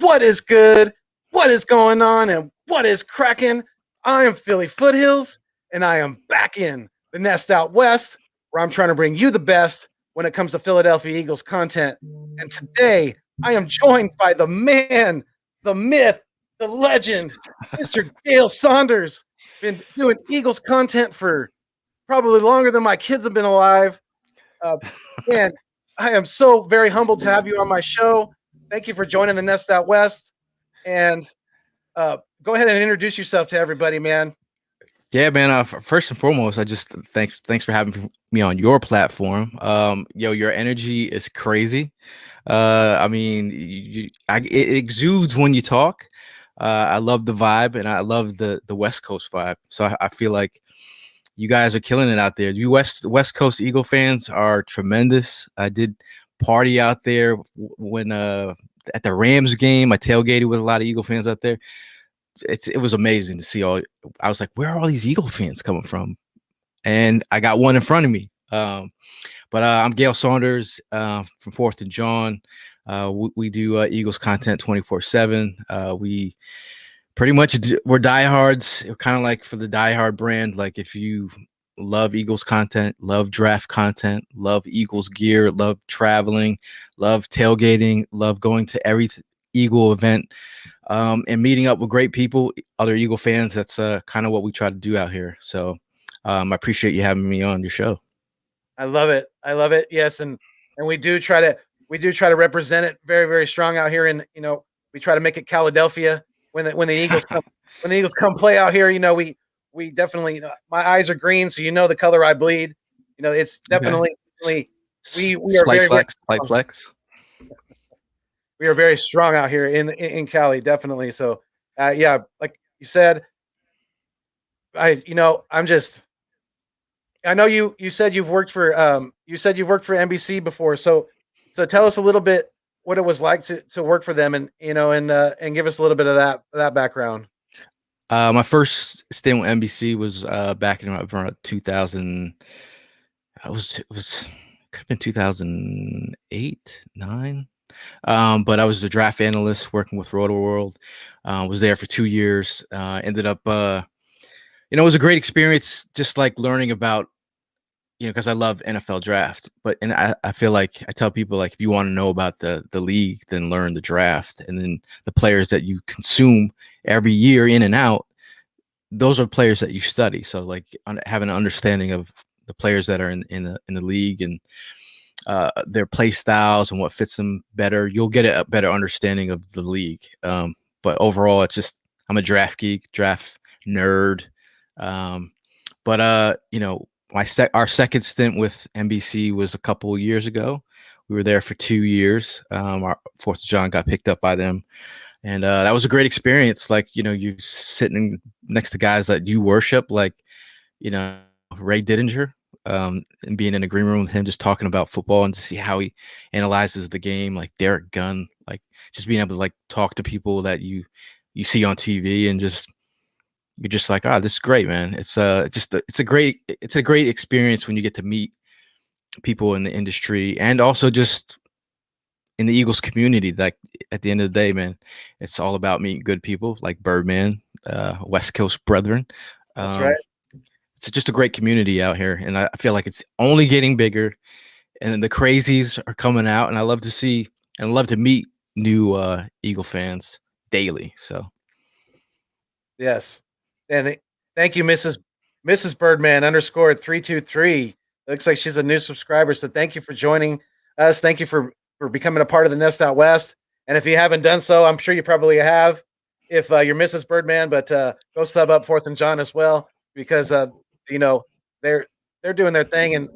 what is good? What is going on? And what is cracking? I am Philly Foothills, and I am back in the nest out west, where I'm trying to bring you the best when it comes to Philadelphia Eagles content. And today, I am joined by the man, the myth, the legend, Mr. Gayle Saunders. Been doing Eagles content for probably longer than my kids have been alive. Man, I am so very humbled to have you on my show. Thank you for joining the Nest Out West. And go ahead and introduce yourself to everybody, man. Yeah, man. First and foremost, I just thanks for having me on your platform. Your energy is crazy. I mean, it exudes when you talk. I love the vibe, and I love the West Coast vibe. So I feel like you guys are killing it out there. You West Coast Eagle fans are tremendous. I did party out there when at the Rams game. I tailgated with a lot of Eagle fans out there. It was amazing to see all. I was like, where are all these Eagle fans coming from? And I got one in front of me. But I'm Gayle Saunders from 4th and John. We do Eagles content 24/7. We pretty much we're diehards, kind of like for the diehard brand. Like if you love Eagles content, love draft content, love Eagles gear, love traveling, love tailgating, love going to every Eagle event, and meeting up with great people, other Eagle fans. That's kind of what we try to do out here. So I appreciate you having me on your show. I love it. I love it. Yes, and we do try to represent it very, very strong out here. And we try to make it Caladelphia when the Eagles come play out here. We definitely my eyes are green, so the color I bleed. It's definitely we are Slight very flex, slight flex. We are very strong out here in Cali, definitely. So, yeah, like you said, I know you said you've worked for NBC before. So tell us a little bit what it was like to work for them, and give us a little bit of that background. My first stint with NBC was back in around 2000. It could have been 2008, 9. But I was a draft analyst working with Roto World. Was there for 2 years. Ended up, it was a great experience, just like learning about, because I love NFL draft. And I feel like I tell people, like, if you want to know about the league, then learn the draft, and then the players that you consume every year in and out. Those are players that you study. So like having an understanding of the players that are in the league and their play styles and what fits them better, you'll get a better understanding of the league. But overall, it's just, I'm a draft geek, draft nerd. But our second stint with NBC was a couple of years ago. We were there for 2 years. Our 4th of John got picked up by them. And that was a great experience. Like, you sitting next to guys that you worship, like, Ray Didinger, and being in a green room with him, just talking about football and to see how he analyzes the game, like Derek Gunn, like just being able to like talk to people that you see on TV, and you're just like, this is great, man. It's a great experience when you get to meet people in the industry, and also just in the Eagles community. Like at the end of the day, man, it's all about meeting good people like Birdman, West Coast brethren. That's right. It's just a great community out here, and I feel like it's only getting bigger, and the crazies are coming out, and I love to see and love to meet new Eagle fans daily. So, yes, and thank you, Mrs. Birdman _323. Looks like she's a new subscriber, so thank you for joining us. Thank you for becoming a part of the Nest Out West. And if you haven't done so, I'm sure you probably have. If you're Mrs. Birdman, but go sub up 4th and John as well, because they're doing their thing. And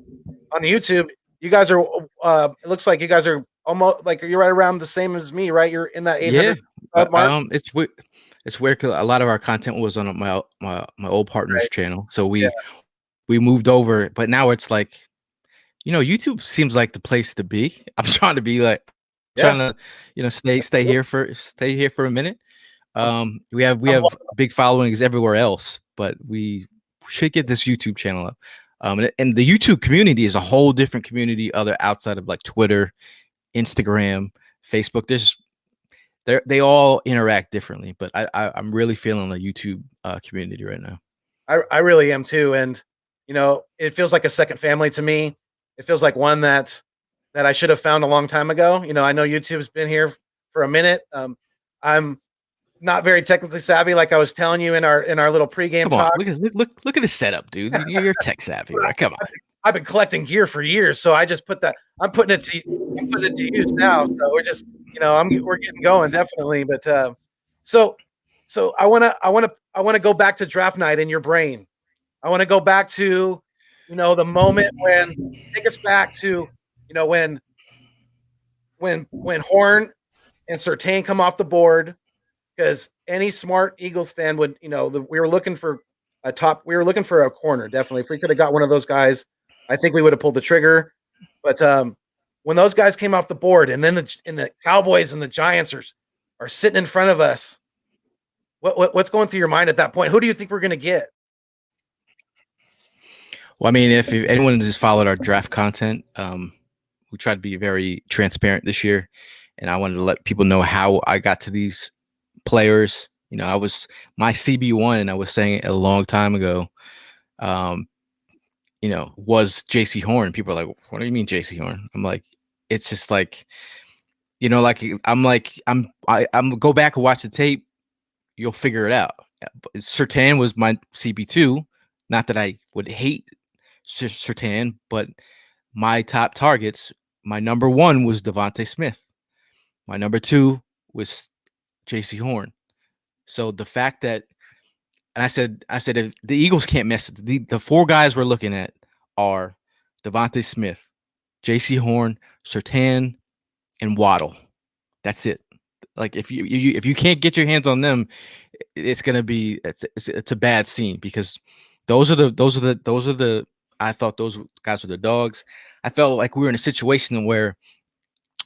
on YouTube, you guys are it looks like you guys are almost like you're right around the same as me, right? You're in that 800 mark. It's weird because a lot of our content was on my old partner's channel, so we moved over, but now it's like, YouTube seems like the place to be. I'm trying to be like, trying to stay here for a minute. We have big followings everywhere else, but we should get this YouTube channel up. And the YouTube community is a whole different community, outside of like Twitter, Instagram, Facebook. they all interact differently, but I'm really feeling the YouTube community right now. I really am too, and it feels like a second family to me. It feels like one that I should have found a long time ago. I know YouTube's been here for a minute. I'm not very technically savvy, like I was telling you in our little pregame Come on, talk. look at the setup, dude. You're tech savvy, right? Come on. I've been collecting gear for years, so I just put that. I'm putting it to use now. So we're just, we're getting going definitely. But so so I wanna go back to draft night in your brain. I want to go back to, the moment when take us back to, when Horn and Surtain come off the board, because any smart Eagles fan would, we were looking for we were looking for a corner, definitely. If we could have got one of those guys, I think we would have pulled the trigger. But when those guys came off the board, and then the Cowboys and the Giants are sitting in front of us, what's going through your mind at that point? Who do you think we're going to get? Well, I mean, if anyone just followed our draft content, we tried to be very transparent this year, and I wanted to let people know how I got to these players. I was my CB1, and I was saying it a long time ago. Was JC Horn. People are like, "What do you mean JC Horn?" I'm like, it's just like, I'm go back and watch the tape. You'll figure it out. Surtain was my CB2. Not that I would hate Surtain, but my top targets, my number one was Devontae Smith. My number two was JC Horn. So the fact that, and I said, if the Eagles can't miss it, the four guys we're looking at are Devontae Smith, JC Horn, Surtain, and Waddle. That's it. Like if you can't get your hands on them, it's gonna be it's a bad scene, because those are the I thought those guys were the dogs. I felt like we were in a situation where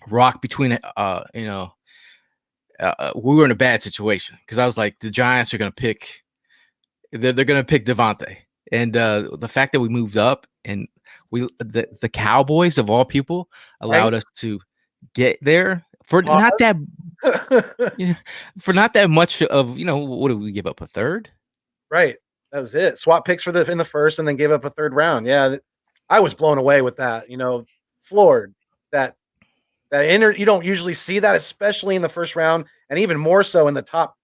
rock between we were in a bad situation, because I was like, the Giants are gonna pick they're gonna pick Devontae, and the fact that we moved up, and the Cowboys of all people allowed us to get there for not that for not that much of, what did we give up, a third? Right. That was it. Swap picks in the first, and then gave up a third round. Yeah, I was blown away with that. Floored that you don't usually see that, especially in the first round, and even more so in the top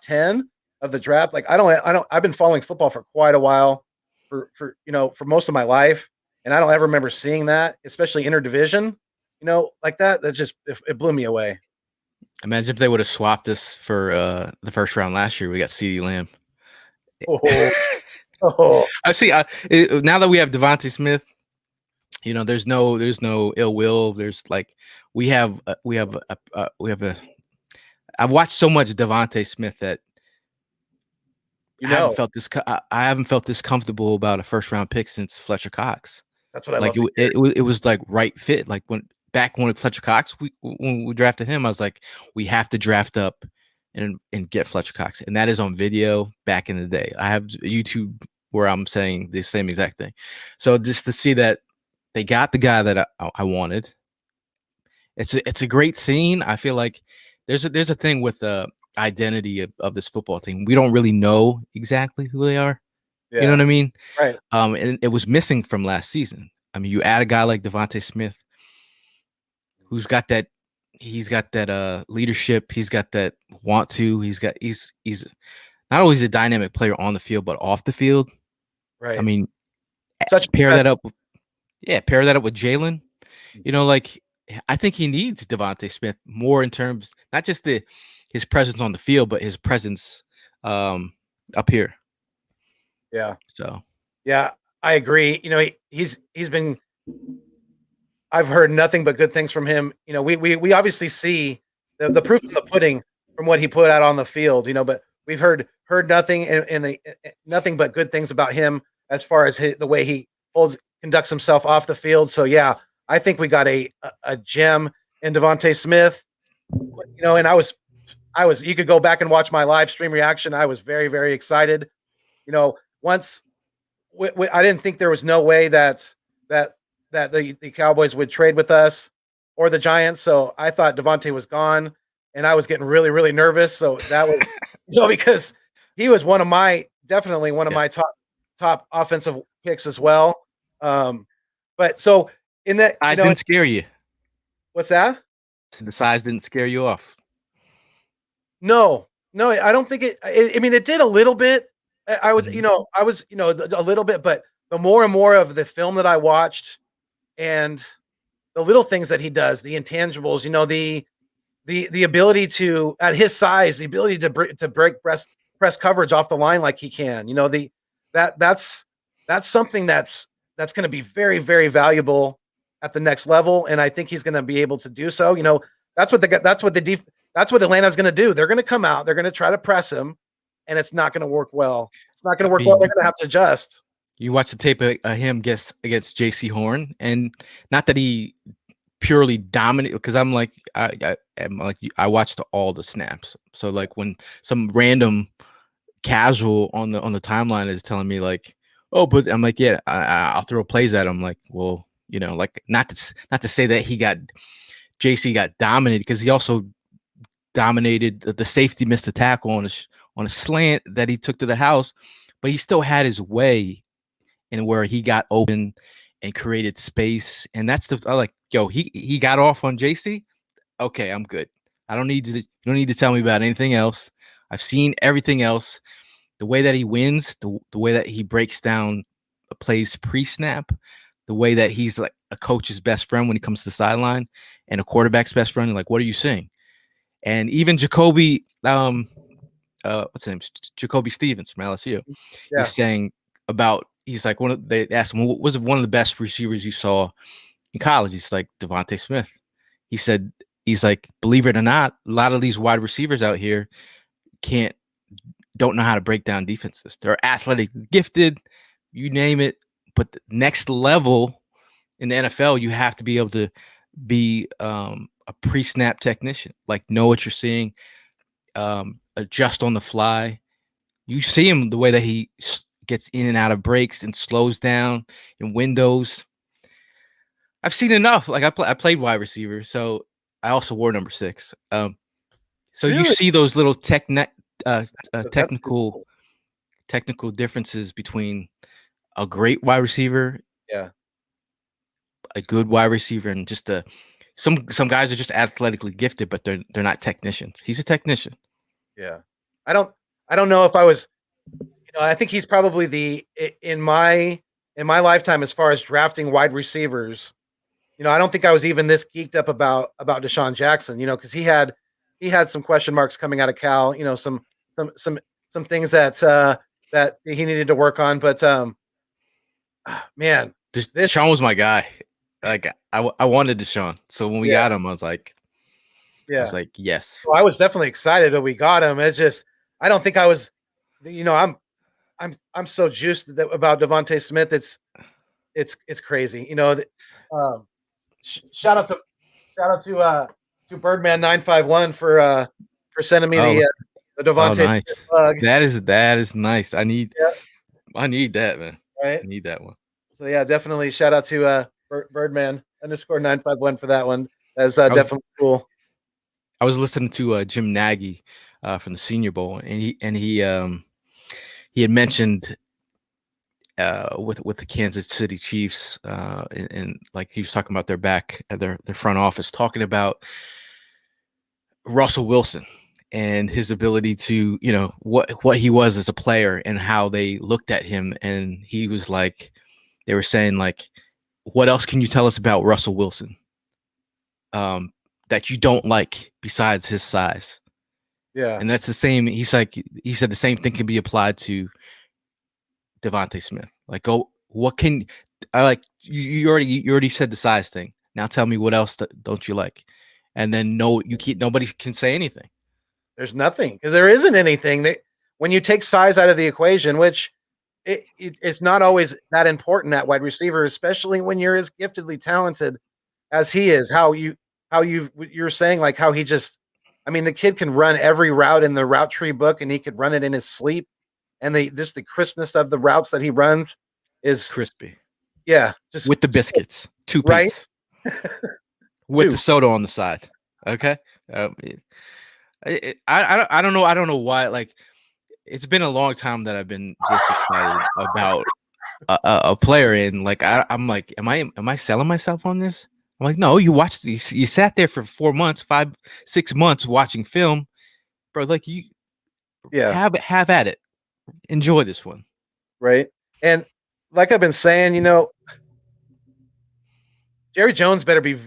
10 of the draft. Like I've been following football for quite a while, for most of my life, and I don't ever remember seeing that, especially interdivision, like that. That just it blew me away. Imagine if they would have swapped us for the first round last year. We got CeeDee Lamb. Oh, oh. I see. Now that we have Devontae Smith, there's no ill will. There's like we have a. I've watched so much Devontae Smith that I haven't felt this comfortable about a first round pick since Fletcher Cox. That's what I like love. it was like right fit. Like when Fletcher Cox, when we drafted him, I was like, we have to draft up and get Fletcher Cox, and that is on video back in the day. I have YouTube where I'm saying the same exact thing. So just to see that they got the guy that I wanted, it's a great scene. I feel like there's a thing with the identity of this football team. We don't really know exactly who they are. Yeah. You know what I mean? Right. And it was missing from last season. I mean, you add a guy like Devontae Smith, who's got that. He's got that leadership. He's got that want to. He's not only is a dynamic player on the field, but off the pair Right. that up. Pair that up with Jalen. Like I think he needs Devontae Smith more in terms, not just his presence on the field, but his presence up here. Yeah. So yeah, I agree. He's been. I've heard nothing but good things from him. We obviously see the proof in the pudding from what he put out on the field. But we've heard nothing nothing but good things about him as far as the way he conducts himself off the field. So yeah, I think we got a gem in Devontae Smith. And I was you could go back and watch my live stream reaction. I was very, very excited. Once I didn't think there was no way that the Cowboys would trade with us or the Giants. So I thought Devontae was gone. and I was getting really, really nervous. So that was, because he was definitely one of Yeah. my top offensive picks as well. But so in that, Size didn't scare you. what's that? The size didn't scare you off. No, I don't think I mean, it did a little bit. I was, Mhm. a little bit, but the more and more of the film that I watched, and the little things that he does, the intangibles, the ability to, at his size, the ability to break press coverage off the line like he can, that's something that's going to be very, very valuable at the next level, and I think he's going to be able to do so. That's what Atlanta's going to do. They're going to come out, they're going to try to press him, and it's not going to work well. It's not going I to work well. They're mean, going to have to adjust. you watch the tape of him against JC Horn, and not that he purely dominant, because I watched all the snaps. So like when some random casual on the timeline is telling me like, oh, but I'm like, yeah, I'll throw plays at him. Like, well, like not to say that JC got dominated, because he also dominated the safety, missed a tackle on a slant that he took to the house, but he still had his way in where he got open and created space. And that's I like, yo, he got off on JC. Okay, I'm good. You don't need to tell me about anything else. I've seen everything else. The way that he wins, the way that he breaks down plays pre-snap, the way that he's like a coach's best friend when he comes to the sideline, and a quarterback's best friend. Like, what are you saying? And even Jacoby, what's his name? Jacoby Stevens from LSU. Yeah. He's saying he's like, they asked him, what was one of the best receivers you saw in college? He's like, Devontae Smith. He's like, believe it or not, a lot of these wide receivers out here don't know how to break down defenses. They're athletic, gifted, you name it. But the next level in the NFL, you have to be able to be a pre-snap technician, like know what you're seeing, adjust on the fly. You see him the way that he gets in and out of breaks and slows down in windows. I've seen enough. Like I played wide receiver, so I also wore number 6. So you Really? see those little That's technical cool. technical differences between a great wide receiver, Yeah. a good wide receiver, and just some guys are just athletically gifted, but they're not technicians. He's a technician. Yeah. I don't know if I was, I think he's probably in my lifetime, as far as drafting wide receivers, I don't think I was even this geeked up about Deshaun Jackson, because he had some question marks coming out of Cal, some things that he needed to work on, but man, Deshaun was my guy. Like I wanted Deshaun, so when we got him, I was like, yes. Well, I was definitely excited that we got him. It's just, I don't think I was, I'm so juiced about Devontae Smith. It's crazy. Shout out to Birdman 951 for sending me Oh, the Devontae nice. Smith bug. That is nice. I need that, man. Right. I need that one. So yeah, definitely shout out to Birdman _951 for that one. That's definitely cool. I was listening to Jim Nagy from the Senior Bowl, and he had mentioned with the Kansas City Chiefs, and like he was talking about their front office, talking about Russell Wilson and his ability to, what he was as a player and how they looked at him. And he was like, they were saying like, what else can you tell us about Russell Wilson that you don't like besides his size? Yeah. And that's the same. He said the same thing can be applied to Devontae Smith. Like, what can I like? You already said the size thing. Now tell me what else don't you like? And then nobody can say anything. There's nothing, because there isn't anything that, when you take size out of the equation, which it's not always that important at wide receiver, especially when you're as giftedly talented as he is. You're saying like how he just, I mean, the kid can run every route in the route tree book, and he could run it in his sleep. And just the crispness of the routes that he runs is crispy. Yeah, just with the biscuits, 2-piece, right? with the soda on the side. Okay, I don't know. I don't know why. Like, it's been a long time that I've been this excited about a player, and like I'm like, am I selling myself on this? I'm like, no, you watched you sat there for 4 months, 5, 6 months watching film, bro. Like, you Yeah, have at it. Enjoy this one. right. And like I've been saying, Jerry Jones better be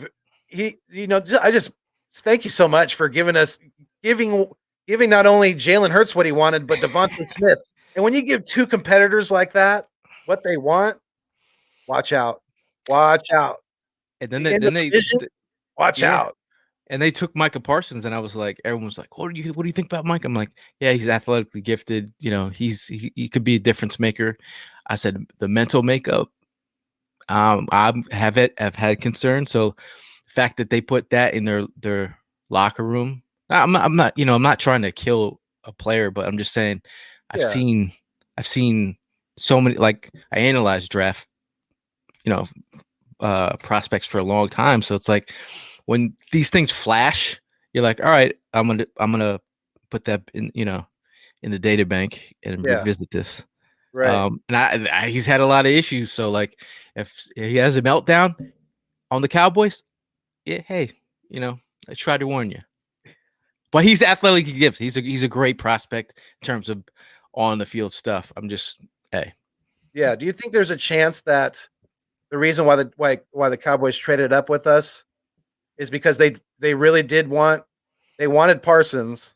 I just thank you so much for giving giving not only Jalen Hurts what he wanted, but Devontae Smith. And when you give two competitors like that what they want, watch out. Watch out. And then In the division, watch yeah. out. And they took Micah Parsons, and I was like, everyone was like, what do you think about Mike? I'm like, yeah, he's athletically gifted. He could be a difference maker. I said the mental makeup, I've had concern. So the fact that they put that in their locker room, I'm not trying to kill a player, but I'm just saying I've Yeah. seen I've seen so many, like, I analyzed draft, you know, prospects for a long time. So it's like when these things flash, you're like, all right, I'm gonna put that in the data bank and Yeah. revisit this. Right. And he's had a lot of issues. So, like, if he has a meltdown on the Cowboys, yeah, hey, I tried to warn you. But he's athletically gifted. He's a great prospect in terms of on the field stuff. I'm just, hey. Yeah. Do you think there's a chance that the reason why the Cowboys traded up with us is because they really they wanted Parsons,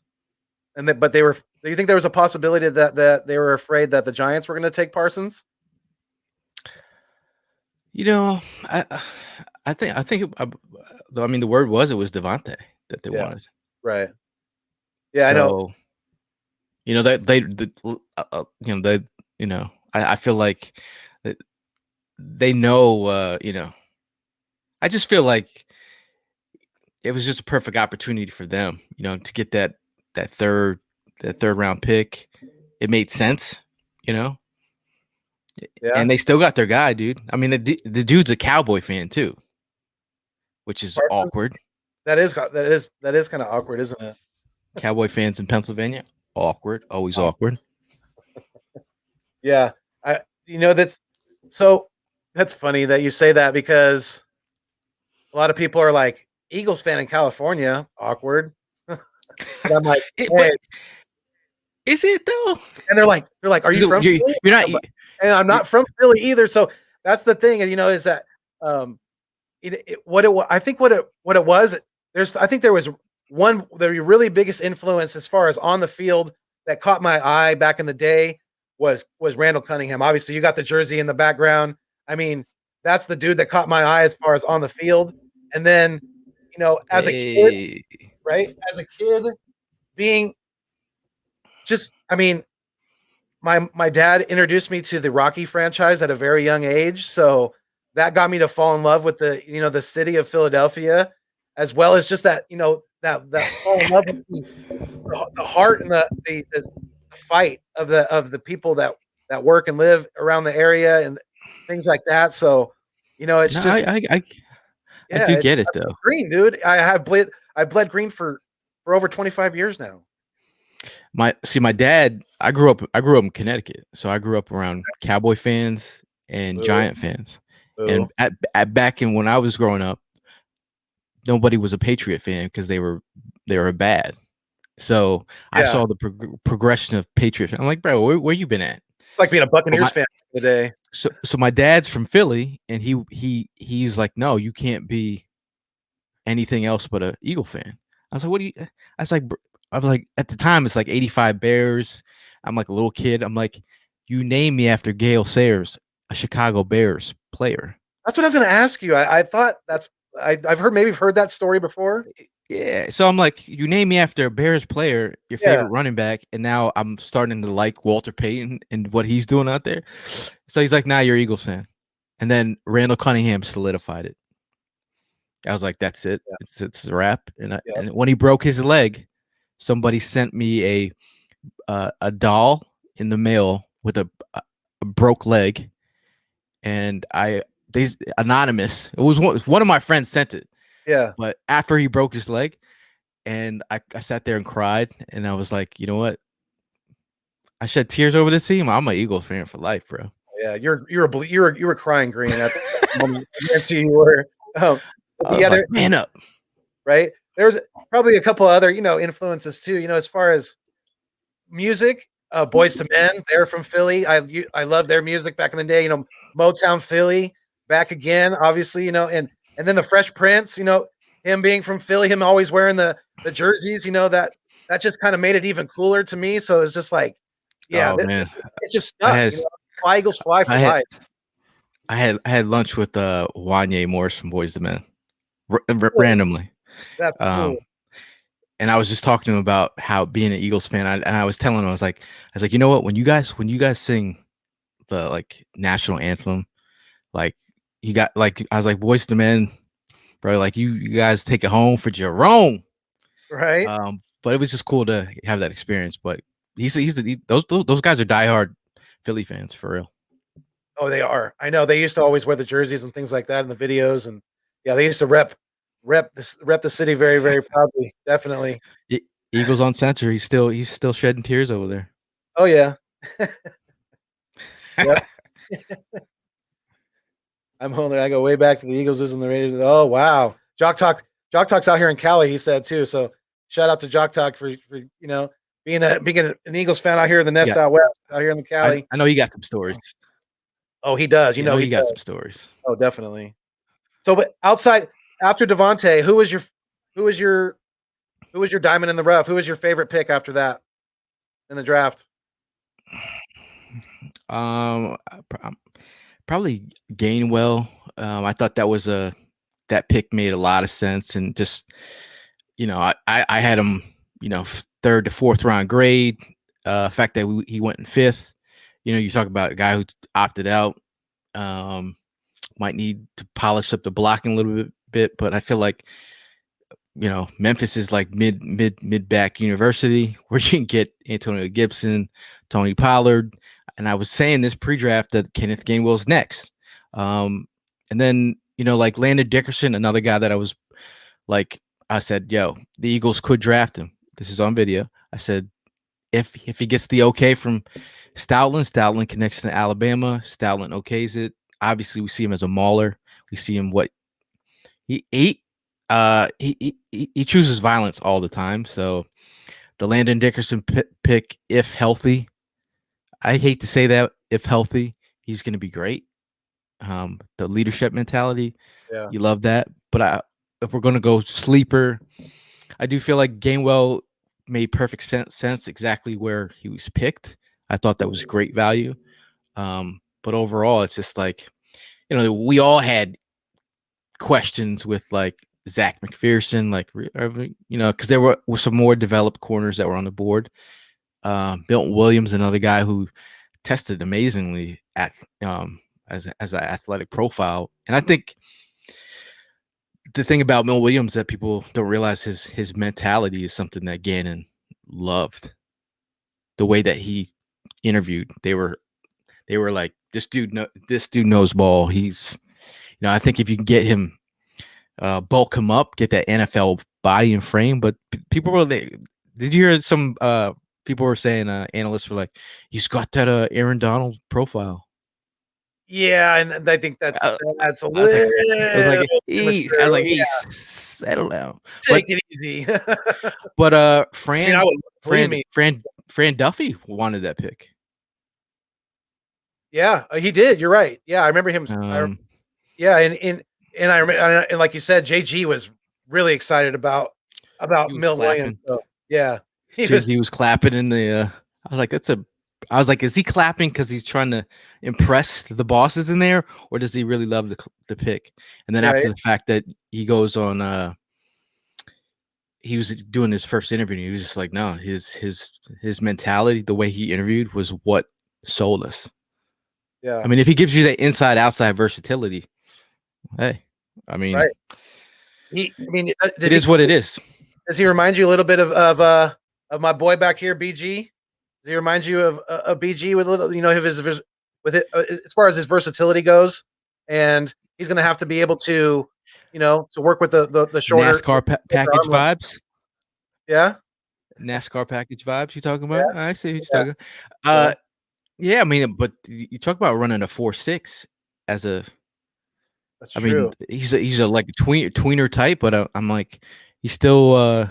but they were. Do you think there was a possibility that they were afraid that the Giants were going to take Parsons? I think I mean, the word was it was Devontae that they Yeah. wanted. Right. Yeah, I know. So, that I feel like that they know. I just feel like it was just a perfect opportunity for them, to get that third that third round pick. It made sense, you know, Yeah. and they still got their guy, dude. I mean, the dude's a Cowboy fan too, which is Parsons. awkward. That is kind of awkward, isn't it? Cowboy fans in Pennsylvania, awkward, always awkward. Yeah. I that's so that's funny that you say that because a lot of people are like Eagles fan in California, awkward. And I'm like, But hey, is it though? and they're like, are you So from Philly? you're not. And I'm not from Philly either. So that's the thing, and is that um I think what it was, I think there was the really biggest influence as far as on the field that caught my eye back in the day was Randall Cunningham. Obviously, you got the jersey in the background. I mean, that's the dude that caught my eye as far as on the field. And then, as a kid, Hey, right? As a kid, being I mean, my dad introduced me to the Rocky franchise at a very young age, so that got me to fall in love with the city of Philadelphia, as well as just that that fall in love with the heart and the fight of the people that work and live around the area and things like that. So, it's no, just I yeah, do get it though. green, dude. I bled green for over 25 years now. My dad. I grew up in Connecticut, so I grew up around Cowboy fans and Boo, Giant fans. boo. And at back in when I was growing up, nobody was a Patriot fan because they were bad. So I Yeah, saw the progression of Patriot. I'm like, bro, where you been at? it's like being a But Buccaneers fan today. so my dad's from Philly, and he's like, no, you can't be anything else but a Eagle fan. I was like, what do you? I was like, at the time it's like 85 Bears. I'm like a little kid. I'm like, you name me after Gayle Saunders, a Chicago Bears player. That's what I was going to ask you. I thought I've heard that story before. Yeah, so I'm like, you name me after a Bears player, your Yeah, favorite running back, and now I'm starting to like Walter Payton and what he's doing out there. So he's like, nah, you're Eagles fan. And then Randall Cunningham solidified it. I was like, that's it. yeah, It's a wrap. And yeah. and when he broke his leg, somebody sent me a doll in the mail with a broke leg, and they anonymous. It was one of my friends sent it, Yeah. but after he broke his leg, and I sat there and cried, and I was like, you know what? I shed tears over this team. I'm an Eagles fan for life, bro. Yeah, you were crying green at that moment. I guarantee you were. But I the was like, other man up. right there's probably a couple other influences too. As far as music, Boys to Men, they're from Philly. I love their music back in the day. Motown Philly, back again, obviously. And then the Fresh Prince. Him being from Philly, him always wearing the jerseys. That just kind of made it even cooler to me. So it's just like, yeah, Oh man, it's just I stuck. had Fly Eagles fly for I had life. I had lunch with Wanye Morris from Boys to Men Cool. randomly. That's cool. Um, and I was just talking to him about how being an Eagles fan, and I was telling him, I was like, you know what? When you guys sing the like national anthem, like you got like I was like, Boys to Men, bro, like you guys take it home for Jerome. Right? But it was just cool to have that experience. But those guys are diehard Philly fans for real. Oh, they are. I know they used to always wear the jerseys and things like that in the videos, and yeah, they used to rep the city very, very proudly. Definitely. Eagles on center. He's still shedding tears over there. Oh yeah. Yep. I'm home there. I go way back to the Eagles losing the Raiders. Oh wow. Jock Talk's out here in Cali, he said too. So shout out to Jock Talk for being an Eagles fan out here in the nest Yeah, out west, out here in the Cali. I know you got some stories. Oh, he does. Yeah, I know He you got does. some stories. Oh, definitely. So, but after Devontae, who was your who was your diamond in the rough? Who was your favorite pick after that in the draft? Um, probably Gainwell. I thought that pick made a lot of sense, and just I had him, third to fourth round grade. Fact that he went in fifth. You talk about a guy who opted out. Um, might need to polish up the blocking a little bit, but I feel like Memphis is like mid back university where you can get Antonio Gibson, Tony Pollard, and I was saying this pre-draft that Kenneth Gainwell's next. And then like Landon Dickerson, another guy that I was like, I said, yo, the Eagles could draft him. This is on video. I said, if he gets the okay from Stoutland connects to Alabama, Stoutland okays it. Obviously, we see him as a mauler. We see him he chooses violence all the time. So the Landon Dickerson pick, if healthy, I hate to say that, if healthy, he's going to be great. The leadership mentality, Yeah. you love that. But if we're going to go sleeper, I do feel like Gainwell made perfect sense exactly where he was picked. I thought that was great value. But overall, it's just like, we all had questions with like Zach McPherson, like, because there were some more developed corners that were on the board. Milton Williams, another guy who tested amazingly at as an athletic profile. And I think the thing about Milton Williams that people don't realize his mentality is something that Gannon loved. The way that he interviewed, they were like, this dude knows ball. He's, I think if you can get him, bulk him up, get that NFL body and frame. But people were like, did you hear some people were saying, analysts were like, he's got that Aaron Donald profile. Yeah, and I think that's I, a I was like, little immature. hey, settle down. Take it easy. But I Fran, would believe me. Fran Duffy wanted that pick. Yeah, he did. You're right. Yeah, I remember him. Yeah, and I remember, and like you said, JG was really excited about He was Milt Williams. clapping. So, yeah, He was clapping in the. I was like, is he clapping because he's trying to impress the bosses in there, or does he really love the pick? And then right. after the fact that he goes on, he was doing his first interview, and he was just like, no, his mentality, the way he interviewed, was what sold us. Yeah, I mean, if he gives you that inside outside versatility, hey, I mean, right. it is what it is. Does he remind you a little bit of my boy back here, BG? Does he remind you of BG with a little, with it as far as his versatility goes? And he's going to have to be able to, to work with the shorter NASCAR package vibes. Yeah. NASCAR package vibes. You talking Yeah. about? I see what you're Yeah. talking. Yeah. Yeah. I mean, but you talk about running a 4.6 as a. That's I mean, true. he's a like tweener type, but I'm like he's still.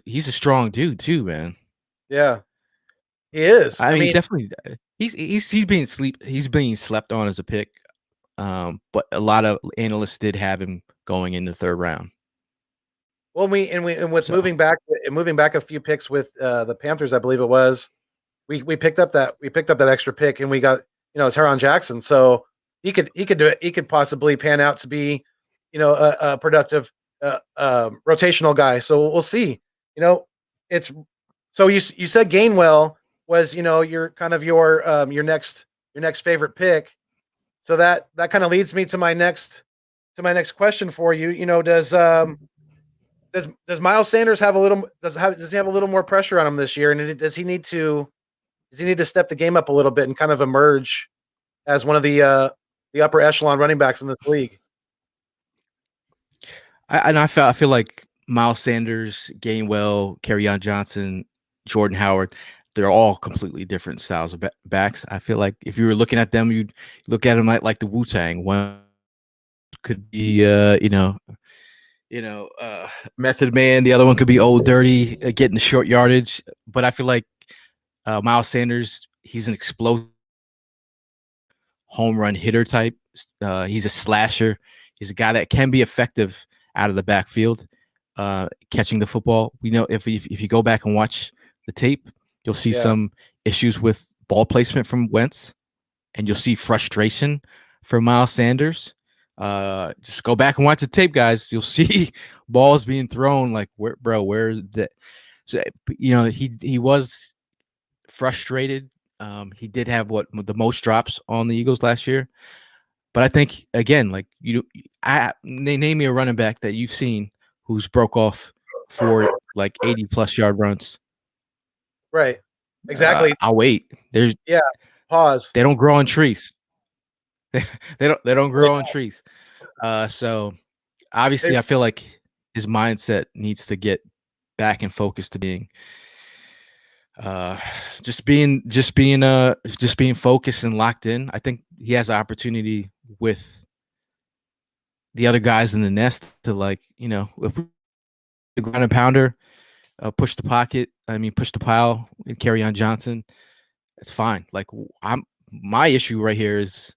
He's a strong dude too, man. Yeah. He is. I I mean, mean, definitely, he's being slept on as a pick. But a lot of analysts did have him going in the third round. well, and with So moving back a few picks with the Panthers, I believe it was. We picked up that extra pick, and we got Teron Jackson. So he could do it. He could possibly pan out to be a productive rotational guy. So we'll see. It's so you said Gainwell was your kind of your next favorite pick. So that kind of leads me to my next question for you. Does Miles Sanders have a little does he have a little more pressure on him this year, and does he need to step the game up a little bit and kind of emerge as one of the upper echelon running backs in this league? I feel like Miles Sanders, Gainwell, Kerryon Johnson, Jordan Howard, they're all completely different styles of backs. I feel like if you were looking at them, you'd look at them like the Wu Tang. One could be Method Man. The other one could be Old Dirty, getting the short yardage. But I feel like Miles Sanders, he's an explosive home run hitter type. He's a slasher. He's a guy that can be effective out of the backfield, catching the football. We know if you go back and watch the tape, you'll see Yeah, some issues with ball placement from Wentz, and you'll see frustration from Miles Sanders. Just go back and watch the tape, guys. You'll see balls being thrown like, where the? So he was frustrated. He did have the most drops on the Eagles last year. But I think again, like name me a running back that you've seen who's broke off for like 80+ yard runs. right. Exactly. I'll wait. Yeah. Pause. They don't grow on trees. They don't They grow on trees. So obviously, they I feel like his mindset needs to get back and focused to being uh just being focused and locked in. I think he has an opportunity with the other guys in the nest to, like, if we the ground and pounder, push the pocket, push the pile and carry on Johnson, it's fine. Like, I'm my issue right here is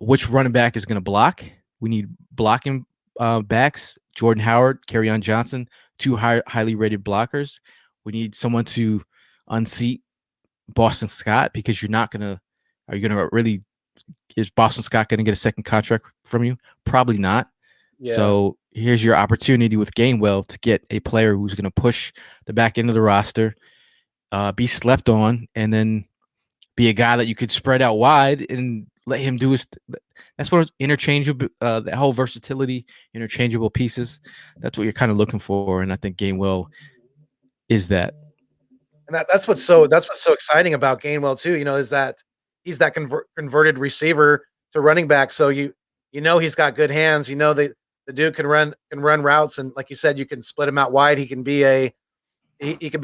which running back is going to block. We need blocking backs. Jordan Howard, on Johnson, two highly rated blockers. We need someone to unseat Boston Scott, because are you gonna really, is Boston Scott gonna get a second contract from you? Probably not. Yeah. So here's your opportunity with Gainwell to get a player who's gonna push the back end of the roster, be slept on, and then be a guy that you could spread out wide and let him do his. That's what interchangeable, that whole versatility, interchangeable pieces. That's what you're kind of looking for, and I think Gainwell is that. And that's what's so exciting about Gainwell too. Is that he's that converted receiver to running back. So he's got good hands. The dude can run routes, and like you said, you can split him out wide. He can be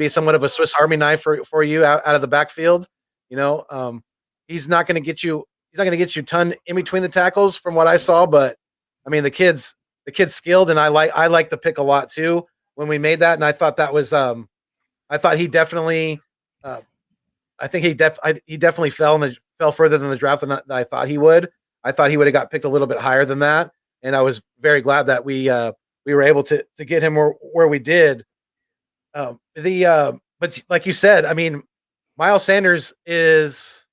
somewhat of a Swiss Army knife for you out of the backfield. You know, um, he's not going to get you. He's not going to get you a ton in between the tackles from what I saw. But I mean, the kid's skilled, and I like the pick a lot too when we made that. And I thought that was I thought he definitely. Uh, I think he definitely fell further than the draft than I thought he would. I thought he would have got picked a little bit higher than that, and I was very glad that we were able to get him where we did. But like you said, I mean, Miles Sanders is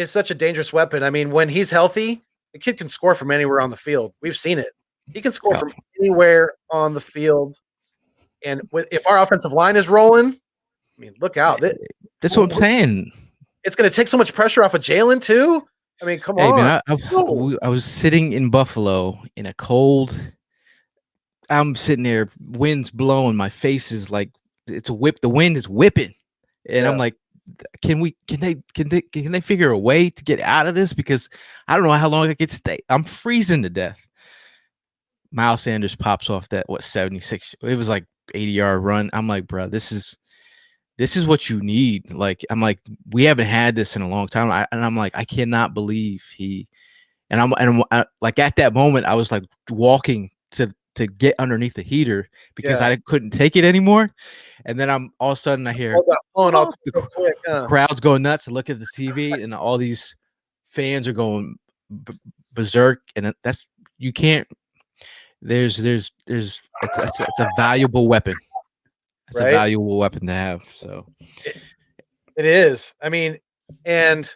such a dangerous weapon. I mean, when he's healthy, the kid can score from anywhere on the field. We've seen it. He can score Yeah. from anywhere on the field. And if our offensive line is rolling, I mean, look out. That's what I'm saying. It's going to take so much pressure off of Jalen too. I mean, come Hey, on. man, I was sitting in Buffalo in a cold. I'm sitting there, wind's blowing, my face is like it's a whip. The wind is whipping, and I'm Yeah. like, can they figure a way to get out of this? Because I don't know how long I could stay. I'm freezing to death. Miles Sanders pops off that 76. It was like 80-yard run. I'm like, bro, this is what you need. Like, I'm like, we haven't had this in a long time. And I'm like, I cannot believe he. Like at that moment, I was like walking to get underneath the heater because Yeah. I couldn't take it anymore. And then I'm all of a sudden I hear Hold that phone all the quick, huh? crowd's going nuts. I look at the TV and all these fans are going berserk. And that's you can't. It's a valuable weapon. It's a Right? valuable weapon to have. So It is. I mean, and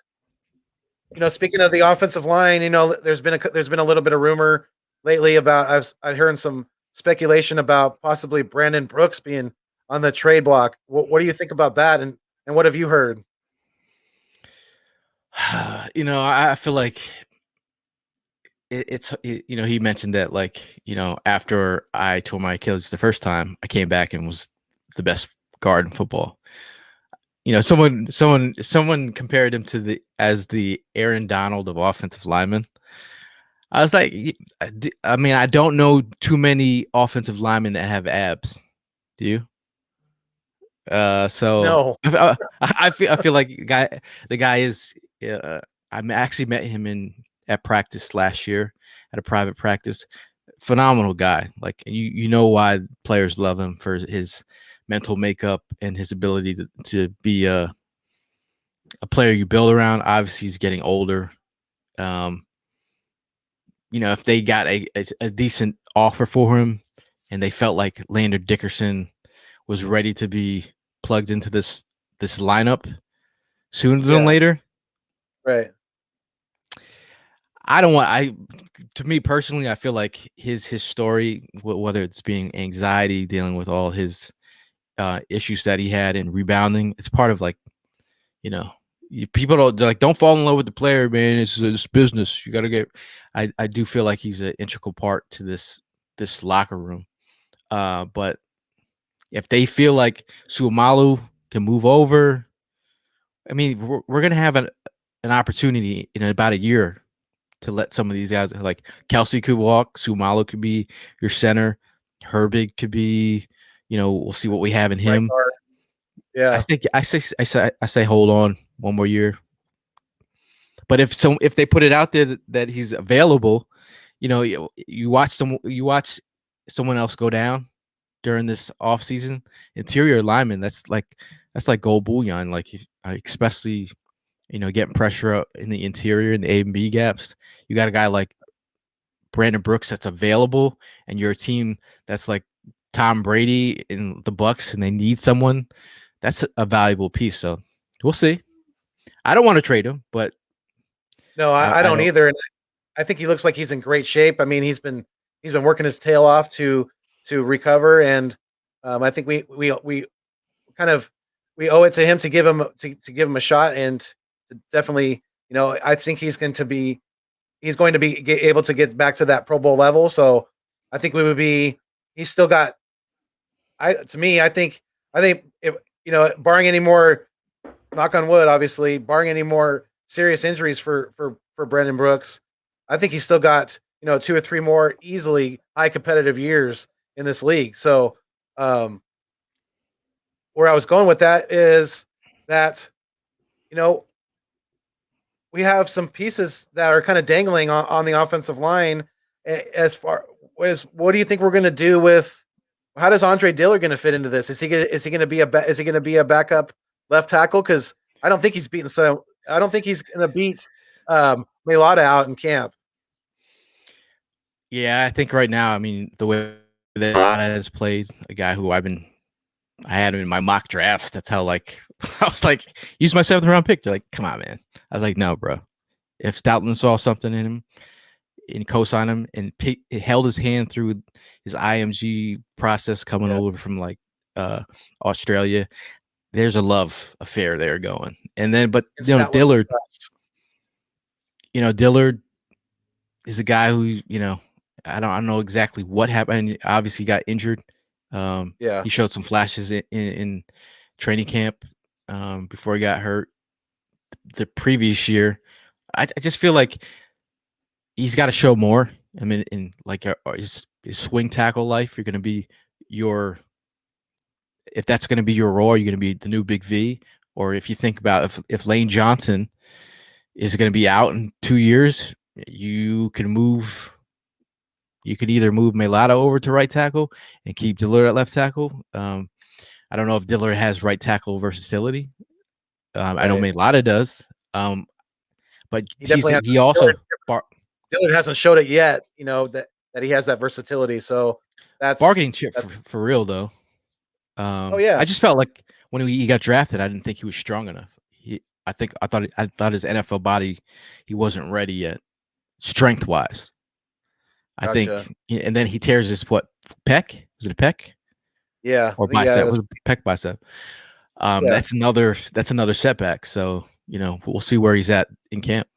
speaking of the offensive line, there's been a little bit of rumor lately about I heard some speculation about possibly Brandon Brooks being on the trade block. What do you think about that? And what have you heard? I feel like he mentioned that like after I tore my Achilles the first time, I came back and was the best guard in football. Someone compared him to the Aaron Donald of offensive linemen. I was like, I mean, I don't know too many offensive linemen that have abs. Do you? So No. I feel like the guy is. I actually met him at practice last year at a private practice. Phenomenal guy. Like you know why players love him for his mental makeup and his ability to be a player you build around. Obviously, he's getting older. Um, if they got a decent offer for him and they felt like Lander Dickerson was ready to be plugged into this lineup sooner than Yeah. later. Right. I don't want to me personally, I feel like his story, whether it's being anxiety, dealing with all his issues that he had in rebounding, it's part of like, people don't fall in love with the player, man. It's business. You got to get. I do feel like he's an integral part to this locker room. But if they feel like Suamalu can move over, I mean, we're gonna have an opportunity in about a year to let some of these guys like Kelsey could walk, Suamalu could be your center, Herbig could be, we'll see what we have in Right him. guard. I Yeah. think I say hold on one more year. But if they put it out there that he's available, you watch someone else go down during this offseason, interior lineman, that's like gold bullion. Like especially getting pressure up in the interior in the A and B gaps. You got a guy like Brandon Brooks that's available, and you're a team that's like Tom Brady in the Bucks, and they need someone. That's a valuable piece. So we'll see. I don't want to trade him, but No, I, I I don't don't. either. And I think he looks like he's in great shape. I mean, he's been working his tail off to recover, and I think we kind of we owe it to him to give him a shot, and to definitely, I think he's going to be able to get back to that Pro Bowl level. So I think we would be. He's still got. I think if barring any more, knock on wood, obviously, barring any more serious injuries for Brandon Brooks, I think he's still got 2 or 3 more easily high competitive years in this league. So where I was going with that is that you know we have some pieces that are kind of dangling on the offensive line. As far as what do you think we're going to do with? How does Andre Dillard going to fit into this? Is he going to be a backup left tackle? Because I don't think he's beaten. So I don't think he's going to beat Mailata out in camp. Yeah, I think right now, I mean, the way that Lana has played, a guy who I had him in my mock drafts. That's how like I was like, use my 7th round pick. They're like, come on, man. I was like, no, bro. If Stoutland saw something in him and co-signed him and held his hand through his IMG process coming Yeah, over from like Australia, there's a love affair there going. And then, but and Stoutland. Dillard is a guy who I don't know exactly what happened. Obviously, he got injured. Yeah, He showed some flashes in training camp before he got hurt the previous year. I just feel like he's got to show more. I mean, in like swing tackle life. You're going to be if that's going to be your role, you're going to be the new Big V. Or if you think about if Lane Johnson is going to be out in 2 years, you can move. You could either move Melata over to right tackle and keep Dillard at left tackle. I don't know if Dillard has right tackle versatility. I know Right. Melata does, but He definitely has. he also Dillard hasn't showed it yet. That he has that versatility. So bargaining chip for real though. Oh yeah. I just felt like when he got drafted, I didn't think he was strong enough. I thought his NFL body, he wasn't ready yet, strength wise. I Gotcha. think, and then he tears his pec? Was it a pec? Yeah. Or bicep? Was it pec bicep? Yeah. That's another setback. So we'll see where he's at in camp.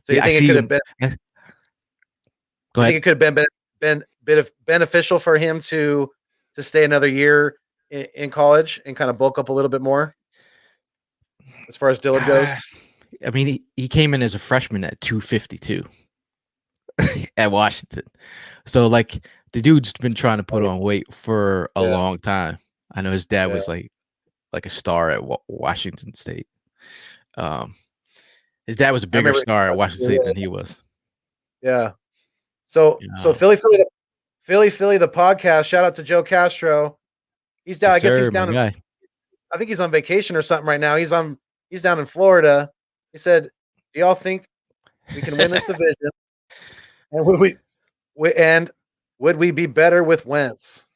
So you think it could have been? Go ahead. I think it could have been beneficial for him to stay another year in college and kind of bulk up a little bit more as far as Dillard goes. I mean, he came in as a freshman at 252 at Washington. So like the dude's been trying to put on weight for a long time. I know his dad was like a star at Washington State. His dad was a bigger star at Washington State than he was. Yeah. So Philly, the podcast. Shout out to Joe Castro. He's down. Yes, I guess he's down. I think he's on vacation or something right now. He's down in Florida. He said, "Do y'all think we can win this division? And would we be better with Wentz?"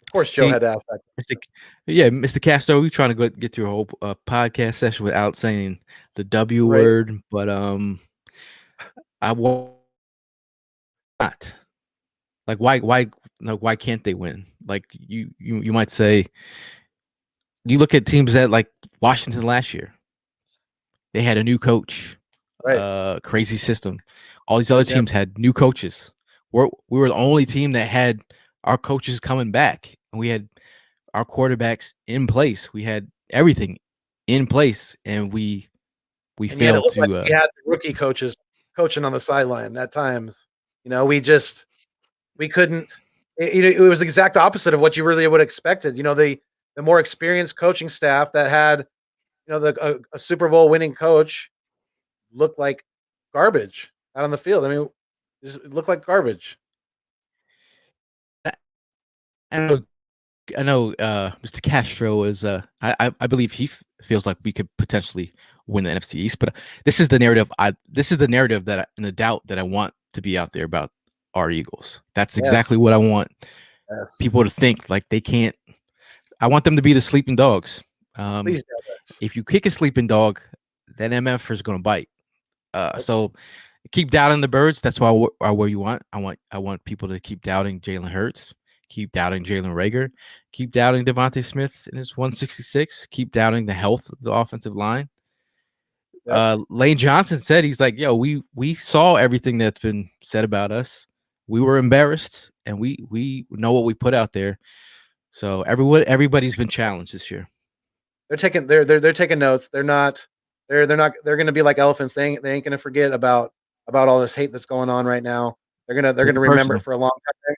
Of course, Joe had to ask that. Mr. Castro, we're trying to get through a whole podcast session without saying the W word, but I won't. Not like why can't they win? Like you might say, you look at teams that like Washington last year. They had a new coach, crazy system. All these other teams had new coaches. We were the only team that had our coaches coming back, and we had our quarterbacks in place. We had everything in place, and we failed to. We had the rookie coaches coaching on the sideline at times. We couldn't. It was the exact opposite of what you really would have expected. The more experienced coaching staff that had, a Super Bowl winning coach looked like garbage out on the field. I mean, it looked like garbage. I know Mr. Castro is I believe he feels like we could potentially win the NFC East, but this is the narrative and the doubt that I want to be out there about our Eagles. That's exactly what I want people to think, like they can't. I want them to be the sleeping dogs. If you kick a sleeping dog, then MF is going to bite. So keep doubting the birds. That's why where you want. I want people to keep doubting Jalen Hurts. Keep doubting Jalen Reagor. Keep doubting Devontae Smith in his 166. Keep doubting the health of the offensive line. Lane Johnson said, he's like, yo, we saw everything that's been said about us. We were embarrassed, and we know what we put out there. So everybody's been challenged this year. They're taking notes. They're going to be like elephants. They ain't going to forget about all this hate that's going on right now. They're going to remember it for a long time.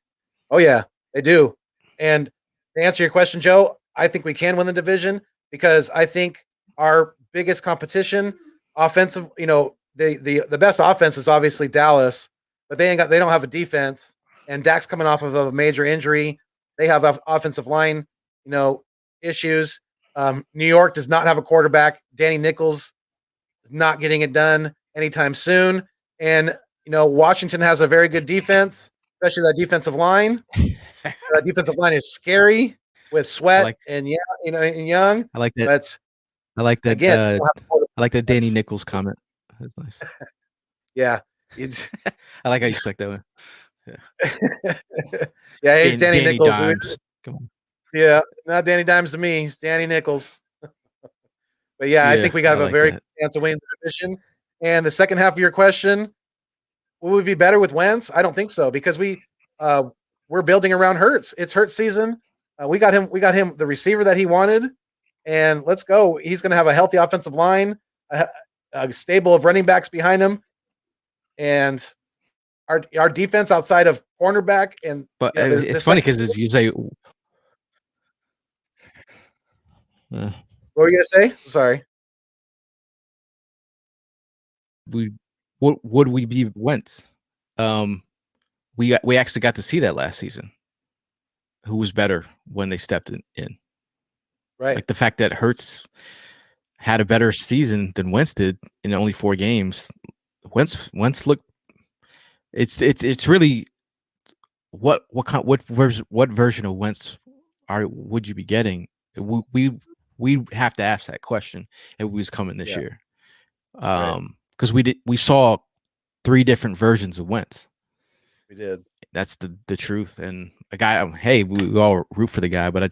Oh yeah, they do. And to answer your question, Joe, I think we can win the division because I think our biggest competition, offensive, the best offense is obviously Dallas, but they don't have a defense, and Dak's coming off of a major injury. They have offensive line, issues. New York does not have a quarterback. Danny Nichols is not getting it done anytime soon, and Washington has a very good defense, especially that defensive line. That defensive line is scary with Sweat and Young. I like that. But I like that. Again, I like that Danny Nichols comment. That's nice. Yeah. I like how you stuck that one. Yeah, he's Danny Nichols. Dimes. Come on. Yeah, not Danny Dimes to me. He's Danny Nichols. But yeah, I think we got a very good chance of winning the division. And the second half of your question, will we be better with Wentz? I don't think so because we're building around Hurts. It's Hurts season. We got him the receiver that he wanted, and let's go. He's going to have a healthy offensive line, a stable of running backs behind him, and our defense outside of cornerback and But the it's funny second. because you say, What were you gonna say? Sorry. we what would we be Wentz? Um, we actually got to see that last season. Who was better when they stepped in? Right. Like the fact that Hurts had a better season than Wentz did in only 4 games. Wentz looked. It's really what version of Wentz would you be getting? We have to ask that question if we was coming this Yeah. year. Right. Because we saw 3 different versions of Wentz. We did. That's the truth. And a guy, hey, we all root for the guy, but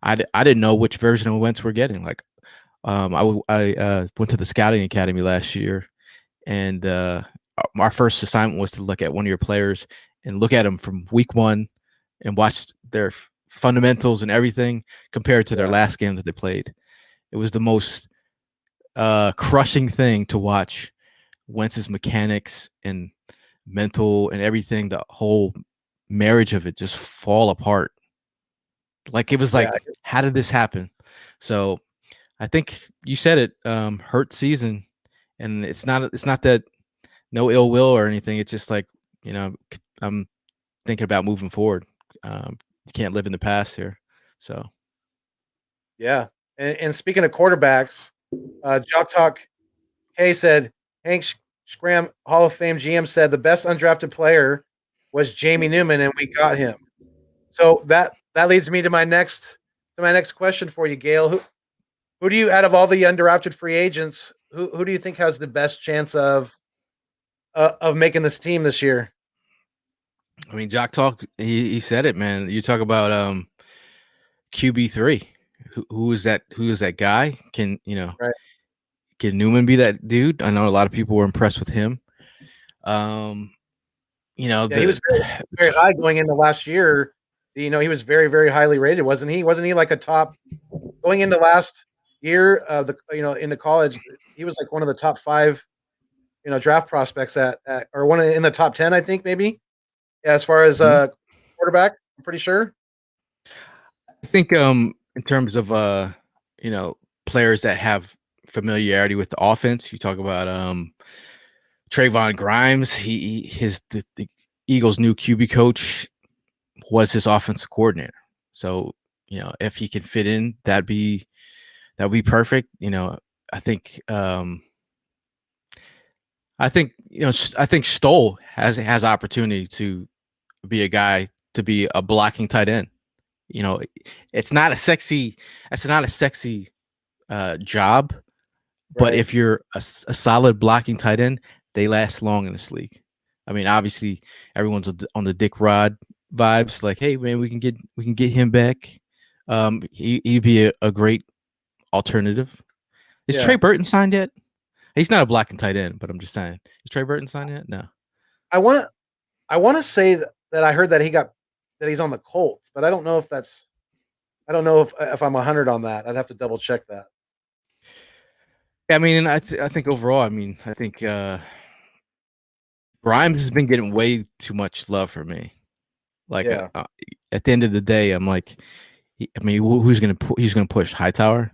I didn't know which version of Wentz we're getting. Like, I went to the scouting academy last year, and our first assignment was to look at one of your players and look at them from week 1 and watch their fundamentals and everything compared to their Yeah. last game that they played. It was the most crushing thing to watch Wentz's mechanics and mental and everything, the whole marriage of it just fall apart. Like it was Yeah. like, how did this happen? So I think you said it, hurt season, and it's not that no ill will or anything. It's just like, I'm thinking about moving forward. You can't live in the past here. So Yeah. And speaking of quarterbacks, Jock Talk K said Hank Scram Hall of Fame GM said the best undrafted player was Jamie Newman, and we got him. So that leads me to my next question for you, Gayle. Who do you, out of all the undrafted free agents, who do you think has the best chance of making this team this year? I mean, Jock Talk, he said it, man. You talk about QB3. Who is that? Who is that guy? Right. Can Newman be that dude? I know a lot of people were impressed with him. Yeah, he was The very high going into last year. He was very, very highly rated, wasn't he? Wasn't he like a top going into last year of the into college? He was like one of the top 5 draft prospects at or one in the top 10, I think maybe, as far as Mhm. quarterback. I'm pretty sure. I think in terms of players that have familiarity with the offense, you talk about Trayvon Grimes. The Eagles' new QB coach was his offensive coordinator. So if he can fit in, that'd be perfect. I think I think Stoll has opportunity to be a guy to be a blocking tight end. You know, it's not a sexy. It's not a sexy job, but Right. if you're a solid blocking tight end, they last long in this league. I mean, obviously, everyone's on the Dick Rod vibes. Like, hey, man, we can get him back. He'd be a great alternative. Is Trey Yeah. Burton signed yet? He's not a blocking tight end, but I'm just saying. Is Trey Burton signed yet? No. I want to say that I heard that he's on the Colts, but I don't know if I'm 100 on that. I'd have to double check that. I mean, I think overall, I think Grimes has been getting way too much love for me. Like Yeah. at the end of the day, I'm like, I mean, who's gonna push Hightower?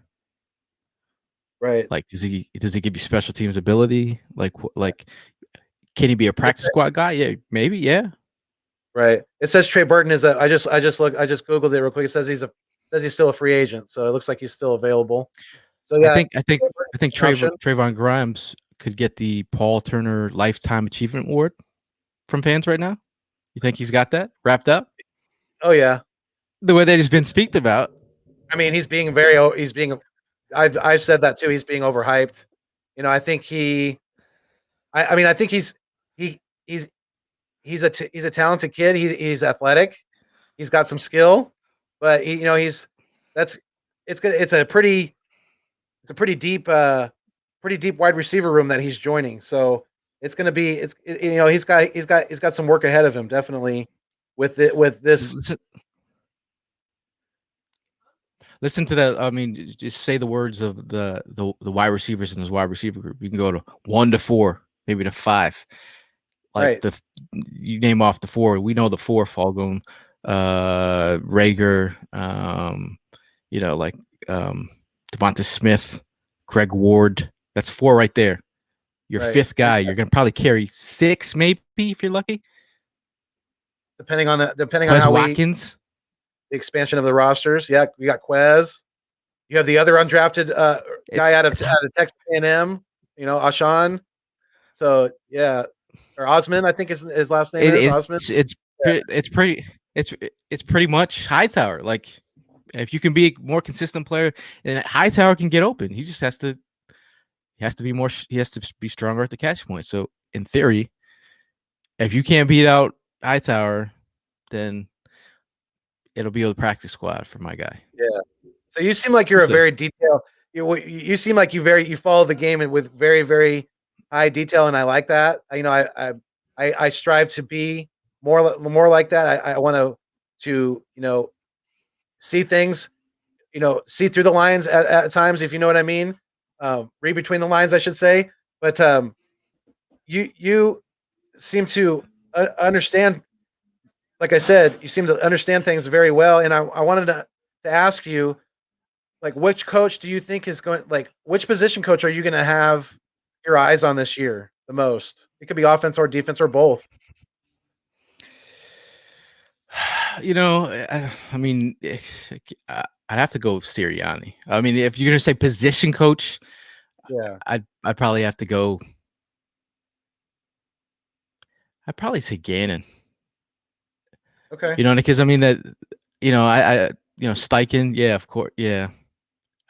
Right. Like, does he give you special teams ability? Like, can he be a practice squad guy? Yeah, maybe. Yeah. Right. It says Trey Burton is a. I just googled it real quick. It says he's still a free agent, so it looks like he's still available. So I yeah, think I think Trey Burton I think is an option. Trayvon Grimes could get the Paul Turner Lifetime Achievement Award from fans right now. You think he's got that wrapped up? Oh yeah. The way that he's been speaked about. I mean, he's being. I've said that too. He's being overhyped. I think I mean, I think he he's he's a talented kid. He's athletic. He's got some skill, but that's it's good. It's a pretty deep wide receiver room that he's joining. So it's going to be he's got some work ahead of him definitely with this. Listen, listen to that. I mean, just say the words of the wide receivers in this wide receiver group. You can go to 1 to 4, maybe to 5. Like Right. you name off the four. We know the four: Falcon, Rager, like Devonta Smith, Greg Ward. That's four right there. Your Right. fifth guy, you're gonna probably carry six, maybe if you're lucky. Depending on Quez how we Watkins. the expansion of the rosters. Yeah, we got Quez. You have the other undrafted guy It's out of Texas A&M. Ashawn. So yeah, or Osman, I think his last name it, is Osman. it's it's it's pretty it's pretty much Hightower. Like if you can be a more consistent player, and Hightower can get open. He has to be stronger at the catch point. So in theory, if you can't beat out Hightower, then it'll be a practice squad for my guy. Yeah. So you seem like you're We'll a see. very detailed. You seem like you follow the game with very very high detail, and I like that. I strive to be more like that. I want to see things, see through the lines at times, if you know what I mean. Read between the lines, I should say. But you seem to understand. Like I said, you seem to understand things very well, and I wanted to ask you, like, which coach do you think is going, like, which position coach are you going to have your eyes on this year the most? It could be offense or defense or both. I mean, I'd have to go with Sirianni. I mean, if you're gonna say position coach, Yeah. I'd probably have to go. I'd probably say Gannon. Okay. Because I mean that, Steichen, yeah, of course, yeah.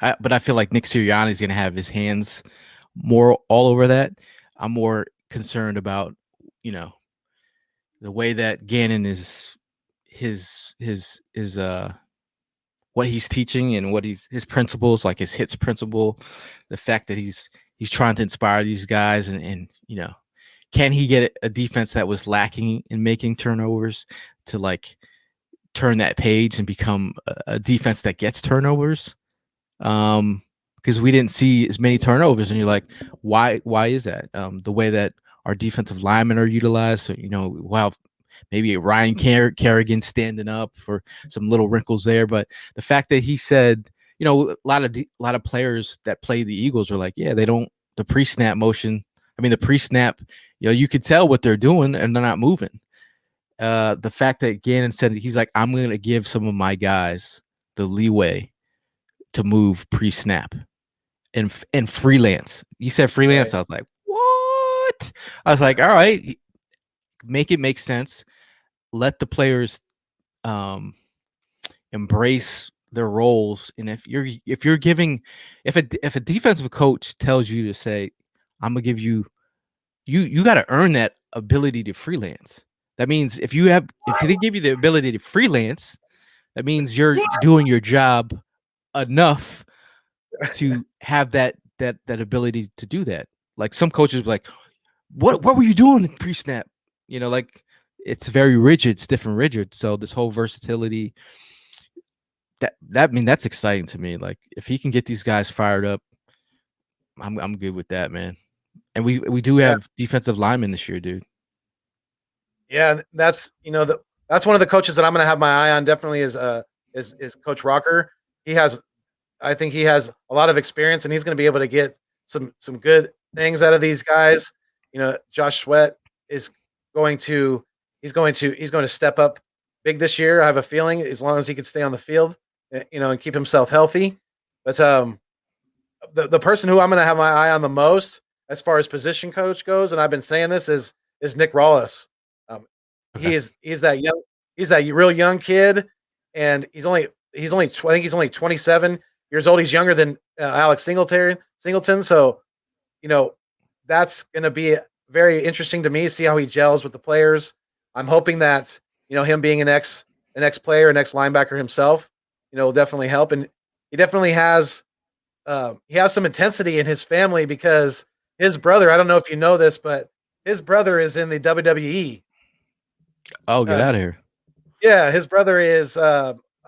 But I feel like Nick Sirianni is gonna have his hands more all over that. I'm more concerned about, you know, the way that Gannon is his what he's teaching and what his principles, like his hits principle, the fact that he's trying to inspire these guys and can he get a defense that was lacking in making turnovers to like turn that page and become a defense that gets turnovers? Because we didn't see as many turnovers, and you're like, why is that? The way that our defensive linemen are utilized, so wow, maybe a Ryan Kerrigan standing up for some little wrinkles there, but the fact that he said, a lot of players that play the Eagles are like, yeah, they don't the pre-snap motion. I mean, the pre-snap, you could tell what they're doing and they're not moving. The fact that Gannon said he's like, I'm going to give some of my guys the leeway to move pre-snap and freelance. He said freelance. Right. I was like, what? I was like, all right, make it make sense. Let the players embrace their roles. And if a defensive coach tells you to say, I'm gonna give you got to earn that ability to freelance. That means if they give you the ability to freelance, that means you're doing your job enough to have that ability to do that. Like some coaches were like, what were you doing in pre-snap? Like it's very rigid, it's different rigid. So this whole versatility, that's exciting to me. Like if he can get these guys fired up, I'm good with that, man. And we do Yeah. have defensive linemen this year, dude. Yeah. That's one of the coaches that I'm going to have my eye on. Definitely is Coach Rocker. I think he has a lot of experience, and he's going to be able to get some good things out of these guys. Josh Sweat is going to he's going to step up big this year. I have a feeling, as long as he can stay on the field, and keep himself healthy. But the person who I'm going to have my eye on the most as far as position coach goes, and I've been saying this, is Nick Rawlis. Um, Okay. he's that real young kid, and I think he's only 27 years old. He's younger than Alex Singleton. So, that's going to be very interesting to me. See how he gels with the players. I'm hoping that him being an ex player, an ex linebacker himself, will definitely help. And he has some intensity in his family, because his brother, I don't know if you know this, but his brother is in the WWE. Oh, get out of here. Yeah, his brother is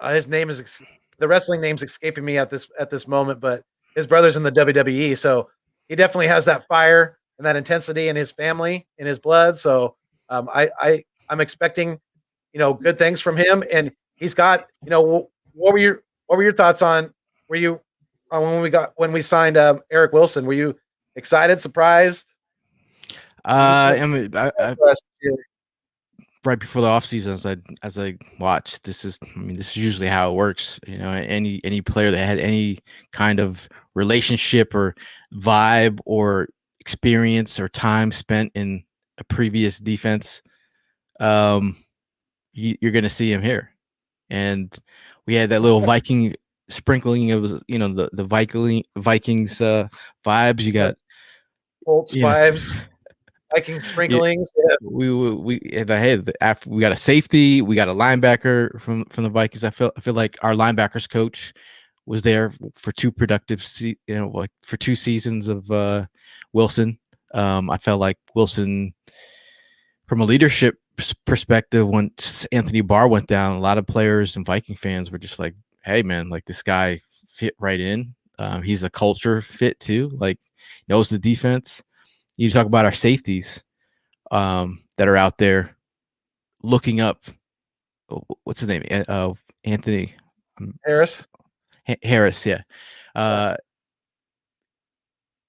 his name is the wrestling name's escaping me at this moment, but his brother's in the WWE, so he definitely has that fire and that intensity in his family, in his blood. So I'm expecting good things from him, and he's got what were your thoughts on were you when we signed Eric Wilson? Were you excited, surprised? I mean, right before the offseason, as I watched, this is usually how it works. Any player that had any kind of relationship or vibe or experience or time spent in a previous defense, you're going to see him here. And we had that little Viking sprinkling. It was the Vikings vibes. You got Colts vibes, Viking sprinklings. Yeah. After we got a safety, we got a linebacker from the Vikings. I feel like our linebackers coach was there for two productive, for 2 seasons of Wilson. I felt like Wilson, from a leadership perspective, once Anthony Barr went down, a lot of players and Viking fans were just like, "Hey, man, like this guy fit right in. He's a culture fit too. Like knows the defense." You talk about our safeties that are out there looking up. What's his name? Anthony Harris. Harris. Yeah.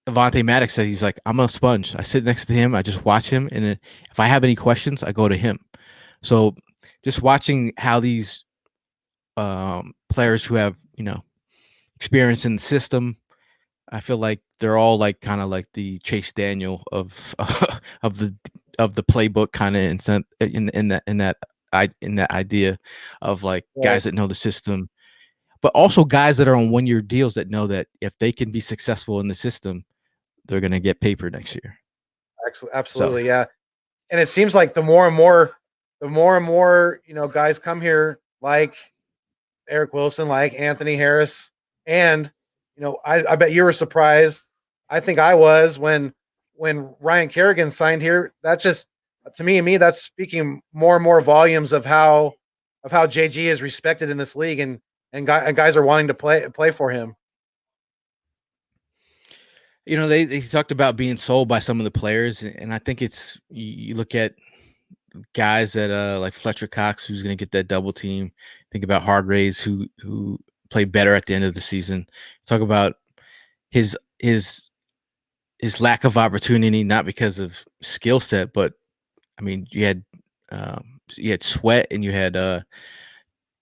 Avonte Maddox said he's like, I'm a sponge. I sit next to him. I just watch him. And if I have any questions, I go to him. So just watching how these players who have, experience in the system, I feel like they're all like kind of like the Chase Daniel of of the playbook kind of in that idea of like guys that know the system, but also guys that are on 1-year deals that know that if they can be successful in the system, they're going to get paper next year. Absolutely, yeah. And it seems like the more and more, guys come here like Eric Wilson, like Anthony Harris, and I bet you were surprised. I think I was when Ryan Kerrigan signed here. That just to me that's speaking more and more volumes of how JG is respected in this league, and guys are wanting to play for him. They talked about being sold by some of the players, and I think it's you look at guys that like Fletcher Cox, who's going to get that double team. Think about Hargraves, who played better at the end of the season. Talk about his lack of opportunity, not because of skill set, but I mean, you had Sweat and you had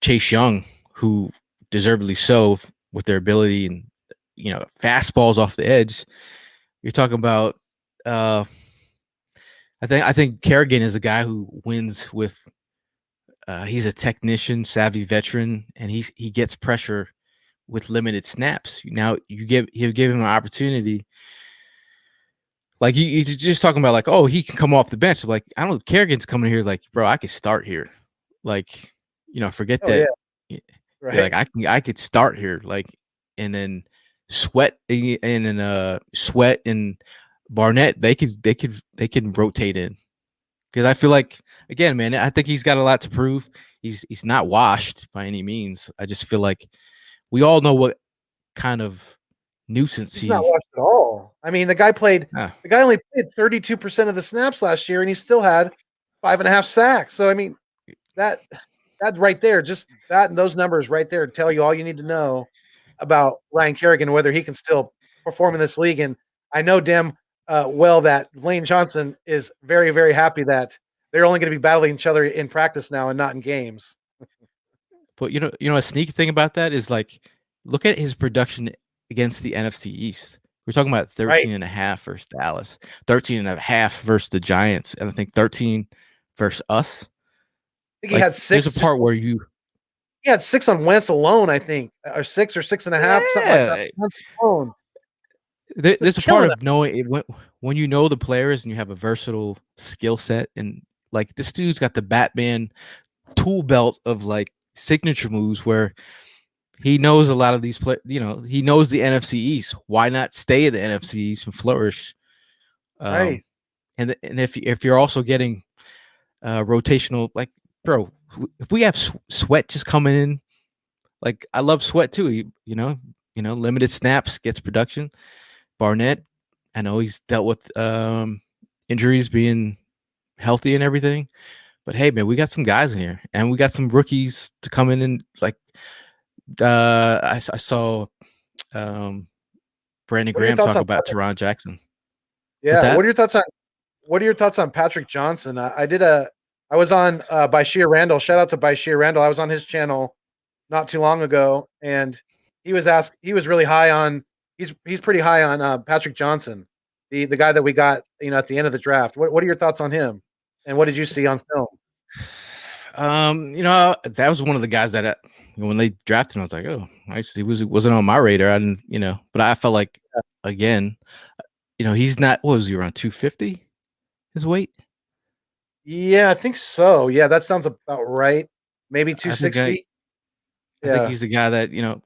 Chase Young, who deservedly so with their ability and fastballs off the edge. You're talking about I think Kerrigan is a guy who wins with he's a technician, savvy veteran, and he gets pressure with limited snaps. Now he'll give him an opportunity. Like he's just talking about like, oh, he can come off the bench. Like, I don't know, Kerrigan's coming here like, bro, I could start here. Like, forget that. Yeah. Right. Like I could start here. Like, and then Sweat and Barnett, they can rotate in. Because I feel like, again, man, I think he's got a lot to prove. He's not washed by any means. I just feel like we all know what kind of nuisance he's not washed at all. I mean, the guy only played 32% of the snaps last year, and he still had 5.5 sacks. So I mean, that's right there. Just that and those numbers right there tell you all you need to know about Ryan Kerrigan, whether he can still perform in this league. And I know damn well that Lane Johnson is very, very happy that they're only going to be battling each other in practice now and not in games. But a sneaky thing about that is like, look at his production against the NFC East. We're talking about 13 and a half versus Dallas, 13 and a half versus the Giants, and I think 13 versus us. I think he had 6. There's a part where he had 6 on Wentz alone, I think, or 6 or 6.5, something like that. Wentz alone. There's a part of knowing it when you know the players and you have a versatile skill set, and like this dude's got the Batman tool belt of like signature moves where he knows a lot of these players. He knows the NFC East. Why not stay in the NFC East and flourish? Right. And if you're also getting rotational, like, bro, if we have Sweat just coming in, like, I love Sweat too. He, limited snaps, gets production. Barnett, I know he's dealt with injuries being healthy and everything. But hey, man, we got some guys in here, and we got some rookies to come in and like. I saw Brandon What are your Graham thoughts talk on about Teron Jackson. What's Yeah, that? what are your thoughts on Patrick Johnson? I was on by Sheer Randall. Shout out to by Sheer Randall. I was on his channel not too long ago, and he was really high on he's pretty high on Patrick Johnson, the guy that we got at the end of the draft. What are your thoughts on him? And what did you see on film? That was one of the guys that when they drafted him, I was like, oh, nice. Wasn't on my radar. I didn't, but I felt like again, he's not. What was he around 250? His weight? Yeah, I think so. Yeah, that sounds about right. Maybe I think I, 260. I think Yeah, he's the guy that can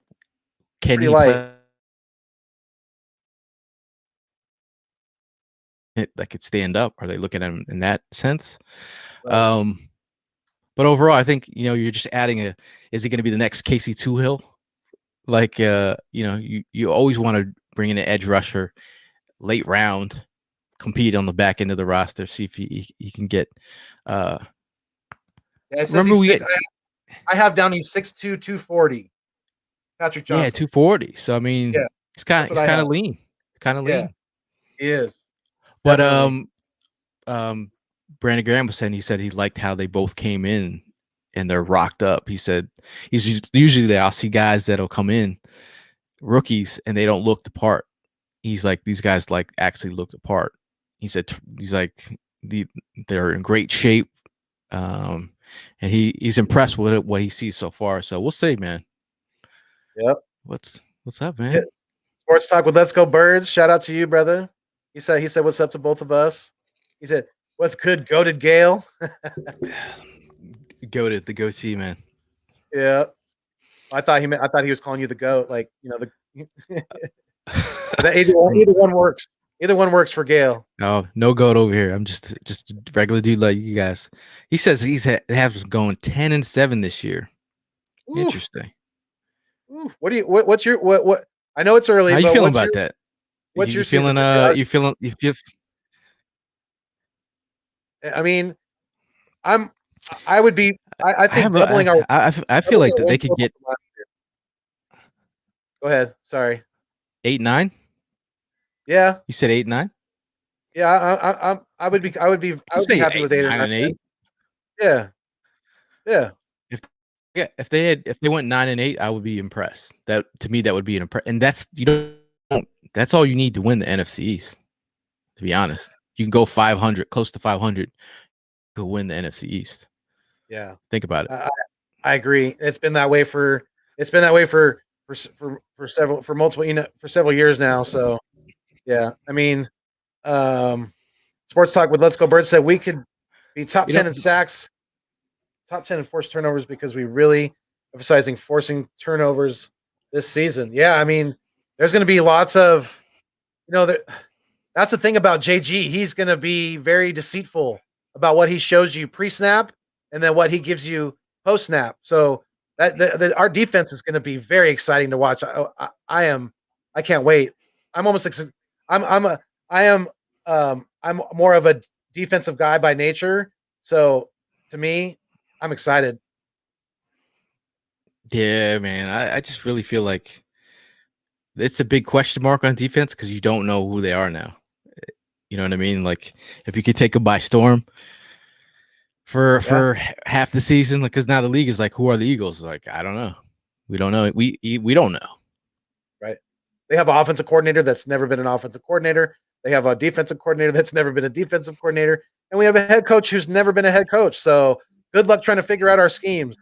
pretty he light. play that could stand up? Are they looking at him in that sense? Right. Um, but overall, I think you're just adding is he going to be the next Casey Hill? Like you always want to bring in an edge rusher late round, compete on the back end of the roster, see if he can get. Yeah, it says Remember he's we six. get I have down he's 6'2", 240. Patrick yeah Johnson. 240. So I mean Yeah, that's what he's I kind have. of lean, kind of Yeah, lean. he is But definitely. um, Brandon Graham was saying he said he liked how they both came in and they're rocked up. He said usually I'll see guys that'll come in rookies and they don't look the part. He's like these guys like actually look the part. He said he's like they're in great shape. And he's impressed with what he sees so far. So we'll see, man. Yep. What's up, Yeah. man? Sports talk with Let's Go Birds. Shout out to you, brother. He said what's up to both of us. He said what's good, goated Gayle. Go to the goatee, man. Yeah. I thought he was calling you the goat, like the that either one works. Either one works for Gayle. Oh, no goat over here. I'm just a regular dude like you guys. He says has going 10-7 this year. Oof, Interesting. oof. What's your what? I know it's early, How you but feeling about that? what's your You season feeling prediction? you feel I mean, I'm I would be I I think have a I feel doubling like our that win they could total get from last year. Go ahead. Sorry. 8-9. Yeah. You said 8-9? Yeah, I You would be say happy with 8 or 8-9 9 and 8. wins. Yeah. Yeah. If yeah, if they went 9-8, I would be impressed. That to me that would be an impress, and that's all you need to win the NFC East. To be honest, you can go 500, close to 500, to win the NFC East. Yeah. Think about it. I agree. It's been that way for several for multiple for several years now. So yeah, I mean, um, sports talk with Let's Go Birds said we could be top You 10 know, in sacks, top 10 in forced turnovers because we really emphasizing forcing turnovers this season. Yeah, I mean, there's going to be lots of there, that's the thing about JG. He's going to be very deceitful about what he shows you pre-snap and then what he gives you post-snap. So our defense is going to be very exciting to watch. I can't wait. I'm almost I'm a I am I'm more of a defensive guy by nature. So to me, I'm excited. yeah, man. I just really feel like it's a big question mark on defense because you don't know who they are now. You know what I mean? Like if you could take them by storm Yeah, for half the season, because now the league is like, who are the Eagles? Like I don't know. We don't know. We don't know. right. They have an offensive coordinator that's never been an offensive coordinator. They have a defensive coordinator that's never been a defensive coordinator, and we have a head coach who's never been a head coach. So good luck trying to figure out our schemes.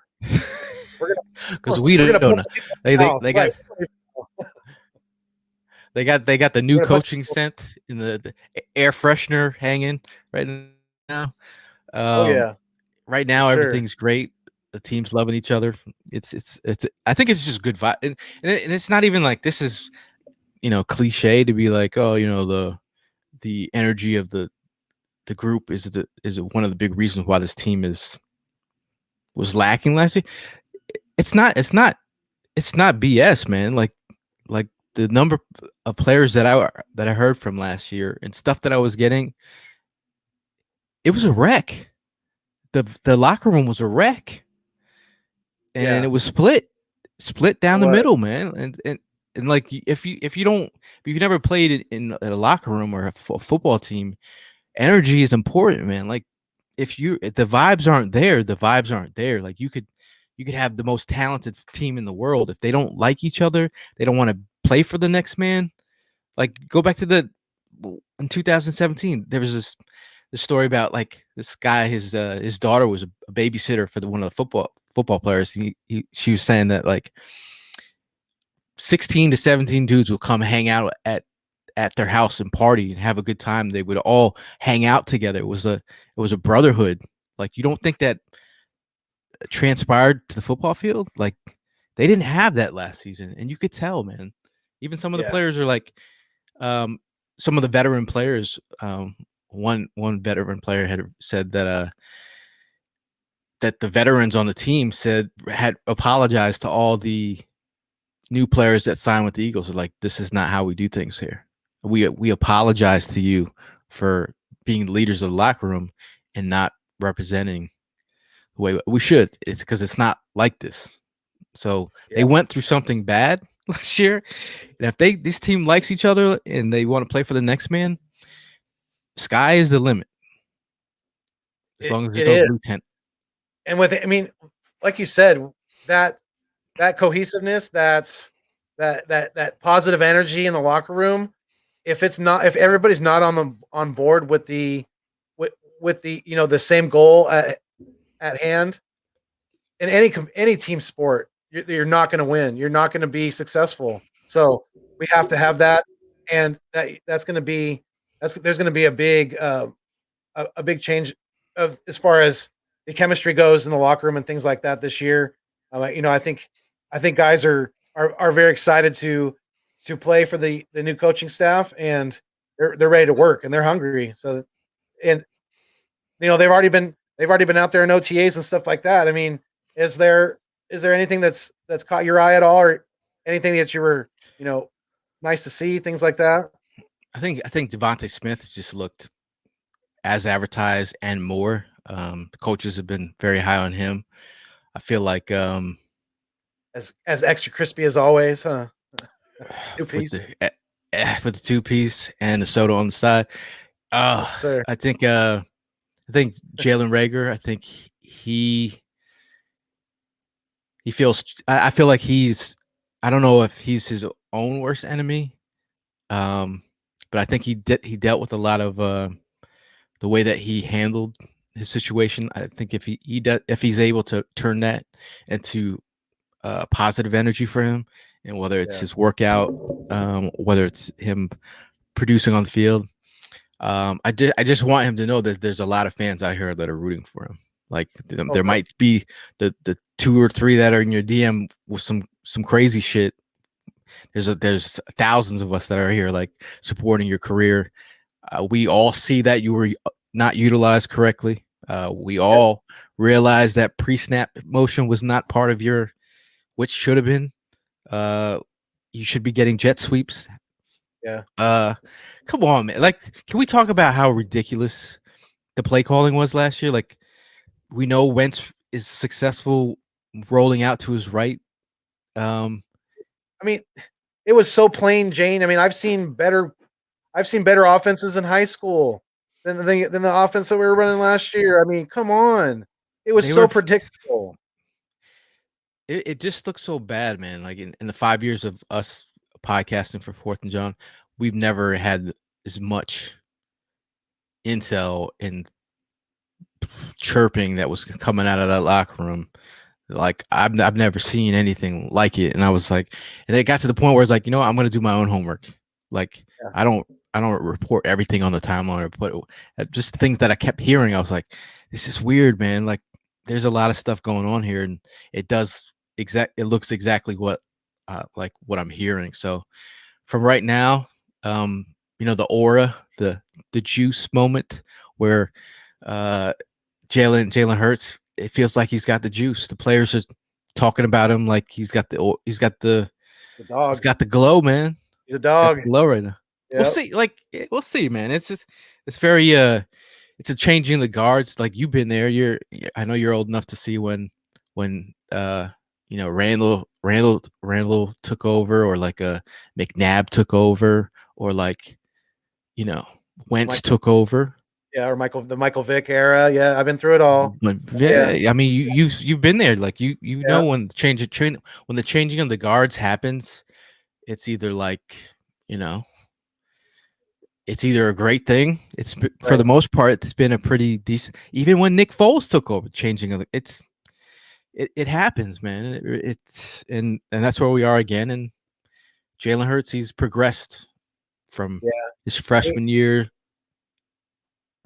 We're Because gonna we we're gonna don't pull know. from They they, mouth, they right? got they got the new We're gonna punch coaching scent in the air freshener hanging right now. Oh Um, yeah, right for now sure. everything's great. The team's loving each other. It's. I think it's just good vibe, and it's not even like this is cliche to be like, oh, the energy of the group is one of the big reasons why this team was lacking last year. It's not. It's not BS, man. Like the number of players that I heard from last year and stuff that I was getting, it was a wreck. The locker room was a wreck, and Yeah, it was split it down the was. middle, man. And like if you never played in a locker room or a football team, energy is important, man. Like if the vibes aren't there, the vibes aren't there. Like you could have the most talented team in the world if they don't like each other, they don't want to play for the next man. Like go back to the in 2017, there was this story about like this guy, his daughter was a babysitter for one of the football players. She was saying that like 16 to 17 dudes will come hang out at their house and party and have a good time. They would all hang out together. It was a brotherhood. Like you don't think that transpired to the football field? Like they didn't have that last season, and you could tell, man. Even some of the Yeah, players are like, um, some of the veteran players. One veteran player had said that the veterans on the team had apologized to all the new players that signed with the Eagles. Are like, this is not how we do things here. We apologize to you for being leaders of the locker room and not representing the way we should. It's because it's not like this. So they yeah. went through something bad last year, and if this team likes each other and they want to play for the next man, sky is the limit. As long as there's It no is. blue tent. And with it, I mean, like you said, that that cohesiveness, that positive energy in the locker room. If everybody's not on board with with the the same goal at hand in any team sport, you're not going to win. You're not going to be successful. So we have to have that, and that's going to be there's going to be a big change of as far as the chemistry goes in the locker room and things like that this year. I think guys are very excited to play for the new coaching staff, and they're ready to work and they're hungry. So and they've already been out there in OTAs and stuff like that. I mean, is there is there anything that's caught your eye at all, or anything that you were nice to see, things like that? I think Devontae Smith has just looked as advertised and more. The coaches have been very high on him. I feel like As extra crispy as always, huh? Two with piece, the two piece and the soda on the side. yes, sir. I think Jalen Rager. I think he feels. I feel like he's. I don't know if he's his own worst enemy. Um, but I think he dealt with a lot of the way that he handled his situation. I think if he's able to turn that into positive energy for him, and whether it's Yeah, his workout, whether it's him producing on the field, I just want him to know that there's a lot of fans out here that are rooting for him. Like oh, there might be the two or three that are in your DM with some crazy shit. There's thousands of us that are here like supporting your career. We all see that you were not utilized correctly. We yeah, all realize that pre-snap motion was not part of which should have been. Uh, you should be getting jet sweeps. yeah. Uh, Come on, man. Like, can we talk about how ridiculous the play calling was last year? Like, we know Wentz is successful rolling out to his right. Um, I mean, it was so plain Jane. I mean, I've seen better offenses in high school than the offense that we were running last year. I mean, come on. It was they so were. predictable. It just looks so bad, man. Like in the 5 years of us podcasting for Fourth and John, we've never had as much intel and chirping that was coming out of that locker room. Like I've never seen anything like it, and I was like, and it got to the point where it's like, I'm gonna do my own homework. Like Yeah, I don't I don't report everything on the timeline or put just things that I kept hearing. I was like, this is weird, man. Like there's a lot of stuff going on here, and it looks exactly what like what I'm hearing. So from right now, the aura, the juice moment where uh Jalen Hurts, it feels like he's got the juice. The players are talking about him like the he's dog. got the glow, man. He's a He's got dog. the glow right now. We'll Yep. see. Like we'll see, man. It's very it's a changing the guards. Like you've been there. I know you're old enough to see when Randall took over, or like a McNabb took over, or like you know Wentz Mike, took over. yeah, or the Michael Vick era. Yeah, I've been through it all. But Yeah, yeah, I mean you've been there. Like you yeah, know when when the changing of the guards happens, it's either like you know it's either a great thing. For right. the most part, it's been a pretty decent. Even when Nick Foles took over, changing of it happens, man. It's and that's where we are again. And Jalen Hurts, he's progressed from Yeah. his freshman year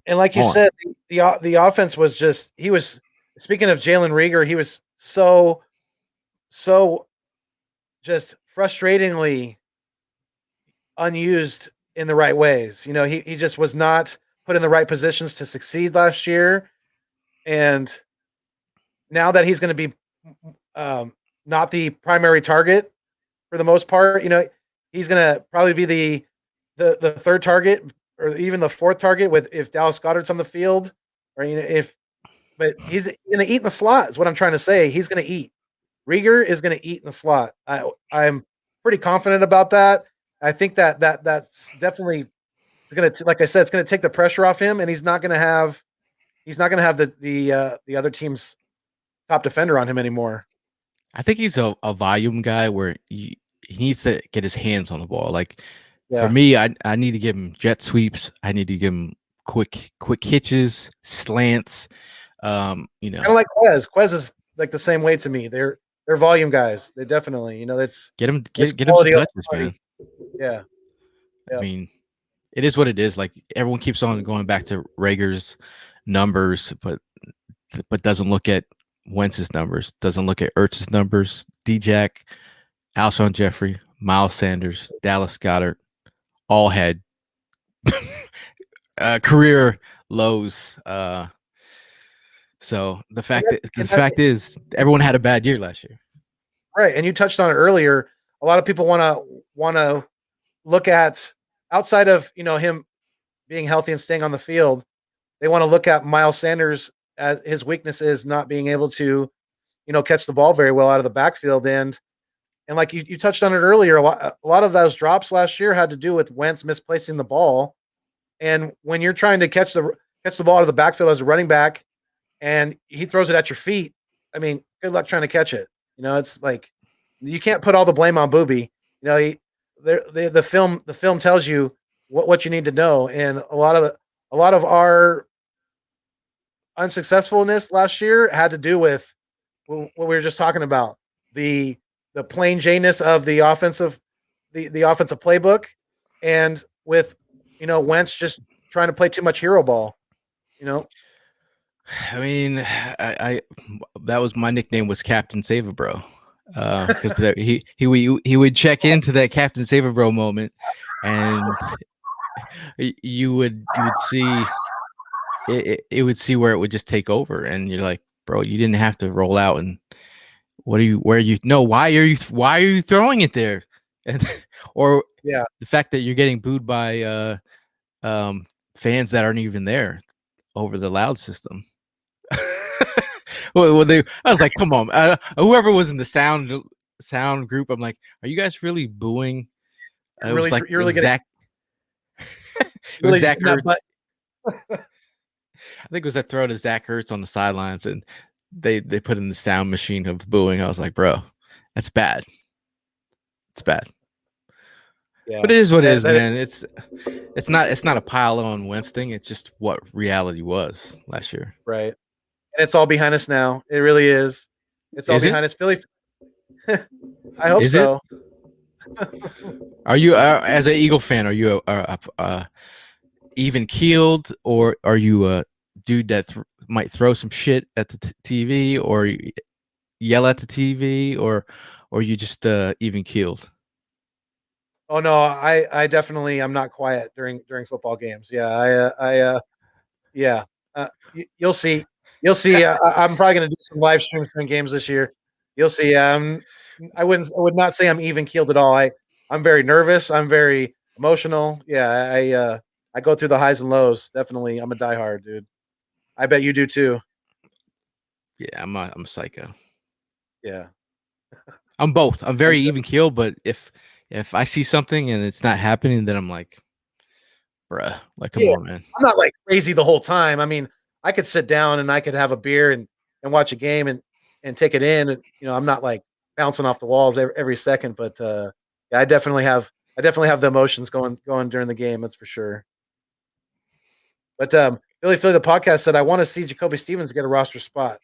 And like you on. said, the offense was just he was speaking of Jalen Rieger, he was so just frustratingly unused in the right ways. You know, he just was not put in the right positions to succeed last year. And now that he's going to be not the primary target for the most part, you know, he's going to probably be the third target or even the fourth target with if Dallas Goedert's on the field, or you know if but he's going to eat in the slot is what I'm trying to say. He's going to eat. Rieger is going to eat in the slot. I'm pretty confident about that. I think that's definitely going to, like I said, it's going to take the pressure off him, and he's not going to have the other team's top defender on him anymore. I think he's a volume guy where he needs to get his hands on the ball. Like for Yeah, me, I need to give him jet sweeps. I need to give him quick hitches, slants. You kind know, of like Quez. Quez is like the same way to me. They're volume guys. They definitely, you know, get him it's get him some quality over touches, man. quantity. Yeah, I yeah, mean, it is what it is. Like everyone keeps on going back to Rager's numbers, but doesn't look at Wentz's numbers, doesn't look at Ertz's numbers, D-Jack, Alshon Jeffrey, Miles Sanders, Dallas Goddard, all had career lows. So the and that, fact is everyone had a bad year last year. right. And you touched on it earlier. A lot of people want to look at outside of him being healthy and staying on the field. They want to look at Miles Sanders as his weakness is not being able to catch the ball very well out of the backfield. And like you touched on it earlier, a lot of those drops last year had to do with Wentz misplacing the ball. And when you're trying to catch the ball out of the backfield as a running back, and he throws it at your feet, I mean, good luck trying to catch it. It's like you can't put all the blame on Booby. The film tells you what you need to know, and a lot of our unsuccessfulness last year had to do with what we were just talking about, the the plain Janess of the offensive playbook, and with Wentz just trying to play too much hero ball. You know, I mean, I that was my nickname was Captain Save a Bro, because he would check into that Captain Save a Bro moment, and you would see it would see where it would just take over, and you're like, bro, you didn't have to roll out, and where you no why are you throwing it there, and or yeah, the fact that you're getting booed by um fans that aren't even there over the loud system. I was like, come on, whoever was in the sound group, I'm like, are you guys really booing? you're It was really like you're really getting it was really Zach hitting that Ertz. butt. I think it was that throw to Zach Ertz on the sidelines, and they put in the sound machine of booing. I was like, bro, that's bad. It's bad. But Yeah, it is what it is, that man. It's not a pile on Wentz thing. It's just what reality was last year. right, and it's all behind us now. It really is. It's all Is it? behind us, Philly. I hope Is it? so. Are you as an Eagle fan? Are you even keeled, or are you a dude that might throw some shit at the TV, or yell at the TV, or you just even keeled? Oh no, I definitely I'm not quiet during football games. Yeah, yeah. You'll see. You'll see. I'm probably going to do some live streams during games this year. You'll see. I would not say I'm even keeled at all. I'm very nervous. I'm very emotional. Yeah, I go through the highs and lows. Definitely, I'm a diehard dude. I bet you do too. Yeah, I'm a psycho. Yeah, I'm both. I'm I'm very even keel, but if I see something and it's not happening, then I'm like, bruh, like come yeah. on, man. I'm not like crazy the whole time. I mean, I could sit down and I could have a beer and watch a game and take it in. And I'm not like bouncing off the walls every second. But yeah, I definitely have the emotions going during the game. That's for sure. But Billy Philly, the podcast said I want to see Jacoby Stevens get a roster spot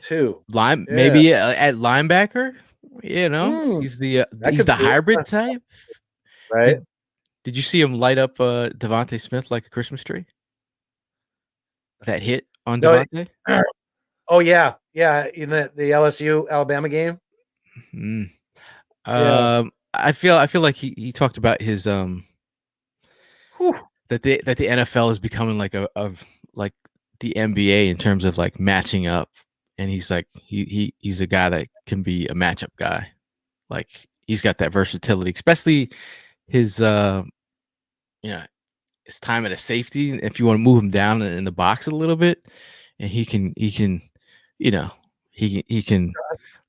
too. Yeah. Maybe at linebacker. Mm, that He's could the be it. hybrid type. Right. Did you see him light up Devontae Smith like a Christmas tree? That hit on No. Devontae? Oh yeah, yeah. In the LSU Alabama game. Mm. Yeah. I feel like he talked about his Whew. that the NFL is becoming like like the NBA in terms of like matching up, and he's like he's a guy that can be a matchup guy. Like he's got that versatility, especially his you know his time at a safety. If you want to move him down in the box a little bit, and he can you know he can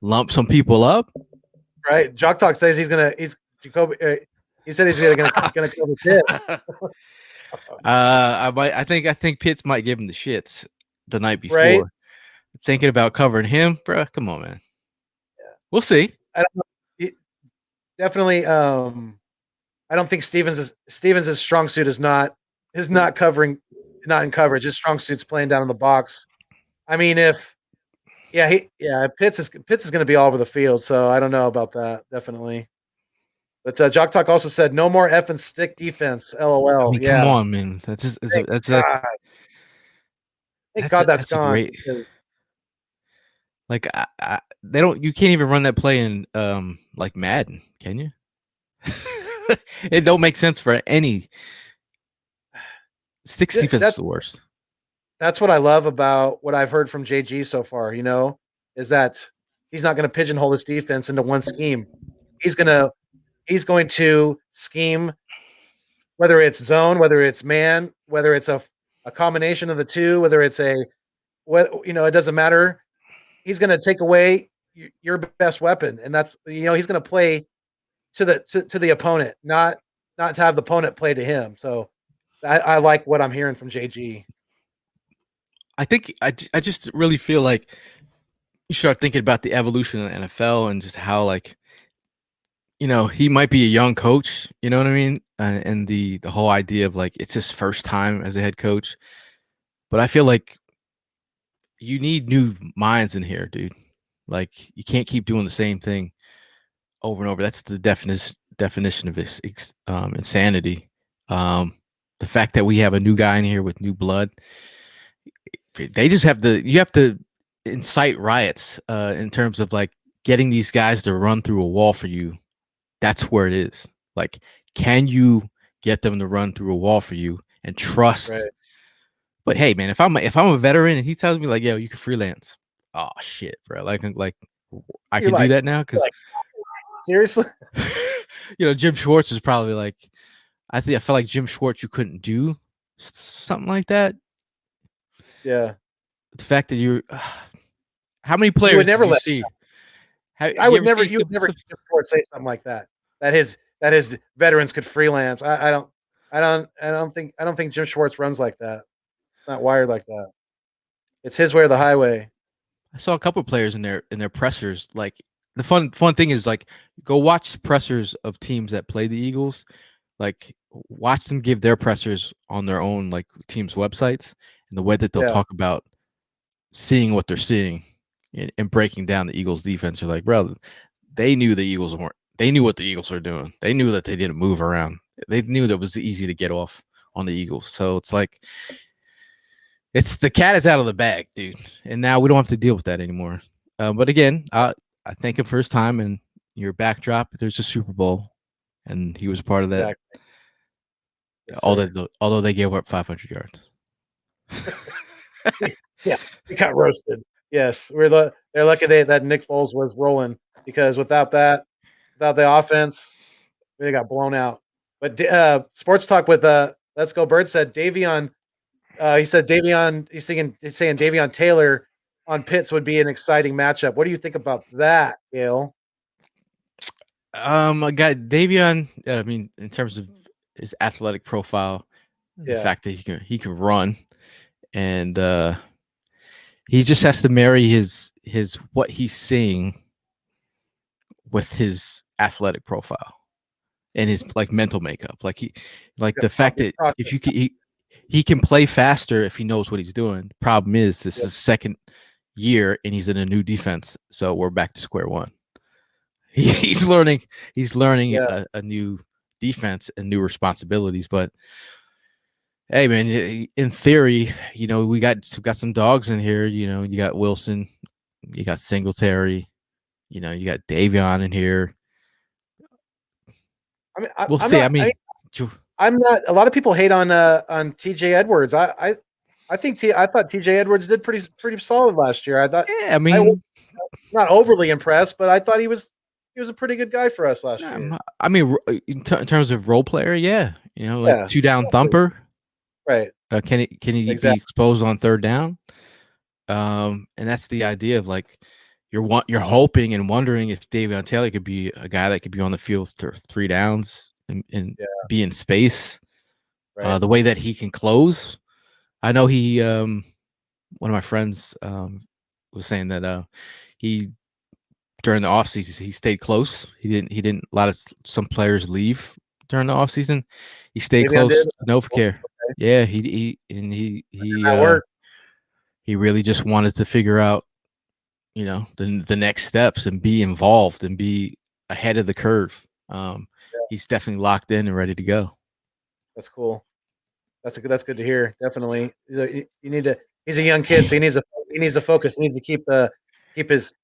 lump some people up. Right. Jock Talk says he's Jacoby. He said he's gonna kill the kid. I think Pitts might give him the shits the night Right. before. Thinking about covering him, bro. Come on, man. We'll see. I don't know. Definitely. I don't think Stevens' strong suit is not covering, not in coverage. His strong suit's playing down in the box. I mean, Pitts is going to be all over the field, so I don't know about that. Definitely. But Jock Talk also said no more F and stick defense. I LOL. mean, come Yeah. on, man. That's just, Thank God. Thank God that's that's a gone. great like they don't you can't even run that play in like Madden, can you? It don't make sense for any six Th- defense is That's the worst. that's what I love about what I've heard from JG so far. Is that he's not going to pigeonhole his defense into one scheme. He's gonna he's going to scheme, whether it's zone, whether it's man, whether it's a combination of the two, whether it's it doesn't matter. He's going to take away your best weapon, and that's he's going to play to the opponent, not to have the opponent play to him. So I like what I'm hearing from JG. I think I just really feel like you start thinking about the evolution of the NFL and just how like he might be a young coach, you know what I mean? And the whole idea of like it's his first time as a head coach. But I feel like you need new minds in here, dude. Like you can't keep doing the same thing over and over. That's the definition of this insanity. The fact that we have a new guy in here with new blood, they just have to. You have to incite riots in terms of like getting these guys to run through a wall for you. That's where it is. Like, can you get them to run through a wall for you and trust? Right. But hey, man, if I'm a veteran and he tells me like, yo, you can freelance. Oh shit, bro. Like I You're can do like, that now you're because like seriously? Jim Schwartz is probably like, I felt like Jim Schwartz you couldn't do something like that. Yeah. The fact that how many You would players did never you let. see? Have I you would ever never. see You would never some hear Jim Ford say something like that. That his veterans could freelance. I don't think Jim Schwartz runs like that. Not wired like that. It's his way or the highway. I saw a couple of players in their pressers. Like the fun thing is like go watch pressers of teams that play the Eagles. Like watch them give their pressers on their own like teams' websites and the way that they'll Yeah. talk about seeing what they're seeing and breaking down the Eagles defense. You're like, bro, they knew the Eagles weren't. They knew what the Eagles were doing. They knew that they didn't move around. They knew that it was easy to get off on the Eagles. So it's like it's the cat is out of the bag, dude. And now we don't have to deal with that anymore. But again, I thank him for his time and your backdrop. There's a Super Bowl, and he was a part of that. Exactly. Yes, sir. Although they gave up 500 yards. Yeah, he got roasted. Yes, they're lucky that Nick Foles was rolling, because without the offense, they got blown out. But sports talk with Let's Go Bird said Davion. He said Davion. He's saying Davion Taylor on Pitts would be an exciting matchup. What do you think about that, Gayle? I got Davion. I mean, in terms of his athletic profile, the Yeah. fact that he can run, and he just has to marry his what he's seeing with his athletic profile and his like mental makeup. Like the fact that if you can, he can play faster if he knows what he's doing. Problem is, this is second year and he's in a new defense, so we're back to square one. He's learning. He's learning a new defense and new responsibilities. But hey, man, in theory, we got some dogs in here. You got Wilson, you got Singletary, you got Davion in here. I mean, We'll see. I'm not. A lot of people hate on T.J. Edwards. I thought T.J. Edwards did pretty solid last year. I thought. Yeah, I mean, I was not overly impressed, but I thought he was a pretty good guy for us last year. I mean, in terms of role player, yeah, like 2-down thumper, right? Can he be exposed on third down? And that's the idea of like you're hoping and wondering if Davion Taylor could be a guy that could be on the field for 3 downs and be in space. Right. The way that he can close, I know he. One of my friends was saying that he during the offseason he stayed close. He didn't. A lot of some players leave during the offseason. He stayed close to Novacare. Okay. Yeah, he really just wanted to figure out, the next steps and be involved and be ahead of the curve. He's definitely locked in and ready to go. That's cool. That's good to hear. Definitely, you need to. He's a young kid, so he needs to focus. He needs to keep his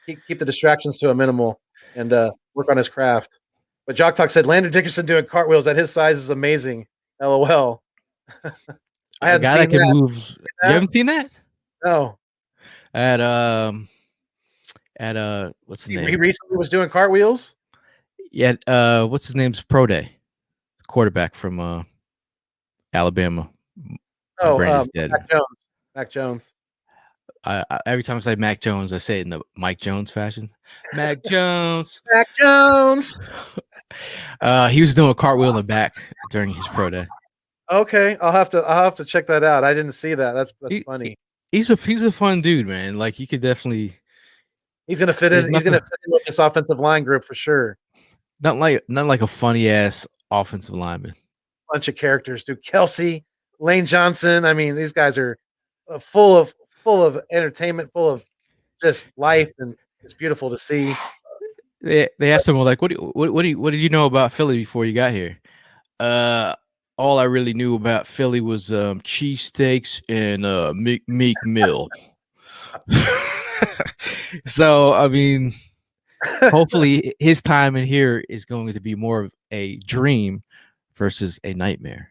keep the distractions to a minimal and work on his craft. But Jock Talk said Landon Dickerson doing cartwheels at his size is amazing. LOL. I hadn't seen that. Can move. You haven't seen that? No. At what's his name? He recently was doing cartwheels. Yeah. What's his name's pro day? Quarterback from Alabama. Oh, Mac Jones. Every time I say Mac Jones, I say it in the Mike Jones fashion. Mac Jones. Mac Jones. He was doing a cartwheel in the back during his pro day. Okay, I'll have to check that out. I didn't see that. That's funny. He's a fun dude, man. Like he could definitely. He's gonna fit in. He's gonna fit in with this offensive line group for sure. Not like a funny ass offensive lineman. Bunch of characters, dude. Kelsey, Lane Johnson. I mean, these guys are full of entertainment, full of just life, and it's beautiful to see. They asked him like, what did you know about Philly before you got here? All I really knew about Philly was cheesesteaks and Meek Mill. So I mean, hopefully his time in here is going to be more of a dream versus a nightmare.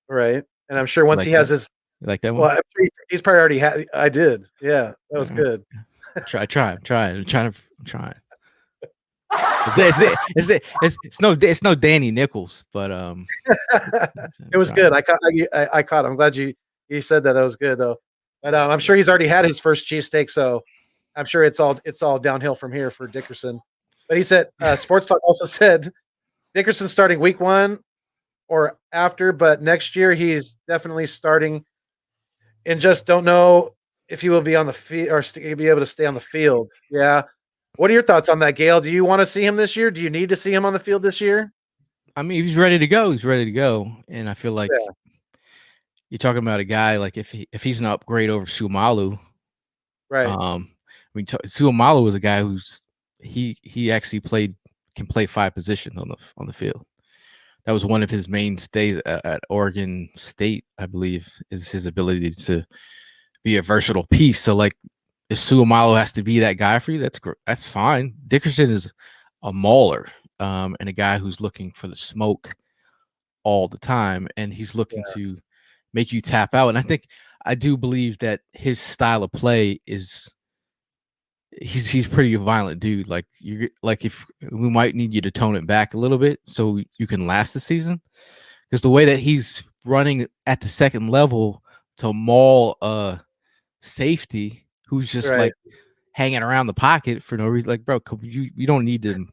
Right. And I'm sure once he has his like that one. Well, he's probably already had. I did. Yeah, that was good. I'm trying. It's no Danny Nichols, but it was good. I caught. I'm glad you said that. That was good though. But I'm sure he's already had his first cheesesteak, so I'm sure it's all downhill from here for Dickerson. But he said Sports Talk also said Dickerson starting week 1 or after, but next year he's definitely starting. And just don't know if he will be on the field or be able to stay on the field. Yeah. What are your thoughts on that, Gayle? Do you want to see him this year? Do you need to see him on the field this year? I mean, he's ready to go. He's ready to go. And I feel like you're talking about a guy like if he's an upgrade over Suamalu. Right. I mean, Suamalu was a guy who's he actually can play 5 positions on the field. That was one of his mainstays at Oregon State, I believe, is his ability to be a versatile piece. So, like, if Suamalu has to be that guy for you, that's fine. Dickerson is a mauler and a guy who's looking for the smoke all the time, and he's looking to make you tap out. And I do believe that his style of play is he's pretty violent dude. Like if we might need you to tone it back a little bit so you can last the season, because the way that he's running at the second level to maul safety who's just Right. like hanging around the pocket for no reason. Like, bro, you don't need to.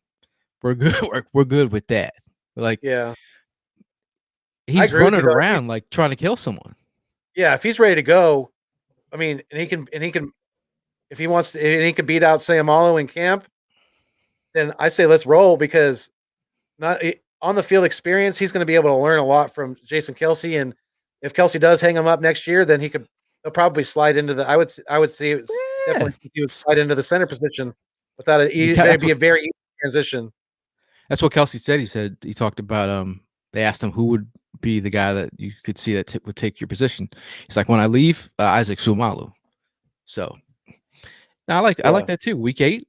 We're good. We're good with that. Like, Yeah. I he's agree with you running though. around like trying to kill someone. Yeah, if he's ready to go, I mean, and he can, if he wants to, and he can beat out Sayamalo in camp, then I say let's roll because not on the field experience, he's going to be able to learn a lot from Jason Kelsey. And if Kelsey does hang him up next year, then he'll probably slide into the. I would say it's Yeah. definitely he would slide into the center position without it. It'd be a very easy transition. That's what Kelsey said. He said he talked about they asked him who would be the guy that you could see that would take your position. He's like, when I leave, Isaac Sumalu. So now I like that too. Week 8.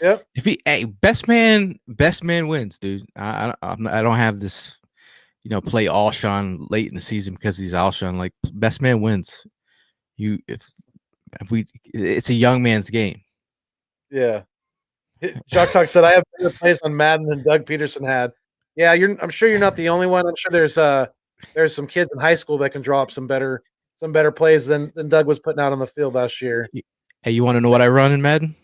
Yep. If he best man wins, dude. I don't have this, play Alshon late in the season because he's Alshon. Like, best man wins. If we, it's a young man's game. Yeah. Jock Talk said I have better plays on Madden than Doug Peterson had. Yeah, I'm sure you're not the only one. I'm sure there's some kids in high school that can draw up some better plays than Doug was putting out on the field last year. Hey, you want to know what I run in Madden?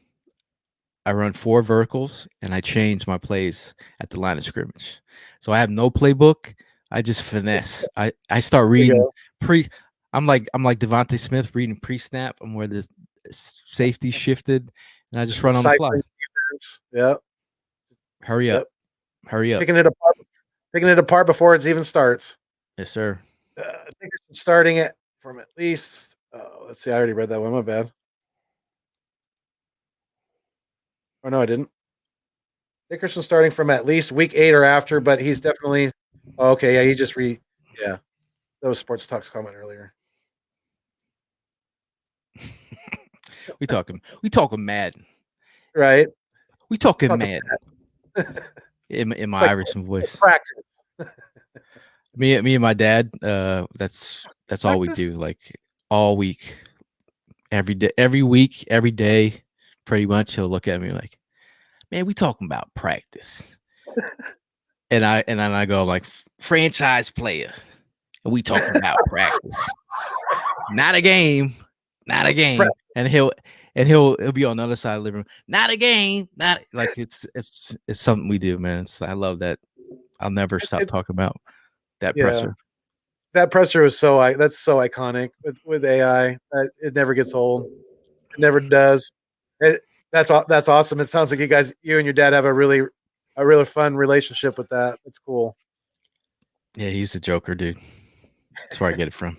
I run 4 verticals and I change my plays at the line of scrimmage. So I have no playbook. I just finesse. I start reading pre. I'm like Devontae Smith reading pre-snap. I'm where the safety shifted, and I just run on the fly. Yeah. Hurry up. Hurry up. Picking it apart before it even starts. Yes, sir. Starting it from at least. Let's see. I already read that one. My bad. Oh no, I didn't. Dickerson starting from at least week 8 or after, but he's definitely okay. Yeah, he just yeah. That was Sports Talk's comment earlier. we talking Madden. Right. We talking Madden. in my Iverson voice. Practice. me and my dad, that's all we do, like all week. Every week, every day, pretty much he'll look at me like, man, we talking about practice. and then I go like, franchise player. And we talking about practice. Not a game. And he'll be on the other side of the living room. Not a game. Not like it's something we do, man. I love that. I'll never stop talking about that presser. That presser was that's so iconic with AI. It never gets old. It never does. That's awesome. It sounds like you and your dad have a really fun relationship with that. It's cool. Yeah, he's a joker, dude. That's where I get it from.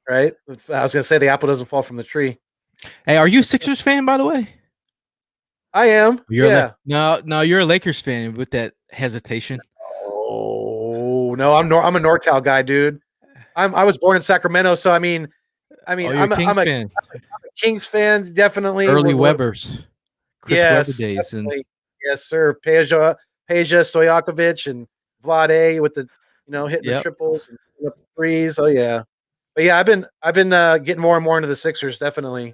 Right? I was gonna say the apple doesn't fall from the tree. Hey, are you a Sixers fan, by the way? I am. No, you're a Lakers fan with that hesitation. Oh no, I'm a NorCal guy, dude. I was born in Sacramento, so I mean, I'm a Kings fan, definitely. Early Webbers, Chris Webber days, definitely. Yes, sir. Peja Stojakovic and Vlade with the hitting the triples and the threes. Oh yeah, but yeah, I've been getting more and more into the Sixers. Definitely,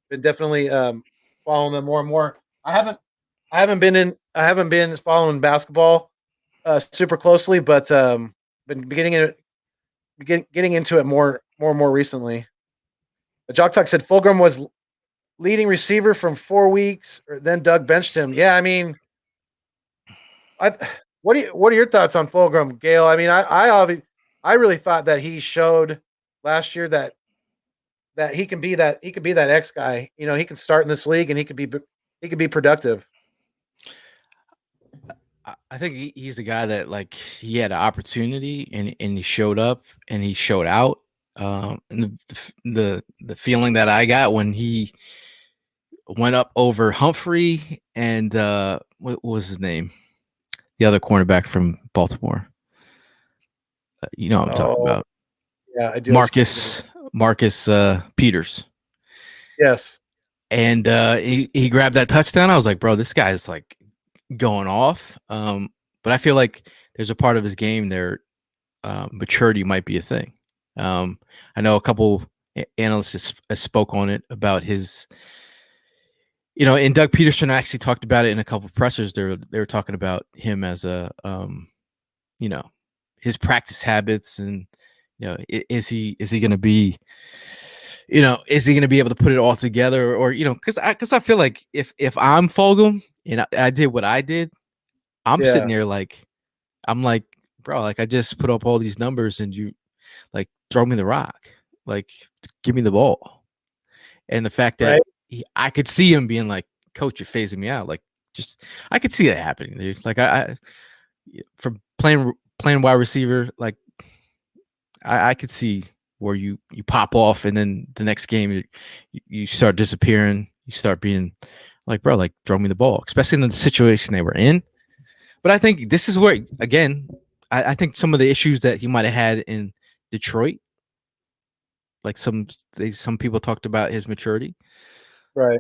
been definitely following them more and more. I haven't been following basketball super closely, but been getting into it more and more recently. Jock Talk said Fulgham was leading receiver from 4 weeks, then Doug benched him. Yeah, I mean, what are your thoughts on Fulgham, Gayle? I mean, I really thought that he showed last year that he can be that X guy. He can start in this league and he could be productive. I think he's the guy that, like, he had an opportunity and he showed up and he showed out. And the feeling that I got when he went up over Humphrey and what was his name? The other cornerback from Baltimore. You know what I'm talking about. Yeah, I do. Marcus Peters. Yes. And he grabbed that touchdown. I was like, bro, this guy's like going off. But I feel like there's a part of his game there. Maturity might be a thing. I know a couple analysts spoke on it about his, and Doug Peterson actually talked about it in a couple of pressers. They were talking about him as a, his practice habits, and is he going to be, is he going to be able to put it all together, or because I feel like if I'm Fulgham and I did what I did, I'm sitting Yeah. there like I'm like, bro, like I just put up all these numbers and you like throw me the rock, like give me the ball. And the fact that Right. I could see him being like, coach, you're phasing me out. Like, just I could see that happening, dude. Like I from playing wide receiver, like I could see where you pop off and then the next game you start disappearing. You start being like, bro, like throw me the ball, especially in the situation they were in. But I think this is where again, I think some of the issues that he might have had in Detroit, like some people talked about his maturity. Right.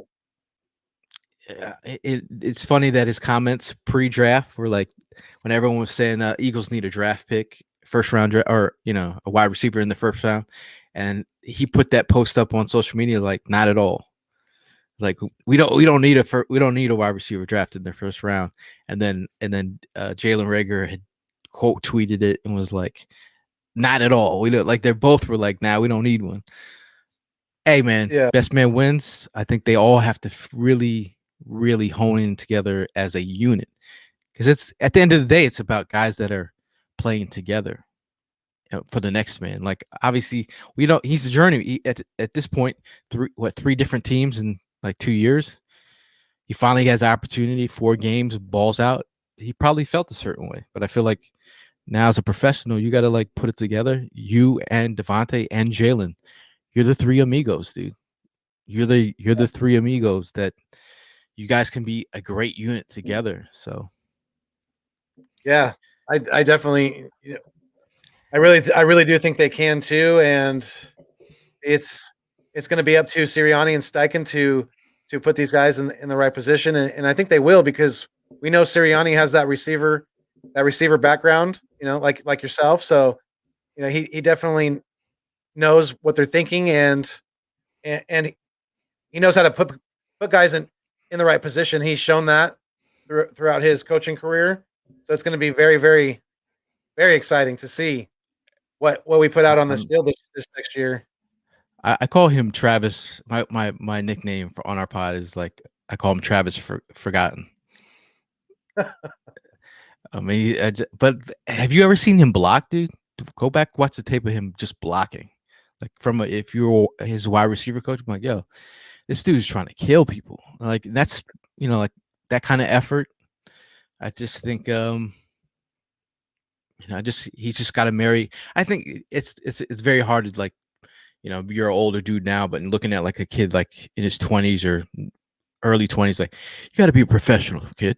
It's funny that his comments pre-draft were like when everyone was saying Eagles need a draft pick, first round or a wide receiver in the first round, and he put that post up on social media like not at all. Like we don't need a wide receiver drafted in the first round, and then Jalen Rager had quote tweeted it and was like not at all. We don't like they both were like nah, we don't need one. Hey man, Yeah. best man wins. I think they all have to really, really hone in together as a unit because it's at the end of the day, it's about guys that are playing together for the next man. Like obviously, we don't. He's a journey at this point. Three different teams in like 2 years. He finally has the opportunity. 4 games, balls out. He probably felt a certain way, but I feel like now as a professional, you got to like put it together. You and Devontae and Jalen, you're the three amigos, dude. You're the three amigos that you guys can be a great unit together. So Yeah. I definitely, I really do think they can too, and it's it's going to be up to Sirianni and Steichen to put these guys in the right position, and I think they will because we know Sirianni has that receiver background, like yourself. So he definitely knows what they're thinking, and he knows how to put guys in the right position. He's shown that throughout his coaching career. So it's going to be very, very, very exciting to see what we put out on this I'm, field this next year. I call him Travis. My nickname for on our pod is like I call him Travis Forgotten. I mean, but have you ever seen him block, dude? Go back, watch the tape of him just blocking. Like if you're his wide receiver coach, I'm like, yo, this dude's trying to kill people. Like that's like that kind of effort. I just think he's just got to marry. I think it's very hard to like you're an older dude now, but looking at like a kid like in his 20s or early 20s, like you got to be a professional, kid.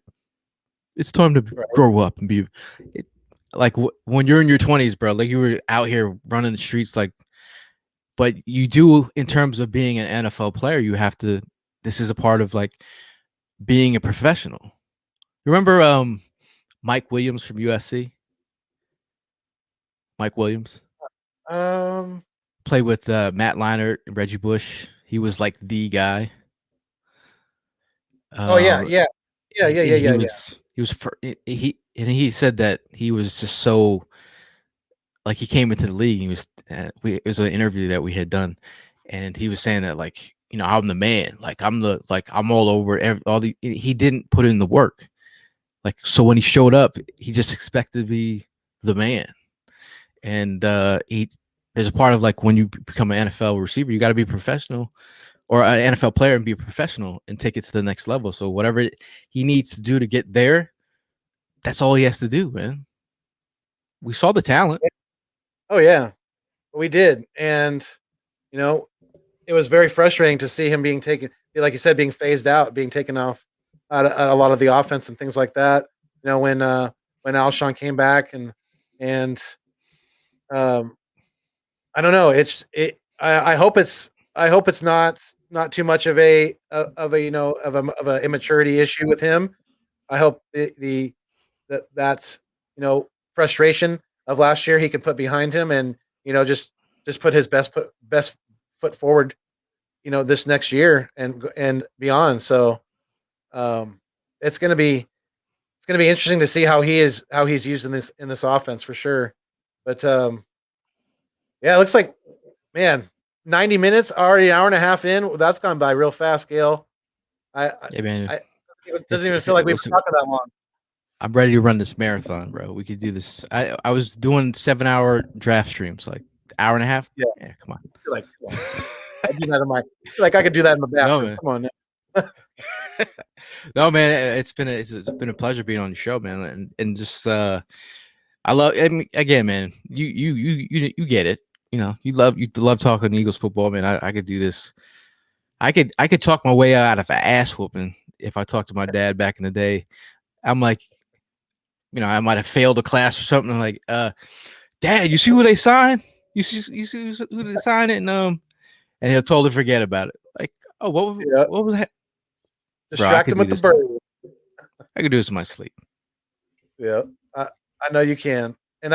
It's time to Right. grow up and be it, like when you're in your 20s, bro. Like you were out here running the streets, like. But you do in terms of being an NFL player, you have to. This is a part of like being a professional. Remember Mike Williams from USC? Mike Williams Um. played with Matt Leinart and Reggie Bush. He was like the guy. Oh yeah. Um, Yeah. Yeah. Yeah. he, Yeah. he Yeah. Yeah. was he was for, he said that he was just so like he came into the league. He was it was an interview that we had done, and he was saying that like I'm the man. Like I'm all over all the. He didn't put in the work. Like so when he showed up, he just expected to be the man. And he there's a part of like when you become an NFL receiver, you got to be professional or an NFL player and be a professional and take it to the next level. So whatever he needs to do to get there, that's all he has to do, man. We saw the talent. Oh yeah. We did, and you know, it was very frustrating to see him being taken, like you said, being phased out, being taken off out a lot of the offense and things like that. When Alshon came back and um, I don't know. I hope it's not too much of a immaturity issue with him. I hope that's frustration of last year he could put behind him and just put his best foot forward this next year and beyond. So um, it's gonna be interesting to see how he's used in this offense for sure. But yeah, it looks like, man, 90 minutes already, an hour and a half in. That's gone by real fast, Gayle. I, I, Yeah, man. it doesn't even feel like we've been Listen, talking that long. I'm ready to run this marathon, bro. We could do this. I was doing 7-hour draft streams, like hour and a half. Yeah, Yeah, come on. you're like, come on. I do that in my, like I could do that in the No, bathroom. man. Come on now. No, man. It's been a pleasure being on the show, man. And just I love. I mean, again, man. You get it. You love talking Eagles football, man. I could do this. I could talk my way out of an ass whooping if I talked to my dad back in the day. I'm like, I might have failed a class or something. I'm like, Dad, you see who they signed? You see who they signed it? And he'll totally forget about it. Like, oh, Yeah, what was that? Bro, I distract could him do with the this. bird. I could do this in my sleep. Yeah, I know you can. And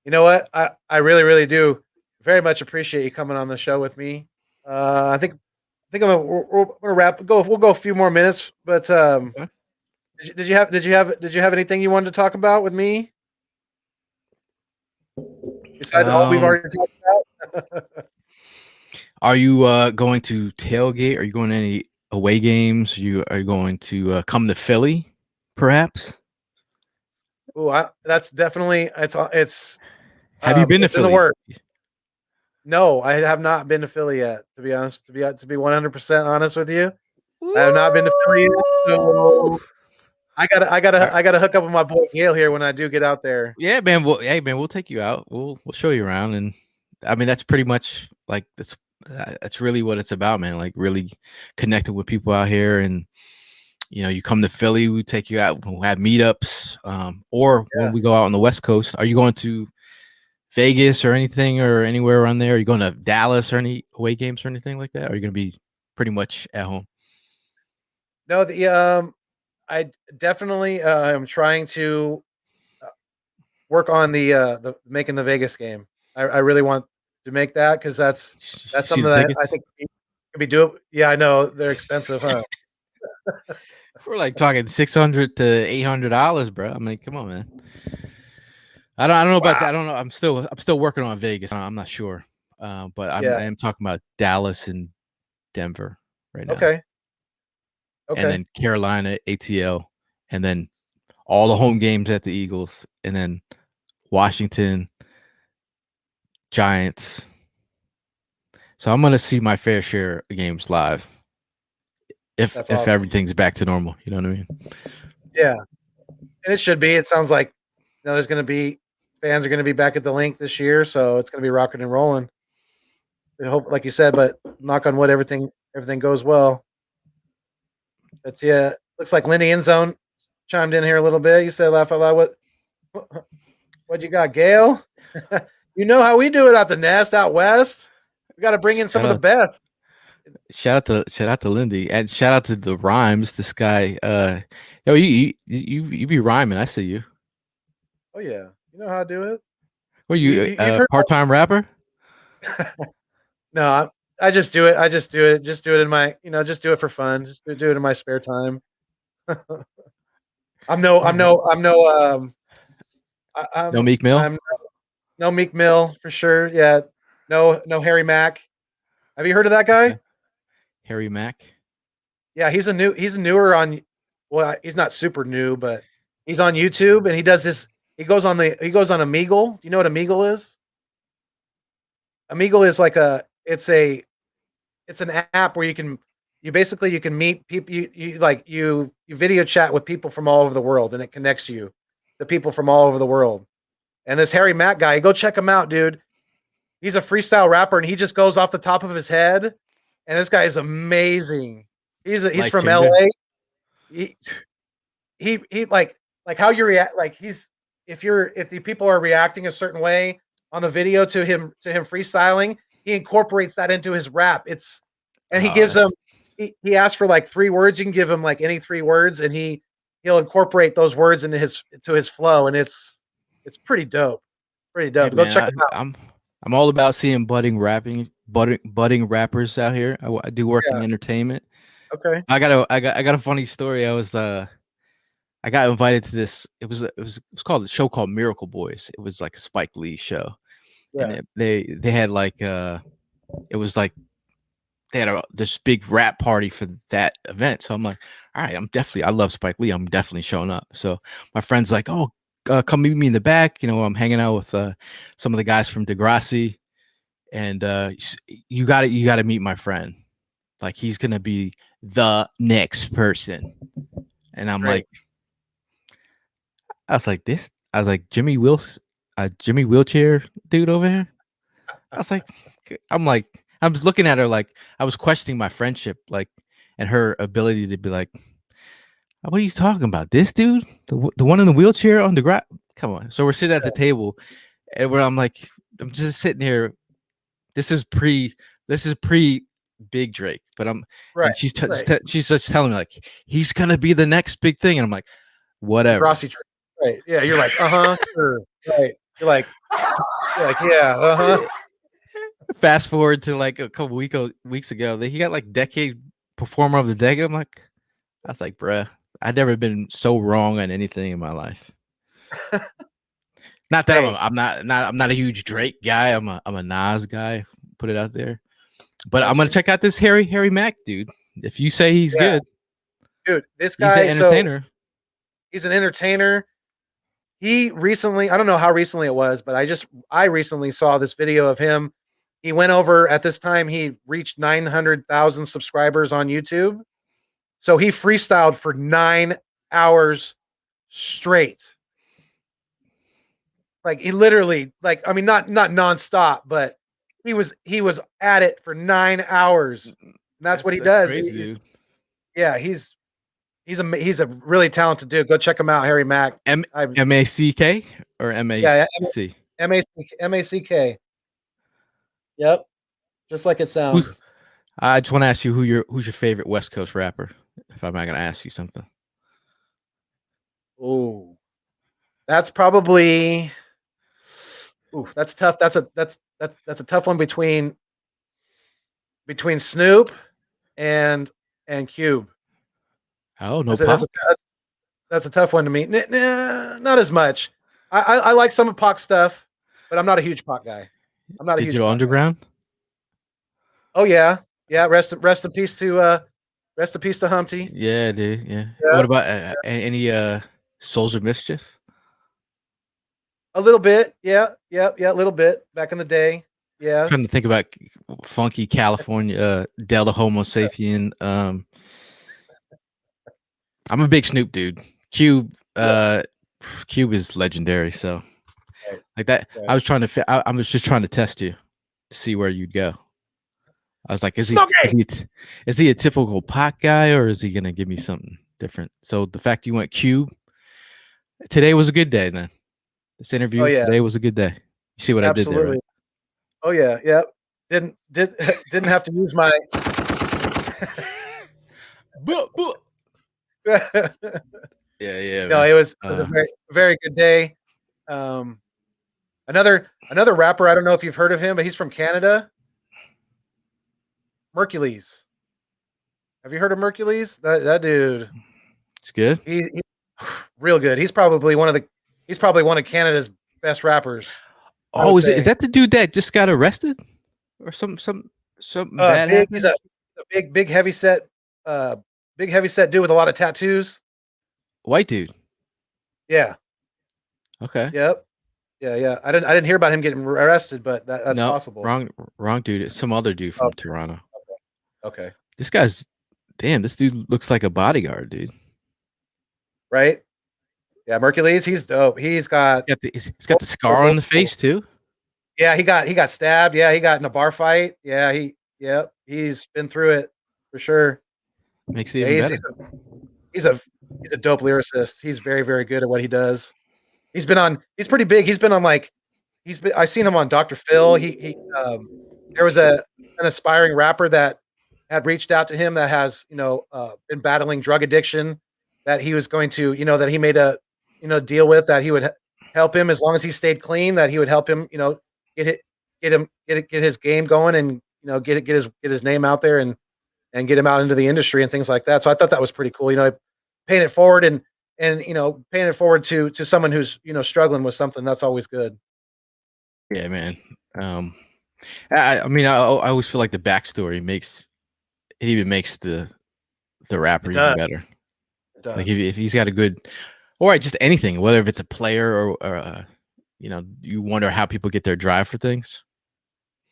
you know what? I really, really do very much appreciate you coming on the show with me. I think we're gonna wrap. We'll go a few more minutes, but Okay. did you have anything you wanted to talk about with me besides all we've Um, already talked about? are you going to tailgate? Are you going to any away games? Are you going to come to Philly, perhaps? Oh, that's definitely Have you been to it's in the Philly? works. No, I have not been to Philly yet. To be honest, to be 100% honest with you, I have not been to Philly yet. Woo! So I gotta hook up with my boy Gayle here when I do get out there. Yeah, man. Well, hey, man, we'll take you out. We'll show you around, and I mean that's pretty much like that's really what it's about, man. Like really connecting with people out here, and you come to Philly, we take you out. We'll have meetups, or when Yeah. we go out on the West Coast. Are you going to Vegas or anything or anywhere around there? Are you going to Dallas or any away games or anything like that? Or are you going to be pretty much at home? No, I definitely am trying to work on the making the Vegas game. I really want to make that because that's See the something that I tickets? think could be doable. Yeah, I know they're expensive, huh? We're like talking $600 to $800, bro. I mean, come on, man. I don't know about Wow. that. I don't know. I'm still working on Vegas. I'm not sure. But Yeah. I am talking about Dallas and Denver right now, Okay. and Okay. then Carolina, ATL, and then all the home games at the Eagles, and then Washington, Giants. So I'm gonna see my fair share of games live if That's if awesome. everything's back to normal. You know what I mean? Yeah, and it should be. It sounds like there's going to be fans are going to be back at the link this year, so it's going to be rocking and rolling. I hope, like you said, but knock on wood, everything goes well. But yeah, looks like Lenny Endzone chimed in here a little bit. You said laugh out loud. What you got, Gayle? You know how we do it out the nest out west. We got to bring in some Shout of the out, best. shout out to Lindy, and shout out to the rhymes. This guy, yo, you be rhyming. I see you. Oh yeah, you know how to do it. Were you You've a heard. part-time rapper? No, I just do it. I just do it. Just do it in my, just do it for fun. Just do it in my spare time. All right. I'm no, No Meek Mill. I'm no Meek Mill for sure. Yeah, no Harry Mack. Have you heard of that guy? Okay. Harry Mack. Yeah, he's newer on. Well, he's not super new, but he's on YouTube and he does this. He goes on Omegle. Do you know what Omegle is? Omegle is like it's an app where you can meet people you video chat with people from all over the world and it connects you to people from all over the world. And this Harry Mack guy, go check him out, dude. He's a freestyle rapper and he just goes off the top of his head. And this guy is amazing. He's Life from changer. LA. He he like how you react like he's if the people are reacting a certain way on the video to him freestyling, he incorporates that into his rap. And he Oh, gives them that's he asks for like 3 words. You can give him like any 3 words and he'll incorporate those words into his flow and it's pretty dope. Pretty hey dope. Go man. check him out. I'm all about seeing budding rappers out here. I do work Yeah. in entertainment. Okay. I got a funny story. I was I got invited to this. It was called a show called Miracle Boys. It was like a Spike Lee show, and Yeah. they had like it was like they had this big rap party for that event. So I'm like, all right, I love Spike Lee. I'm definitely showing up. So my friend's like, oh, come meet me in the back. I'm hanging out with some of the guys from Degrassi, and you got to meet my friend. Like he's gonna be the next person. And I'm Great. like, I was like Jimmy Wheelchair dude over here. I was like, I was looking at her like I was questioning my friendship, like, and her ability to be like, what are you talking about? This dude, the one in the wheelchair on the ground. Come on. So we're sitting at the table, and where I'm just sitting here. This is pre, this is pre Big Drake, but Right. and Right. she's just telling me like he's gonna be the next big thing, and I'm like, whatever. Degrassi Drake. Right. Yeah. You're like, sure. Right. You're like, yeah, Fast forward to like a couple weeks ago, he got like decade performer of the decade. I was like, bruh, I've never been so wrong on anything in my life. Not that Hey. I'm not a huge Drake guy. I'm a Nas guy. Put it out there, but I'm gonna Gotcha. check out this Harry Mack dude. If you say he's Yeah, good, dude, this he's an guy. So entertainer. he's an entertainer. He recently, I don't know how recently it was, but I recently saw this video of him. He went over at this time, he reached 900,000 subscribers on YouTube. So he freestyled for 9 hours straight. Like he literally, like, I mean, not nonstop, but he was at it for 9 hours. And that's what he That's does. crazy, dude. Yeah, he's a really talented dude. Go check him out, Harry Mack. Mack or Mac? Yeah, Mack. Yep, just like it sounds. I just want to ask you who's your favorite West Coast rapper. If I'm not gonna ask you something, Oh, that's probably. Ooh, that's tough. That's a tough one between Snoop and Cube. oh no, That's a tough one to me. Not as much. I like some of Pac stuff, but I'm not a huge Pac guy. I'm not a huge Digital Pac guy. Underground. Oh yeah, yeah. Rest in peace to Humpty. Yeah, dude. Yeah. Yeah, What about any Souls of Mischief? a little bit. Yeah, yeah, yeah. A little bit back in the day. Trying to Yes. think about funky California, Delta Homo sapien. I'm a big Snoop dude. Cube, Yeah. Cube is legendary. So Right. like that, Right. I was just trying to test you to see where you'd go. I was like, Smokey. is he a typical pot guy or is he gonna give me something different? So the fact you went Cube today was a good day. Then this Oh interview yeah, today was a good day. You see what I did there, right? absolutely. Oh yeah, yep. Didn't have to use my. Yeah, No, man. it was a very good day. Um, another rapper. I don't know if you've heard of him, but he's from Canada. Mercules. Have you heard of Mercules? That dude. It's good. He's real good. He's probably one of Canada's best rappers. I would Oh, is say. that the dude that just got arrested or something bad Big. He's happened? a big heavy set. Big heavy set dude with a lot of tattoos. White dude. Yeah. Okay. Yep. Yeah. Yeah. I didn't hear about him getting arrested, but that's No, possible. wrong dude. It's some other dude from Oh, Toronto. okay. This guy's damn. This dude looks like a bodyguard, dude. Right. Yeah. Mercules. He's dope. He's got. He's got the scar on the face too. Yeah. He got stabbed. Yeah. He got in a bar fight. Yeah. Yep. He's been through it for sure. Makes it Yeah, even better. he's a dope lyricist. He's very, very good at what he does. He's pretty big. I seen him on Dr. Phil. There was an aspiring rapper that had reached out to him that has, been battling drug addiction, that he was going to, that he made a, deal with, that he would help him as long as he stayed clean, that he would help him, get his game going, and, get his name out there, and get him out into the industry and things like that. So I thought that was pretty cool, paying it forward, and and paying it forward to someone who's struggling with something. That's always good. Yeah, man. Um, I mean, I always feel like the backstory makes it even makes the rapper It even does. better. It Like does. if he's got a good, or just anything, whether if it's a player or you wonder how people get their drive for things.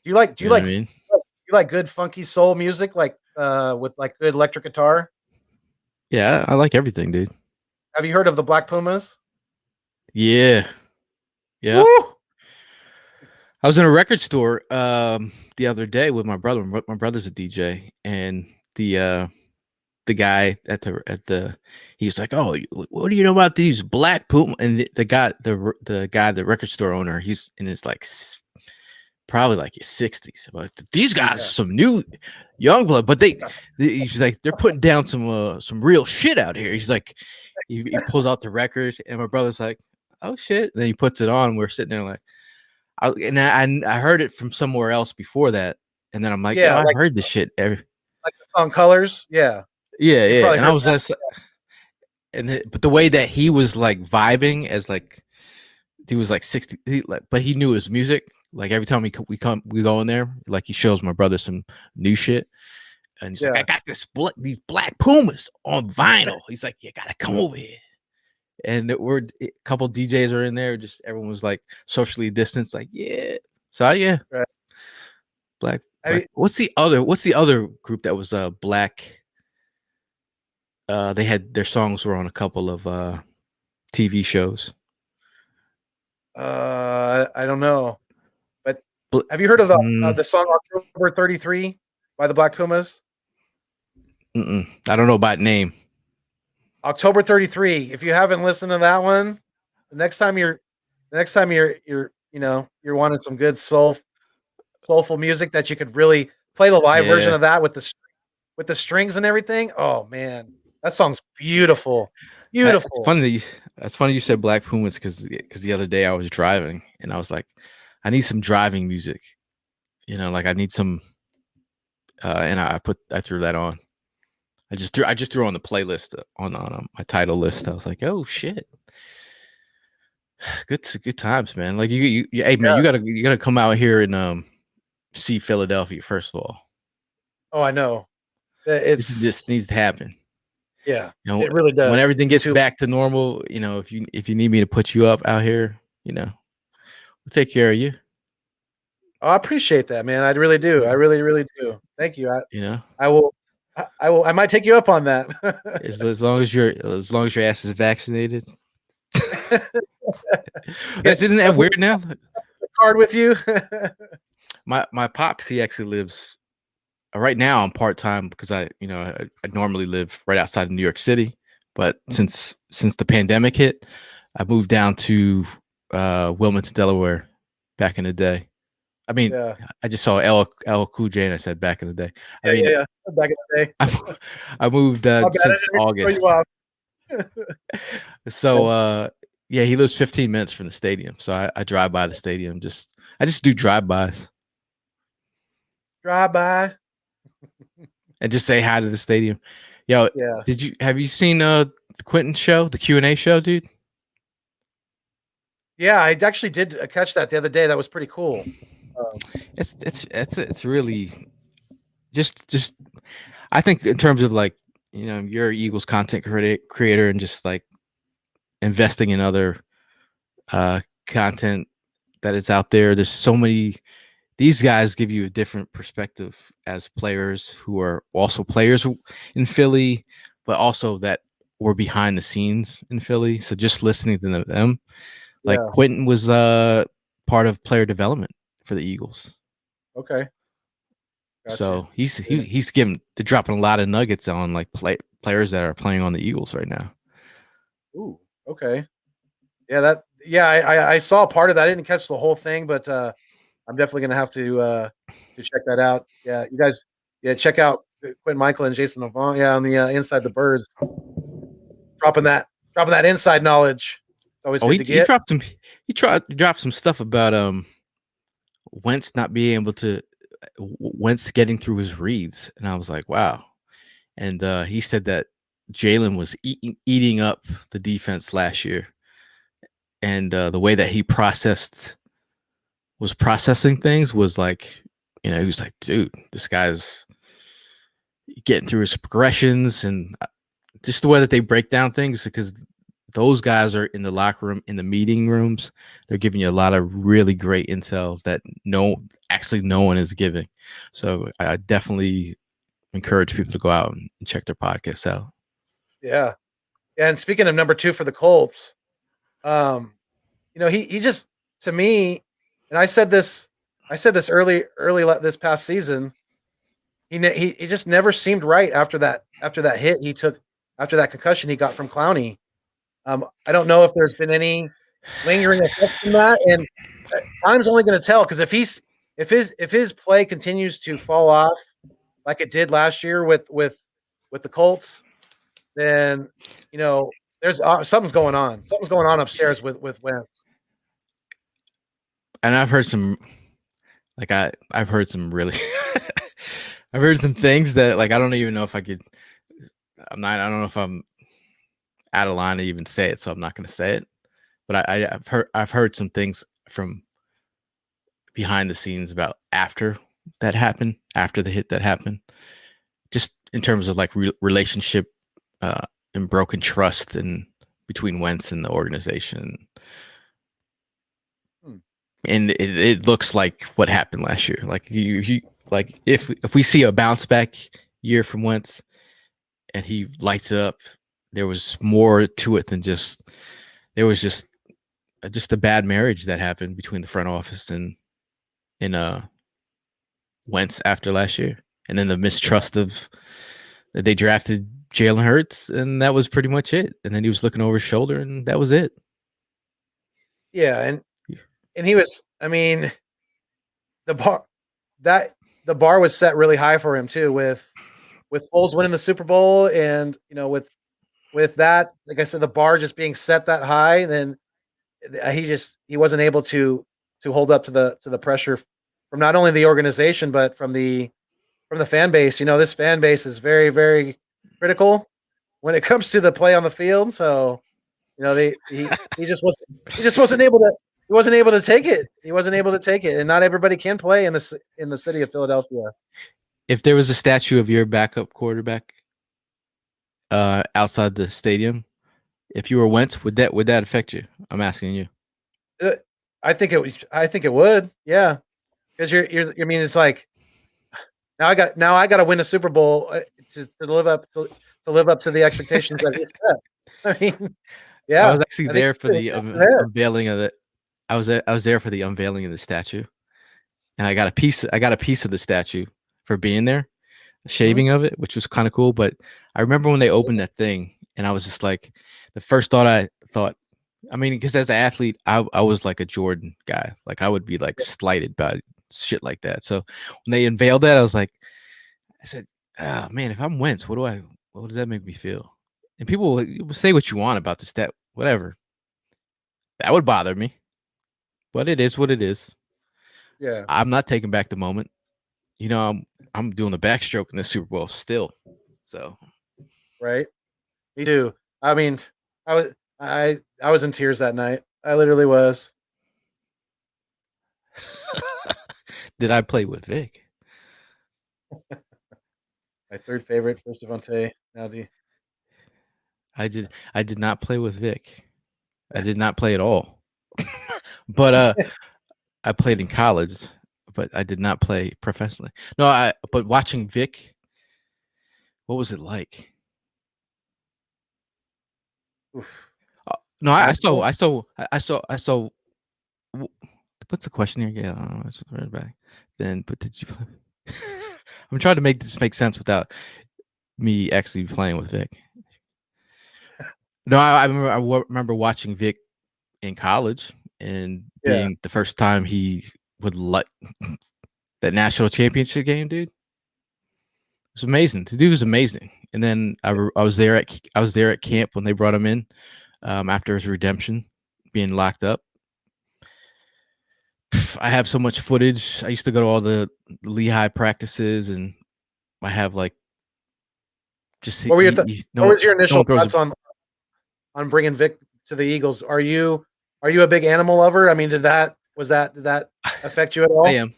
Do you like do You you know what I like mean? you like good funky soul music, like with like good electric guitar? Yeah, I like everything, dude. Have you heard of the Black Pumas? Yeah, yeah. Woo! I was in a record store the other day with my brother. My brother's a DJ, and the guy at the he was like, "Oh, what do you know about these Black Puma?" And the record store owner, he's in his like probably like his 60s. But these guys, Yeah. some new young blood, but That's he's like they're putting down some real shit out here. He's like, he pulls out the record, and my brother's like, "Oh shit!" And then he puts it on. We're sitting there like, I heard it from somewhere else before that, and then I'm like, "Yo, yeah, I've heard this shit." like the song Colors. Yeah. Yeah, You've yeah, probably and I heard was that. just, but the way that he was like vibing as like he was like 60, but he knew his music. Like every time we go in there, like he shows my brother some new shit, and he's like, "I Yeah. got these Black Pumas on vinyl." He's like, "You gotta come over here." And a couple DJs are in there. Just everyone was like socially distanced. Like, yeah. So yeah, Right. I Black. mean, What's the other group that was black? They had their songs were on a couple of TV shows. I don't know, but Bl- have you heard of mm, the song October 33 by the Black Pumas? I don't know about name. October 33. If you haven't listened to that one, the next time you're wanting some good soulful music that you could really play the live version Yeah, of that with the strings and everything. Oh man, that song's beautiful. it's Beautiful. funny. That's funny you said Black Pumas because the other day I was driving and I was like, I need some driving music. Like I need some, and I threw that on. I just threw on the playlist on my title list. I was like, oh shit, good times, man. Like hey man, Yeah. you gotta come out here and see Philadelphia first of all. Oh, I know. This It's needs to happen. Yeah, You know, it really does. when everything Me gets too. back to normal, if you need me to put you up out here, we'll take care of you. Oh, I appreciate that, man. I really do. I Yeah. really, really do. Thank you. You know, I will. I will. I might take you up on that. as long as your ass is vaccinated. Get Isn't a that weird now? card with you. My pops, he actually lives right now. I'm part time because I normally live right outside of New York City, but since the pandemic hit, I moved down to Wilmington, Delaware, back in the day. I mean, Yeah. I just saw L Cool J and I said back in the day. I Yeah, yeah, mean, yeah. Back in the day. I moved My bad. I since didn't mean to throw you August. off. So yeah, he lives 15 minutes from the stadium. So I drive by the stadium. I just do drive-bys Drive by. and just say hi to the stadium. Yo, Yeah. have you seen the Quentin show, the Q&A show, dude? Yeah, I actually did catch that the other day. That was pretty cool. It's really just I think in terms of like, you're Eagles content creator and just like investing in other content that is out there. There's so many. These guys give you a different perspective as players who are also players in Philly, but also that were behind the scenes in Philly. So just listening to them, like Yeah. Quentin was part of player development for the Eagles. Okay. Gotcha. So he's Yeah. he's they're dropping a lot of nuggets on like players that are playing on the Eagles right now. Ooh. Okay. Yeah. Yeah. I saw part of that. I didn't catch the whole thing, but I'm definitely gonna have to check that out. Yeah. You guys. Yeah. Check out Quentin Michael and Jason Avant. Yeah. On the Inside the Birds. Dropping that. Dropping that inside knowledge. It's always Oh, good he to he get. dropped some dropped some stuff about Wentz not being able to Wentz getting through his reads, and I was like, wow. And he said that Jalen was eating up the defense last year, and the way that he was processing things was like, he was like, dude, this guy's getting through his progressions, and just the way that they break down things, because those guys are in the locker room, in the meeting rooms. They're giving you a lot of really great intel that no one is giving. So I definitely encourage people to go out and check their podcasts out. Yeah. And speaking of number 2 for the Colts, he just, to me, and I said this early this past season. He just never seemed right after that hit he took, after that concussion he got from Clowney. I don't know if there's been any lingering effects from that, and time's only going to tell, because if his play continues to fall off like it did last year with the Colts, then there's something's going on. Something's going on upstairs with Wentz. And I've heard some, I've heard some really, I've heard some things that, like, I don't even know if I could. I don't know if I'm out of line to even say it, so I'm not going to say it. But I've heard some things from behind the scenes about after that happened, after the hit that happened, just in terms of like relationship and broken trust and between Wentz and the organization. And it looks like what happened last year. Like like if we see a bounce back year from Wentz and he lights it up, there was more to it than just a bad marriage that happened between the front office and Wentz after last year, and then the mistrust of that they drafted Jalen Hurts, and that was pretty much it. And then he was looking over his shoulder, and that was it. Yeah, and he was. I mean, the bar was set really high for him too, with Foles winning the Super Bowl, and with that, like I said, the bar just being set that high, then he wasn't able to hold up to the pressure from not only the organization but from the fan base. This fan base is very, very critical when it comes to the play on the field. So he just wasn't able to. He wasn't able to take it. He wasn't able to take it, and not everybody can play in the city of Philadelphia. If there was a statue of your backup quarterback outside the stadium, if you were Wentz, would that affect you? I'm asking you. I think it would. Yeah, because I mean, it's like now I got to win a Super Bowl to live up to the expectations that he set. I mean, yeah, I was actually there for the unveiling of the. I was there for the unveiling of the statue, and I got a piece of the statue for being there, shaving of it, which was kind of cool. But I remember when they opened that thing, and I was just like, the first thought I thought, I mean, because as an athlete, I was like a Jordan guy. Like, I would be like slighted by shit like that. So when they unveiled that, I said, oh man, if I'm Wentz, what does that make me feel? And people will say what you want about the stat, whatever. That would bother me. But it is what it is. Yeah. I'm not taking back the moment. I'm doing the backstroke in the Super Bowl still. So right. Me too. I mean, I was in tears that night. I literally was. Did I play with Vic? My third favorite, first Devontae. Now I did not play with Vic. I did not play at all. But I played in college, but I did not play professionally. No, but watching Vic, what was it like? No, I saw. What's the question here? Yeah, I don't know. It's right back. Then, but did you play? I'm trying to make this make sense without me actually playing with Vic. No, I remember watching Vic in college and being the first time he would let that national championship game, dude. It's amazing. The dude was amazing. And then I was there at camp when they brought him in after his redemption, being locked up. I have so much footage. I used to go to all the Lehigh practices, and I have like just What were your no what was your no one initial throws thoughts on bringing Vic to the Eagles? Are you a big animal lover? I mean, did that affect you at I all? am.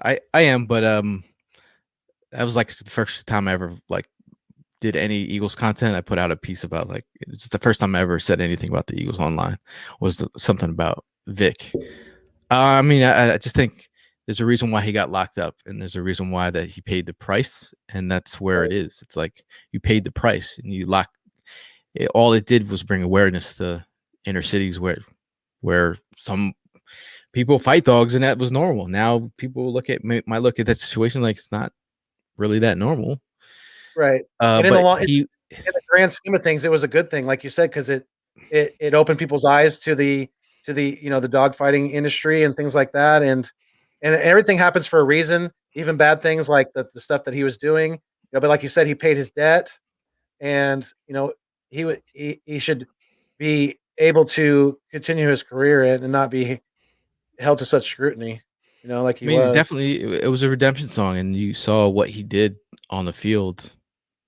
I am, but that was like the first time I ever like did any Eagles content. I put out a piece about like it's the first time I ever said anything about the Eagles online was something about Vic. I mean, I just think there's a reason why he got locked up, and there's a reason why that he paid the price, and that's where it is. It's like you paid the price, and you locked. All it did was bring awareness to inner cities where some people fight dogs, and that was normal. Now people might look at that situation like it's not really that normal. Right. And But in the grand scheme of things, it was a good thing, like you said, because it opened people's eyes to the the dog fighting industry and things like that, and everything happens for a reason, even bad things like the stuff that he was doing. But like you said, he paid his debt, and he should be able to continue his career and not be held to such scrutiny, like I he mean, was. definitely, it was a redemption song, and you saw what he did on the field.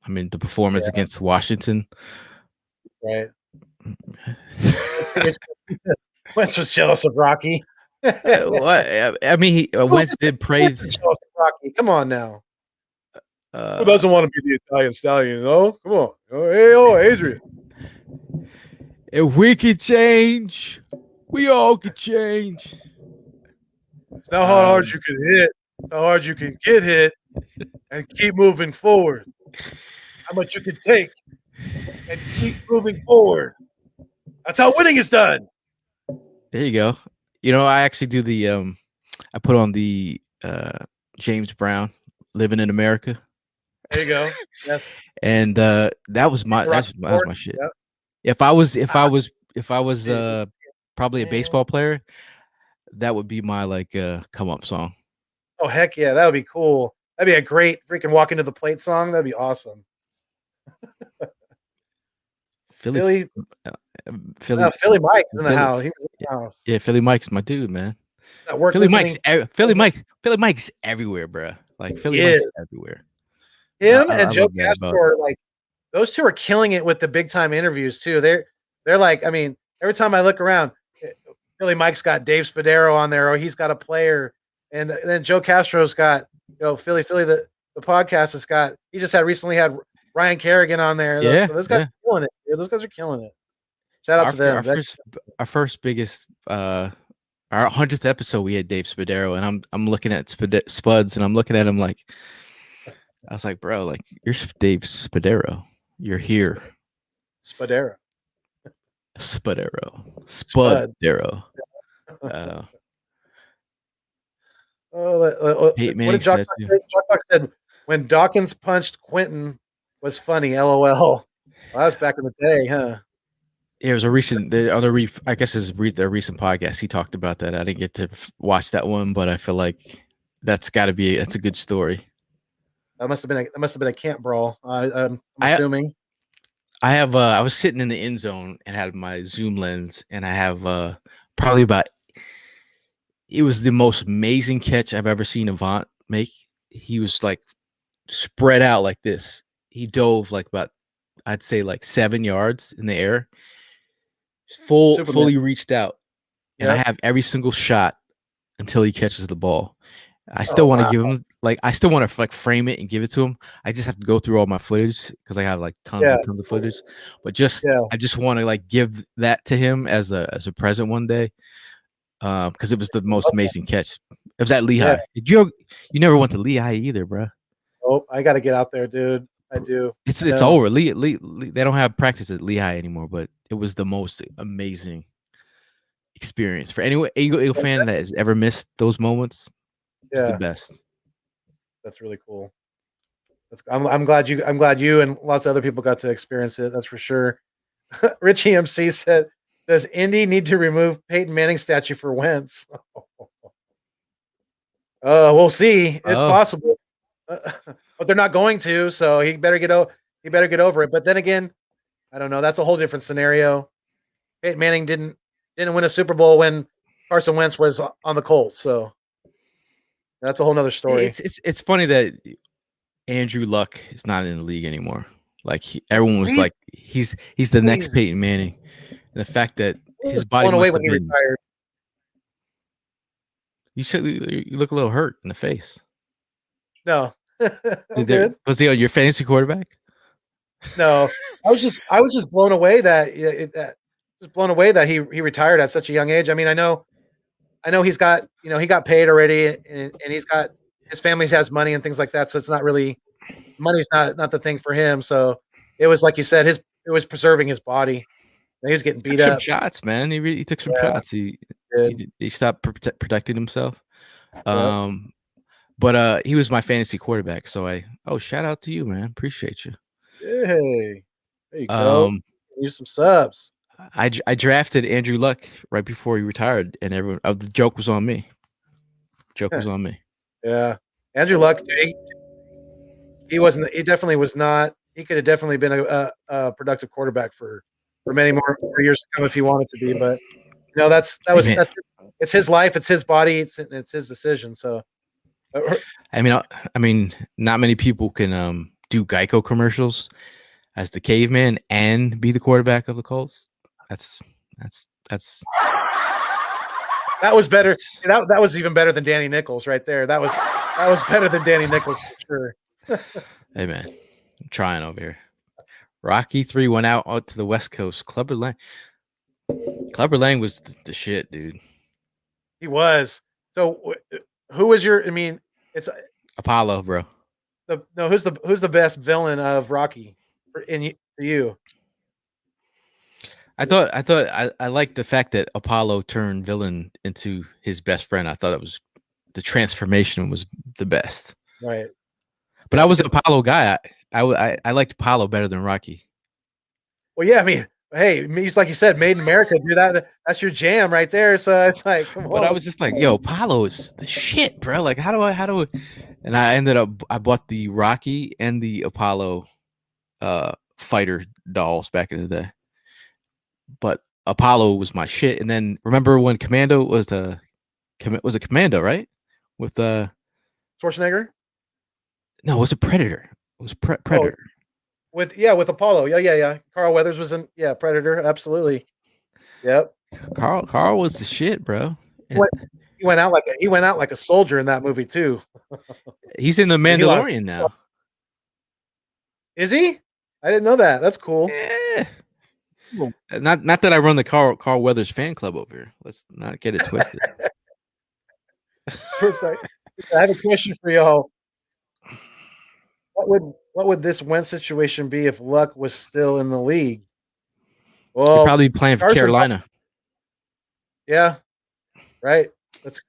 I mean, the performance Yeah, against Washington. right. Wentz was jealous of Rocky. What I mean, Wentz did praise. Jealous of Rocky. Come on now. Who Uh, doesn't want to be the Italian stallion? Come on. Oh, Adrian. if we could change, we all could change. It's not how hard you can hit. It's how hard you can get hit and keep moving forward. How much you can take and keep moving forward. That's how winning is done. There you go. I actually do the I put on the James Brown "Living in America," There you go. Yes. and that was my Rocky that was Ford. my shit. Yep. If I was probably a Man. baseball player, that would be my like come up song. Oh heck yeah, that would be cool. That'd be a great freaking walk into the plate song. That'd be awesome. Philly, Philly, uh, Philly, Philly Mike is in the Philly, house. He was in the house. yeah, Philly Mike's my dude, man. At work listening. Philly Mike's everywhere, bro. Like Philly He Mike's is. everywhere. Him I and Joe love that Castro about. are like those two are killing it with the big time interviews too. They're like, I mean, every time I look around, Philly Mike's got Dave Spadaro on there, or he's got a player, and then Joe Castro's got Philly the podcast has got. He just recently had Ryan Kerrigan on there. Yeah, Those guys yeah. are killing it. Dude. Those guys are killing it. Shout out Our to fir- our them. first our first biggest our 100th episode we had Dave Spadaro, and I'm looking at Spuds, and I'm looking at him like I was like, bro, like you're Dave Spadaro, you're here, Spadaro. Spud. Spudaro. Uh, Peyton What did Manning's Jock Talk tattoo. say? Jock Talk said when Dawkins punched Quentin was funny. LOL. Well, that was back in the day, huh? It was a recent the other I guess is the recent podcast. He talked about that. I didn't get to watch that one, but I feel like that's a good story. That must have been a camp brawl. I'm I assuming. I was sitting in the end zone and had my zoom lens, and I have probably about it was the most amazing catch I've ever seen Avant make. He was like spread out like this. He dove like about I'd say like 7 yards in the air, Superman. fully reached out, and I Yep. have every single shot until he catches the ball. I Oh still want to wow. give him I still want to like frame it and give it to him. I just have to go through all my footage because I have like tons Yeah. and tons of footage. But Yeah. I just want to like give that to him as a present one day. Because it was the most amazing catch. It was at Yeah. Lehigh. You never went to Lehigh either, bro. Oh, I got to get out there, dude. I do. I It's know. over. They don't have practice at Lehigh anymore, but it was the most amazing experience for any Eagle fan that has ever missed those moments. It's the Yeah, best. that's really cool. I'm glad you and lots of other people got to experience it. That's for sure. Richie MC said, "Does Indy need to remove Peyton Manning statue for Wentz?" We'll see. It's Oh, possible, but they're not going to. So he better get over it. But then again, I don't know. That's a whole different scenario. Peyton Manning didn't win a Super Bowl when Carson Wentz was on the Colts. So that's a whole nother story. it's funny that Andrew Luck is not in the league anymore. Like That's everyone was crazy. like, he's the next Crazy. Peyton Manning, and the fact that I was his body blown away must when have he been. retired. You said you look a little hurt in the face. No, I'm good. Was he on your fantasy quarterback? No, I was just blown away that just blown away that he retired at such a young age. I mean, I know he's got he got paid already, and he's got his family has money and things like that. So it's not really money's not the thing for him. So it was like you said, it was preserving his body. He was getting Took beat some up. shots, man. He took some Yeah, shots. did. He stopped protecting himself. Yep. But he was my fantasy quarterback. So shout out to you, man. Appreciate you. Hey, there you go. Um, Use some subs. I drafted Andrew Luck right before he retired, and everyone the joke was on me. Joke was on me. Yeah, Andrew Luck, dude, he wasn't. He definitely was not. He could have definitely been a productive quarterback for many more years to come if he wanted to be. But Hey, man. it's his life, it's his body, it's his decision. So I mean, not many people can do Geico commercials as the caveman and be the quarterback of the Colts. That's that was better. That was even better than Danny Nichols right there. That was better than Danny Nichols for sure. Hey, man, I'm trying over here. Rocky 3 went out to the West Coast. Clubber Lang was the shit, dude. He was. So who was your? I mean, it's Apollo, bro. who's the best villain of Rocky for you? I liked the fact that Apollo turned villain into his best friend. I thought it was the transformation was the best. Right. But Yeah, I was an because Apollo guy. I liked Apollo better than Rocky. well, yeah, I mean, hey, he's like you said, made in America, dude. That's your jam right there. So it's like, come But I on. was just like, yo, Apollo is the shit, bro. Like, how do I? And I bought the Rocky and the Apollo fighter dolls back in the day. But Apollo was my shit. And then remember when Commando was was it Commando, right? With Schwarzenegger? no, it was a Predator. It was Oh, Predator. with Apollo. Yeah. Carl Weathers was in Predator, absolutely. Yep. Carl was the shit, bro. He went, he went out like a soldier in that movie too. He's in the And he lost. Mandalorian now. Is he? I didn't know that. That's cool. Yeah. Not that I run the Carl Weathers fan club over here. Let's not get it twisted. I have a question for y'all. What would this win situation be if Luck was still in the league? You're Well, probably playing for Carson, Carolina. yeah, right. That's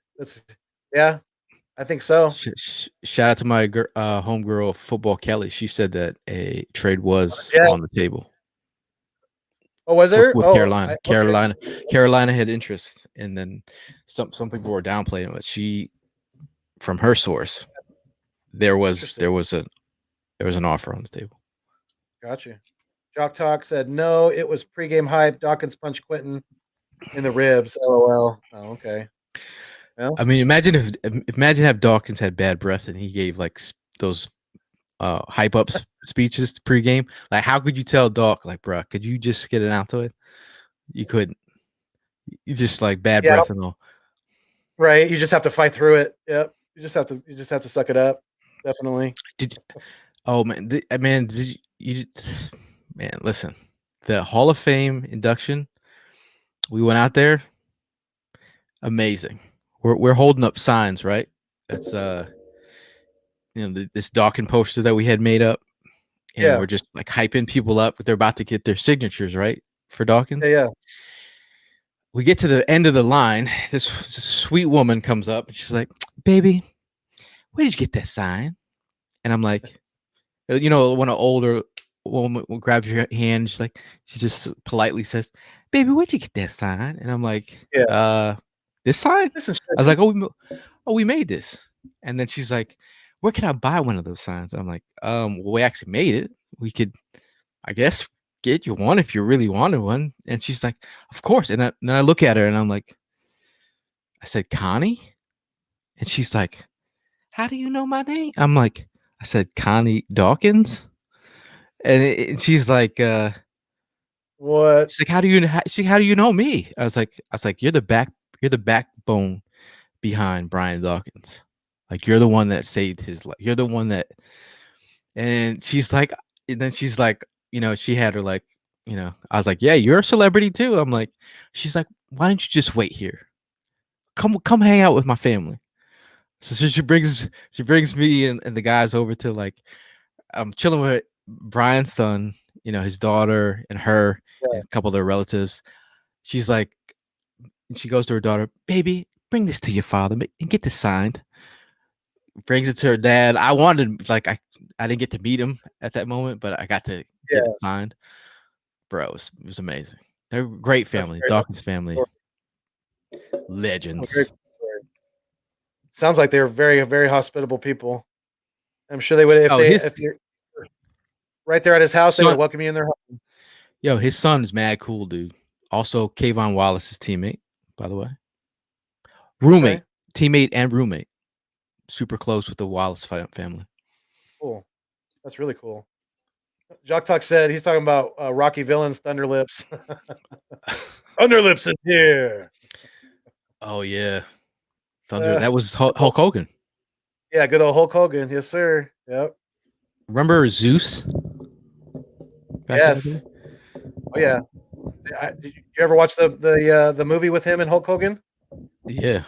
yeah, I think so. Shout out to my homegirl, Football Kelly. She said that a trade was Yeah. on the table. Oh, was there? With Carolina. Okay. Carolina had interest, and then some people were downplaying it. But she, from her source, there was an offer on the table. Gotcha. Jock Talk said no. It was pregame hype. Dawkins punched Quentin in the ribs. LOL. Oh, okay. Well, I mean, imagine if Dawkins had bad breath and he gave like those hype up speeches pregame. Like, how could you tell Doc, like, bro, could you just get it out to it? You couldn't. You just like bad breath and all. Right. You just have to fight through it. Yep. You just have to suck it up. Definitely. Man, man, listen, the Hall of Fame induction, we went out there. Amazing. We're holding up signs, right? That's this Dawkins poster that we had made up, and we're just like hyping people up. They're about to get their signatures, right, for Dawkins. Yeah. We get to the end of the line. This sweet woman comes up and she's like, "Baby, where did you get that sign?" And I'm like, when an older woman grabs your hand, she just politely says, "Baby, where'd you get that sign?" And I'm like, this sign? I was like, we made this. And then she's like, "Where can I buy one of those signs?" I'm like, well, we actually made it. We could, I guess, get you one if you really wanted one. And she's like, "Of course." And then I look at her and I'm like, I said, "Connie?" And she's like, "How do you know my name?" I'm like, I said, Connie Dawkins? And she's like, What? how do you how do you know me? I was like, you're the backbone behind Brian Dawkins. Like you're the one that saved his life. You're the one that and she's like and then she's like, she had her like, I was like, yeah, you're a celebrity too. I'm like, she's like, why don't you just wait here? Come hang out with my family. So she brings me and the guys over to like I'm chilling with Brian's son, his daughter and her Yeah. and a couple of their relatives. She's like, she goes to her daughter, baby, bring this to your father and get this signed. Brings it to her dad. I wanted like I didn't get to meet him at that moment, but I got to get it Yeah. signed. Bro, it was amazing. They're a great That's family. great. That's Dawkins family, cool. A very legends. cool story. Sounds like they're very, very hospitable people. I'm sure they would Oh, his if you're right there at his house, they would son, welcome you in their home. his son is mad cool, dude. Also, Kayvon Wallace's teammate, by the way. Okay, Roommate, teammate, and roommate. Super close with the Wallace family. cool. That's really cool. Jock Talk said he's talking about Rocky Villain's Thunderlips. Thunderlips is here. Oh yeah, Thunder. Uh, That was Hulk Hogan. yeah, good old Hulk Hogan. Yes, sir. Yep. Remember Zeus back in the day? Yes. Oh yeah. Did you ever watch the movie with him and Hulk Hogan? Yeah,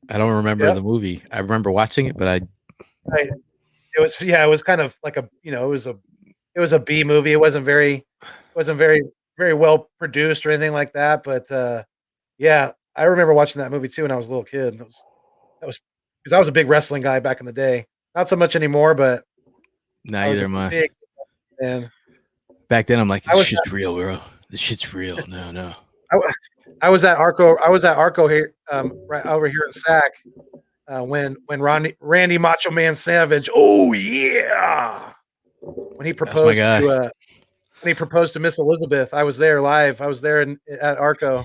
I don't remember Yep. the movie. I remember watching it, but I I, it was kind of like it was a B movie. It wasn't very well produced or anything like that. But yeah, I remember watching that movie too when I was a little kid. That was because I was a big wrestling guy back in the day. Not so much anymore, but I was neither a am I. big fan. Back then, I'm like, this I was shit's real, bro. This shit's real. No, no. I, I was at Arco. I was at Arco here, right over here in Sac, when Randy Macho Man Savage. Oh yeah, when he That's my proposed guy. to Miss Elizabeth. I was there live. I was there at Arco.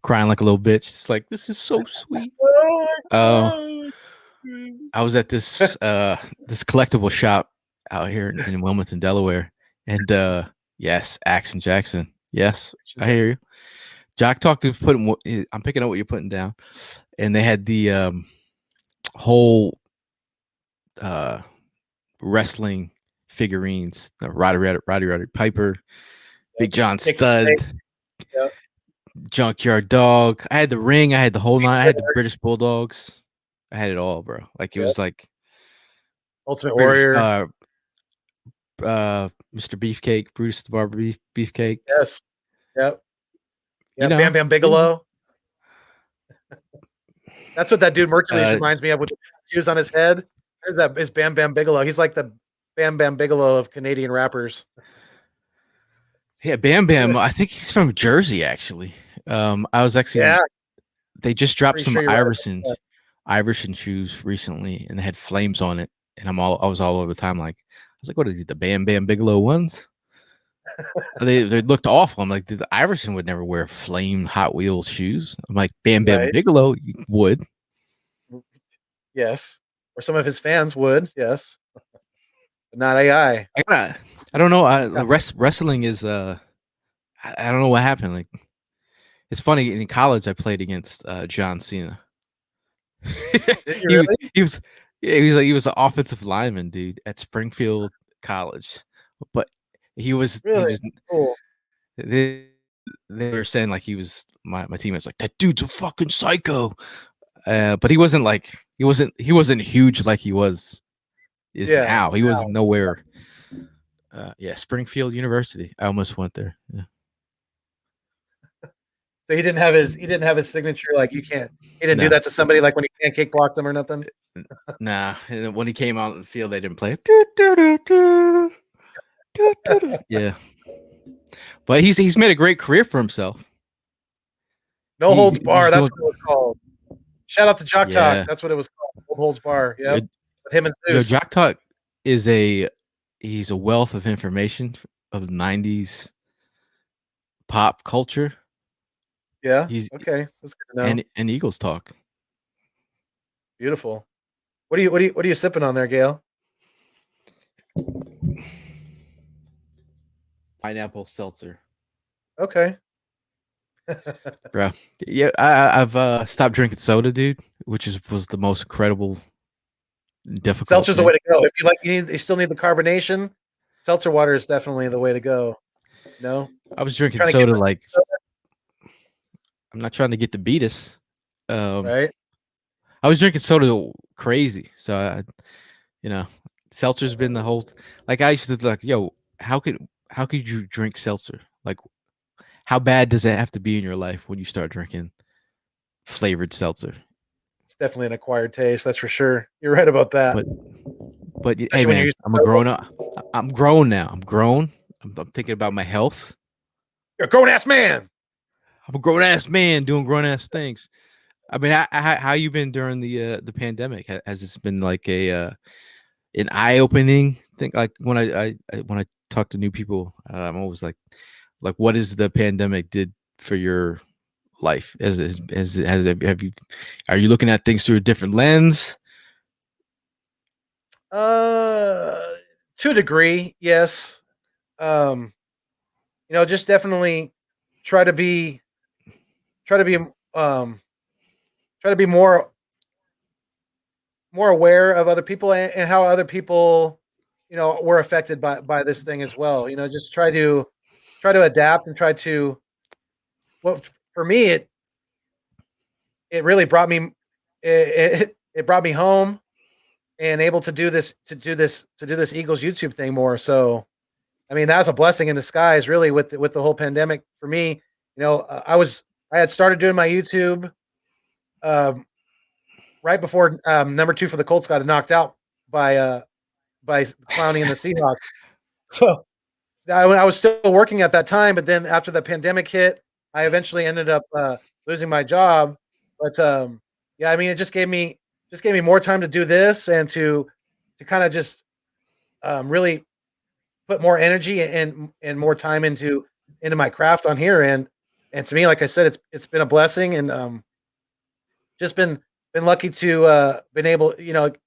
Crying like a little bitch. It's like, this is so sweet. Oh Oh, my I was at this collectible shop out here in Wilmington, Delaware, and yes, Action Jackson. Yes, I god. hear you. Jock Talk is putting. I'm picking up what you're putting down, and they had the whole uh wrestling figurines. Roddy Piper, Big John Jake the Snake. Studd, Yep. Junkyard Dog. I had the ring. I had the whole nine. I had the British Bulldogs. I had it all, bro. Like it Yep. was like Ultimate British. Warrior. Mr. Beefcake, Bruce the Barber Beefcake. Yes. Yep. You Yeah. know, Bam Bam you know. Bigelow. That's what that dude Mercules Uh, reminds me of with the shoes on his head. Is Bam Bam Bigelow. He's like the Bam Bam Bigelow of Canadian rappers. yeah, Bam Bam. I think he's from Jersey, actually. I was actually Yeah, they just dropped pretty some sure you're right about that. Iverson shoes recently, and they had flames on it, and I was all over the time like, I was like, what are these, the Bam Bam Bigelow ones? They looked awful. I'm like, the Iverson would never wear flame Hot Wheels shoes. I'm like, Bam Bam Right. Bigelow would. Yes. Or some of his fans would. Yes. But not AI. I don't know. Wrestling is I don't know what happened. Like it's funny. In college, I played against John Cena. Did you he really? he was he was an offensive lineman, dude, at Springfield College, but he Really? was Cool. they, they were saying like he was my teammates like that dude's a fucking psycho, but he wasn't huge like he is Yeah. now. He was nowhere. Yeah, Springfield University. I almost went there. Yeah. So he didn't have his signature, like you can't he didn't do No, that to somebody like when he pancake blocked him or nothing? nah. And then when he came out on the field, they didn't play. Do, do, do, do, do, do, do. Yeah, but he's made a great career for himself. No Holds Bar, He's that's doing. what it was called. Shout out to Jock Talk. Yeah. That's what it was called. Old Holds Bar. Yo, Yep. With him and yo, Zeus. Jock Talk is he's a wealth of information of '90s pop culture. Yeah. He's Okay. That's good to know. and Eagles talk. Beautiful. What are you sipping on there, Gail? pineapple seltzer, Okay. bro. Yeah, I've stopped drinking soda, dude, which was the most incredible, difficult Seltzer's the way thing. to go. If you like, you still need the carbonation. Seltzer water is definitely the way to go. No, I was drinking trying to get soda the like soda, I'm not trying to get the beatus. Um, right. I was drinking soda crazy, so you know, seltzer's been the whole. Like I used to like, yo, how could you drink seltzer? Like, how bad does it have to be in your life when you start drinking flavored seltzer? It's definitely an acquired taste. That's for sure. You're right about that. But hey, Especially when you're man, used I'm a to grown up. I'm grown now. I'm grown. I'm thinking about my health. you're a grown ass man. I'm a grown ass man doing grown ass things. I mean, how you been during the pandemic? Has this been like a an eye opening thing? Like when when I talk to new people, I'm always like, what is the pandemic did for your life? Have you are you looking at things through a different lens? Uh, to a degree, yes. Um, just definitely try to be try to be um try to be more aware of other people and how other people, were affected by this thing as well. Just try to adapt and try to. Well, for me, it really brought me it brought me home and able to do this Eagles YouTube thing more. So I mean, that was a blessing in disguise, really, with the whole pandemic for me. I had started doing my YouTube um, right before number two for the Colts got knocked out by Clowney and the Seahawks. So I was still working at that time, but then after the pandemic hit, I eventually ended up losing my job. But yeah, I mean, it just gave me more time to do this and to kind of just really put more energy and more time into my craft on here. And to me, like I said, it's been a blessing and just been lucky to been able,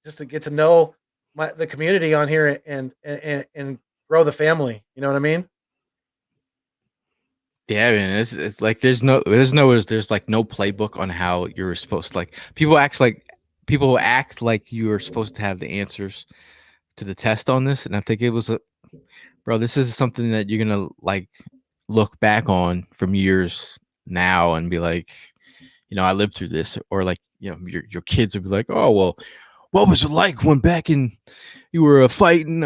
just to get to know the community on here and grow the family. You know what I mean? Yeah, I mean, it's like there's like no playbook on how you're supposed to like people act like you are supposed to have the answers to the test on this, and I think it was a bro. This is something that you're gonna like look back on from years now and be like, I lived through this, or like your kids will be like, oh well, what was it like when back in you were fighting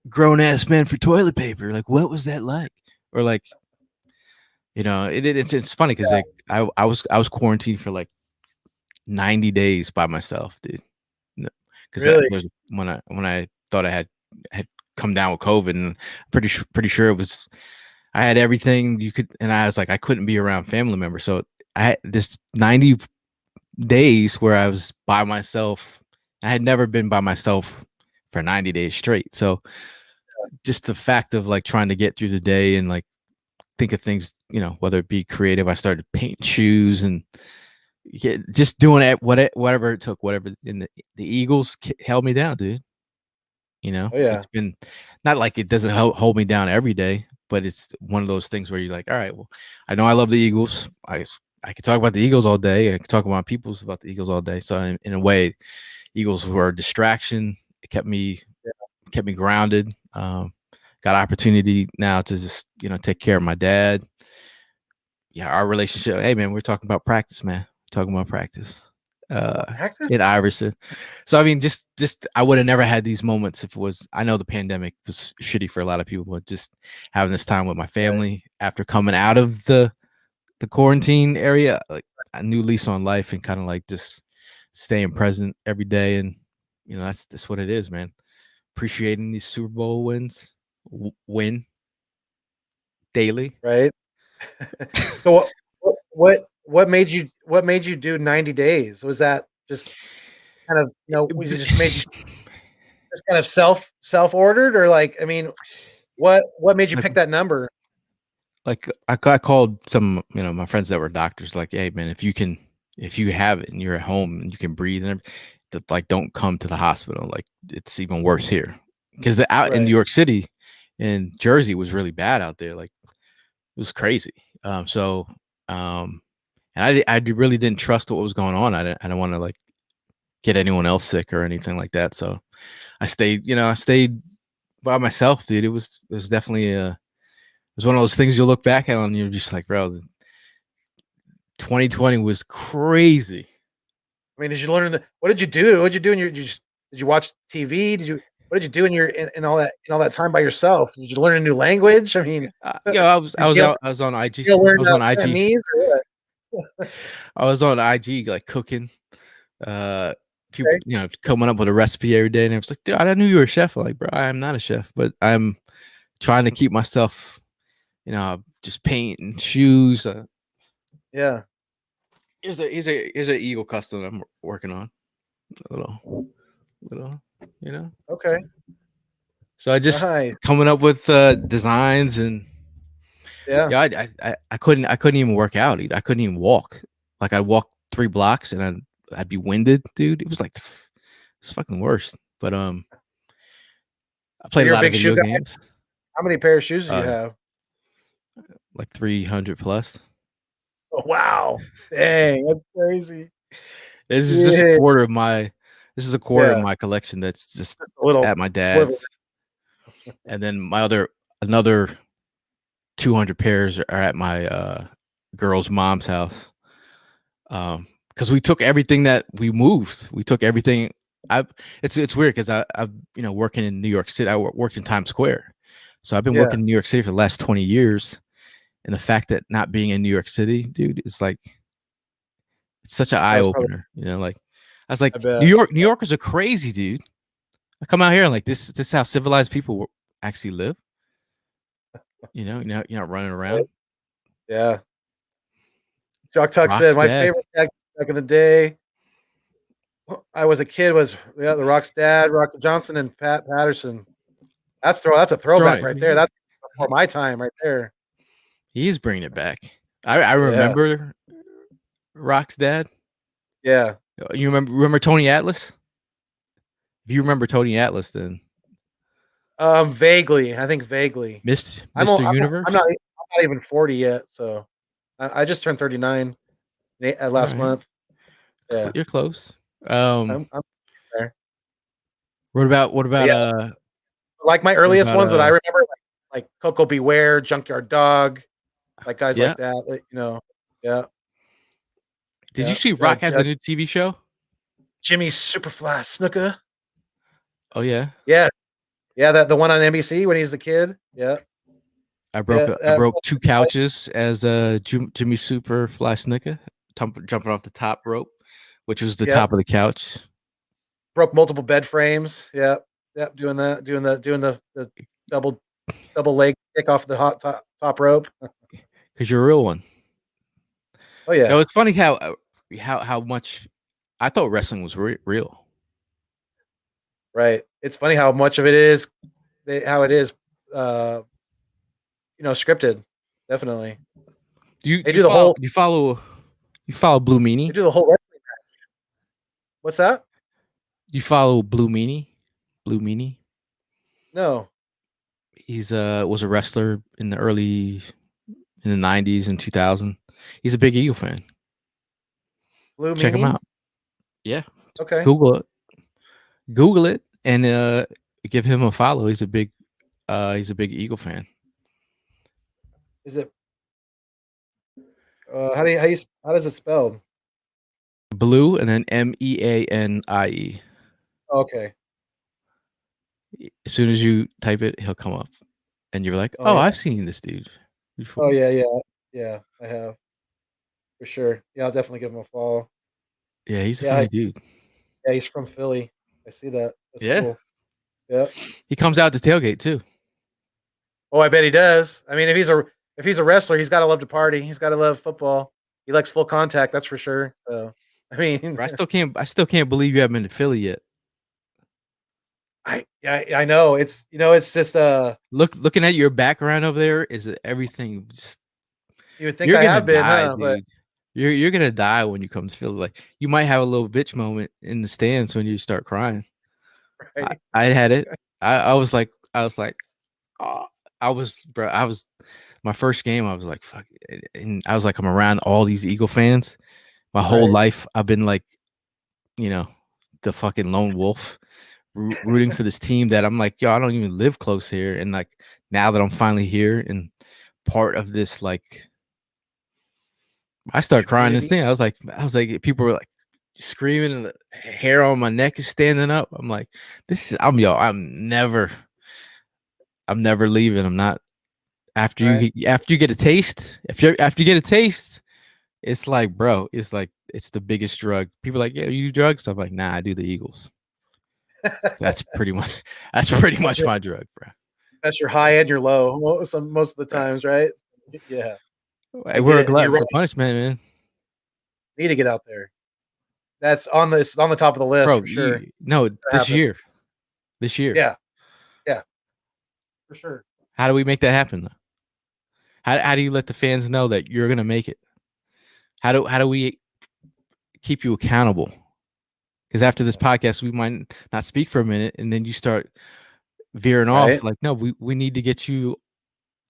grown ass men for toilet paper? Like, what was that like? Or like it's funny because like I was quarantined for like 90 days by myself, dude. Because that Really? was when I thought I had come down with COVID, and pretty sure it was I had everything you could, and I was like I couldn't be around family members, so I had this 90 days where I was by myself. I had never been by myself for 90 days straight, so just the fact of like trying to get through the day and like think of things, whether it be creative. I started painting shoes and just doing it, whatever it took, whatever. And the Eagles held me down, dude. Oh yeah. It's been not like it doesn't hold me down every day, but it's one of those things where you're like, all right, well, I know I love the Eagles. I could talk about the Eagles all day. I could talk about people's about the Eagles all day. So in a way, Eagles were a distraction. It kept me grounded. Got opportunity now to just take care of my dad. Yeah, our relationship. Hey man, we're talking about practice, man. Talking about practice. Practice? In Iverson. So I mean, just I would have never had these moments if it was. I know the pandemic was shitty for a lot of people, but just having this time with my Right. family after coming out of the quarantine area, like a new lease on life and kind of like just staying present every day, and that's what it is, man. Appreciating these Super Bowl wins, win daily. Right. So what made you do 90 days? Was that just kind of, we just made you just kind of self ordered, or like, I mean, what made you like pick that number? I called some my friends that were doctors, like, hey man, if you have it and you're at home and you can breathe and like don't come to the hospital, like it's even worse here because out in New Right. York City, and Jersey was really bad out there. Like it was crazy. So and I really didn't trust what was going on. I didn't want to like get anyone else sick or anything like that. So I stayed by myself, dude. It was definitely it was one of those things you look back at and you're just like, bro, 2020 was crazy. I mean, did you learn? What did you do? What did you do? Did you watch TV? What did you do in all that time by yourself? Did you learn a new language? I mean, did I was on IG. you learn I was on IG. Chinese or what? I was on IG like cooking. People, Okay. coming up with a recipe every day, and I was like, dude, I knew you were a chef. I'm like, bro, I am not a chef, but I'm trying to keep myself, just painting shoes. Yeah. Here's a Eagle custom I'm working on. A little, Okay. So I just Nice. coming up with designs and Yeah. yeah, I couldn't even work out. I couldn't even walk. Like I'd walk 3 blocks and I'd be winded, dude. It was like it's fucking worst. But I So played a you're a lot of big shoe video guy. games. How many pair of shoes do you Uh, have? like 300 plus. Oh, wow. Dang, that's crazy. This is just a Yeah. quarter of my Yeah. collection that's just Just a little at my sliver. dad's. And then another 200 pairs are at my girl's mom's house. Because we took everything that we moved. We took everything. It's weird because I've working in New York City. I worked in Times Square, so I've been Yeah. working in New York City for the last 20 years. And the fact that not being in New York City, dude, it's like it's such an That eye was probably, opener. Like I was like, I bet. New Yorkers are crazy, dude. I come out here and like this is how civilized people actually live. You're not running Right? around. Yeah. Jock Tuck said Rock's my dad. favorite tag back in the day. I was a kid was the Rock's dad, Rocky Johnson, and Pat Patterson. That's a throwback Strong. right there. That's before my time right there. He's bringing it back. I Yeah. remember Rock's dad. Yeah. You remember Tony Atlas? If you remember Tony Atlas, then Vaguely. I think vaguely. Mr. Universe. I'm not even 40 yet, so I just turned 39 All last right, month. Yeah. you're close. I'm there. What But about yeah, like my what earliest about ones that I remember, like Coco Beware, Junkyard Dog, like guys yeah? like that. Yeah, Did you yeah. see Rock has the new TV show? Jimmy's Superfly Snooker. Oh yeah, Yeah, yeah. The one on NBC when he's the kid. Yeah, yeah. I broke 2 couches as a Jimmy Superfly Snicker, jumping off the top rope, which was the Yeah. top of the couch. Broke multiple bed frames. Yeah, yeah. Doing the double leg kick off the hot top rope. Because you're a real one. Oh yeah, It's funny how much I thought wrestling was real. right. It's funny how much of it is, how it is, scripted. Definitely, they do the whole. You follow Blue They Meanie? do the whole wrestling match. What's that? You follow Blue Meanie? Blue Meanie? No, He's was a wrestler in the 90s and 2000. He's a big Eagle fan. Blue Check him Meanie. out. Yeah. Okay. Google it. Google it and give him a follow. He's a big Eagle fan. Is it? How does it spelled? Blue and then Meanie. Okay. As soon as you type it, he'll come up, and you're like, Oh "Oh, yeah. I've seen this dude Oh before." yeah. I have for sure. Yeah, I'll definitely give him a follow. Yeah, he's a Yeah, funny dude. yeah, he's from Philly. I see that. That's Yeah, cool. Yeah. he comes out to tailgate too. Oh, I bet he does. I mean, if he's a wrestler, he's got to love to party. He's got to love football. He likes full contact. That's for sure. So, I mean, I still can't believe you haven't been to Philly yet. I know it's just Looking at your background over there is everything. Just you would think you're I gonna have been, die, huh? But dude. You're gonna die when you come to Philly. Like you might have a little bitch moment in the stands when you start crying. right. I had it. I was like, oh. my first game. I was like, fuck, and I was like, I'm around all these Eagle fans. My whole Right. life, I've been like, you know, the fucking lone wolf, rooting for this team that I'm like, yo, I don't even live close here, and like now that I'm finally here and part of this, like, I started crying this Community. thing. I was like, people were like screaming, and the hair on my neck is standing up. I'm like, I'm never leaving. I'm not Right. after you get a taste. After you get a taste, it's like, bro, it's like it's the biggest drug. People are like, yeah, you do drugs. I'm like, nah, I do the Eagles. That's pretty much that's pretty That's much your my drug, bro. that's your high and your low most of the Right. times, right? Yeah, Hey, I get we're a it. And glutton you're right. for punishment, man. Need to get out there. It's on the top of the list Bro, for sure. no, To happen. this year. Yeah. Yeah. For sure. How do we make that happen? Though? How do you let the fans know that you're gonna make it? How do we keep you accountable? Because after this podcast, we might not speak for a minute, and then you start veering off. Right. Like, no, we need to get you.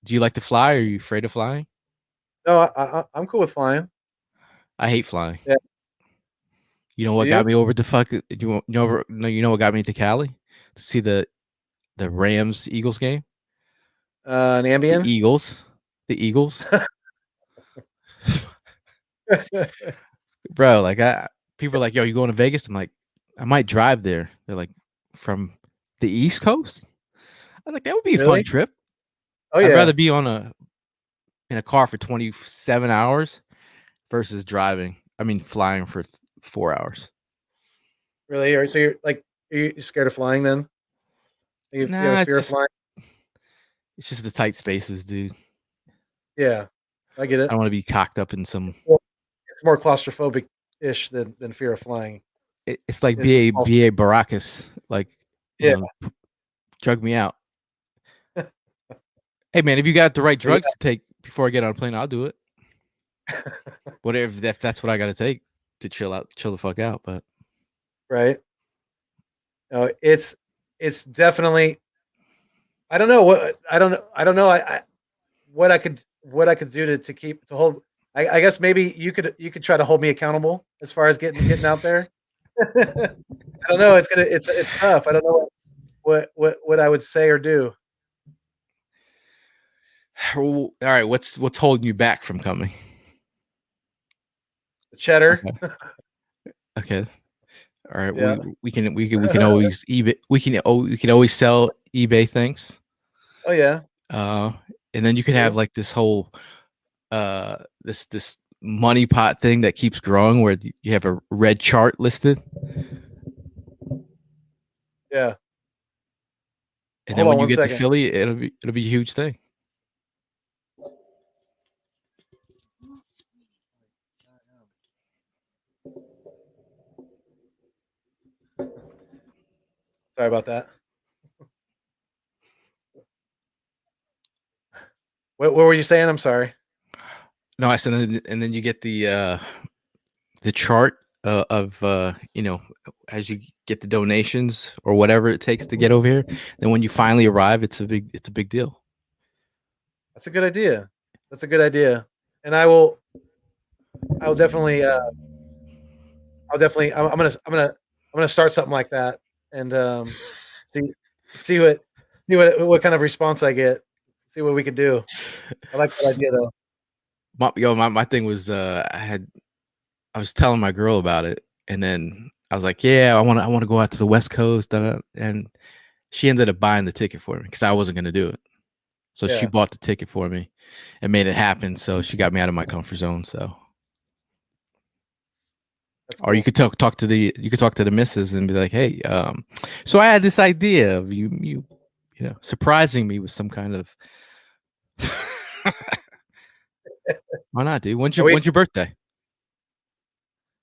Do you like to fly? Are you afraid of flying? No, I'm cool with flying. I hate flying. Yeah. You know Do what got you? me over to fuck? You know what got me to Cali to see the Rams Eagles game. An The Ambien. Eagles, the Eagles, bro. Like people are like, yo, you going to Vegas? I'm like, I might drive there. They're like, from the East Coast. I was like, that would be a fun Really? trip. Oh I'd yeah. rather be in a car for 27 hours versus driving. I mean, flying for 4 hours. Really? So you're like, are you scared of flying then? You have a Nah, fear of flying? it's just the tight spaces, dude. Yeah, I get I it. don't want to be cocked up in some. Well, it's more claustrophobic ish than fear of flying. It's like It's a small. BA Baracus, like, you Yeah. know, drug me out. Hey man, if you got the right Yeah. drugs to take before I get on a plane, I'll do it. Whatever, if that's what I got to take to chill the fuck out. But Right. No, it's definitely. I don't know what I don't know. I don't know. What I could do to keep to hold. I guess maybe you could try to hold me accountable as far as getting out there. I don't know. It's tough. I don't know what I would say or do. all right, what's holding you back from coming? The cheddar. Okay, okay, all right. Yeah. We can always eBay. We can always sell eBay things. Oh yeah. Uh, and then you can have True. like this whole this money pot thing that keeps growing where you have a red chart listed, Yeah. and then Hold on when you one get to second. Philly, it'll be a huge thing. Sorry about that. What were you saying? I'm sorry. No, I said, and then you get the chart of as you get the donations or whatever it takes to get over here. Then when you finally arrive, it's a big deal. That's a good idea. That's a good idea. And I'll definitely I'm gonna start something like that and see see what what kind of response I get. See what we could do. I like that idea though. My thing was I was telling my girl about it, and then I was like, yeah, I want to go out to the West Coast, and she ended up buying the ticket for me because I wasn't gonna do it. So she Yeah, bought the ticket for me and made it happen. So she got me out of my comfort zone. So, that's or cool. you could talk to the missus and be like, hey, so I had this idea of surprising me with some kind of. Why not, dude? And we When's your birthday?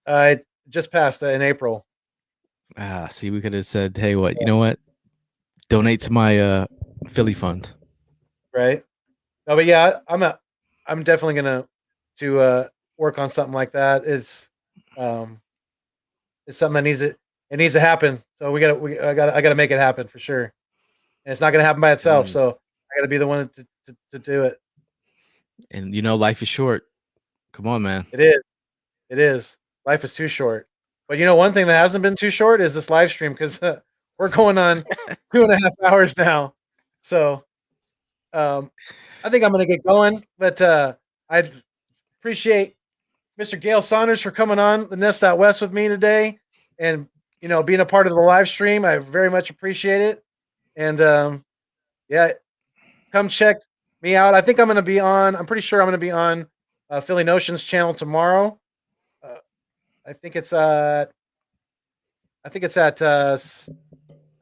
it just passed in April, Ah, see, we could have said, hey, what? You know what? Donate to my Philly fund. right? No, but yeah, I'm definitely gonna to work on something like that. Um is something that needs to happen. So I gotta make it happen for sure. And it's not gonna happen by itself. Mm. So got to be the one to do it. And life is short. Come on, man. It is. It is. Life is too short. But one thing that hasn't been too short is this live stream because we're going on 2.5 hours now. So I think I'm going to get going. But I appreciate Mr. Gayle Saunders for coming on the Nest Out West with me today and, being a part of the live stream. I very much appreciate it. And yeah, come check me out. I think I'm pretty sure I'm going to be on Philly Notions channel tomorrow. I think it's at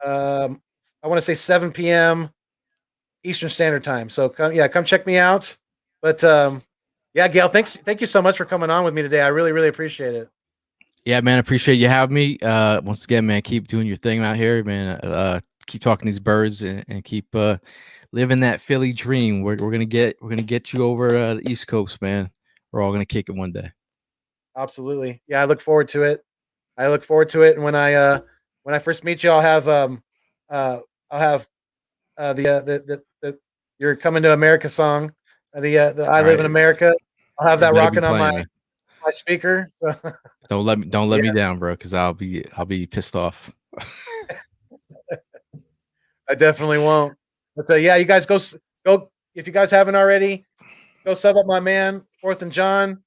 I want to say 7 p.m. Eastern Standard Time. So come check me out. But yeah, Gayle, thank you so much for coming on with me today. I really, really appreciate it. Yeah, man, appreciate you having me. Once again, man, keep doing your thing out here, man. Keep talking these birds and keep living that Philly dream. We're gonna get you over the East Coast, man. We're all gonna kick it one day. Absolutely. Yeah, I look forward to it. And when I first meet you, I'll have the You're Coming to America song, the I Live in America. I'll have that rocking on my speaker. So don't let me down, bro, because I'll be pissed off. I definitely won't. But yeah, you guys go if you guys haven't already, go sub up my man, Fourth and John.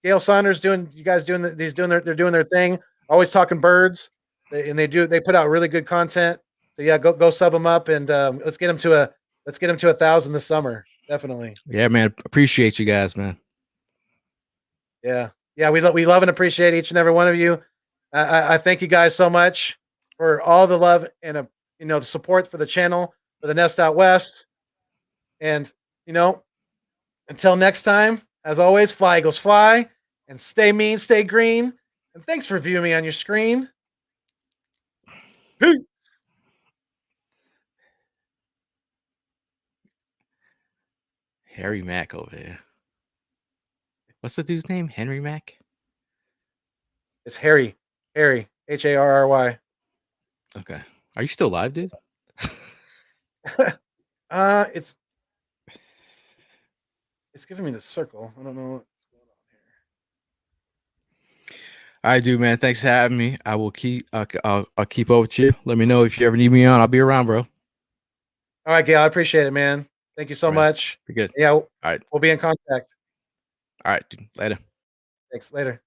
Gayle Saunders they're doing their thing. Always talking birds, they put out really good content. So yeah, go sub them up and let's get them to 1,000 this summer. Definitely. Yeah, man. Appreciate you guys, man. Yeah, we love and appreciate each and every one of you. I thank you guys so much for all the love and the support for the channel, for the Nest Out West, and until next time, as always, fly eagles fly, and stay mean, stay green, and thanks for viewing me on your screen. Peace. Harry Mack over here. What's the dude's name? Henry Mack? It's Harry. Harry. Harry. Okay. Are you still live, dude? It's giving me the circle. I don't know what's going on here. All right, dude, man. Thanks for having me. I will keep I'll keep up with you. Let me know if you ever need me on. I'll be around, bro. All right, Gayle. I appreciate it, man. Thank you so much. Be good. Yeah. All right. We'll be in contact. All right, dude. Later. Thanks. Later.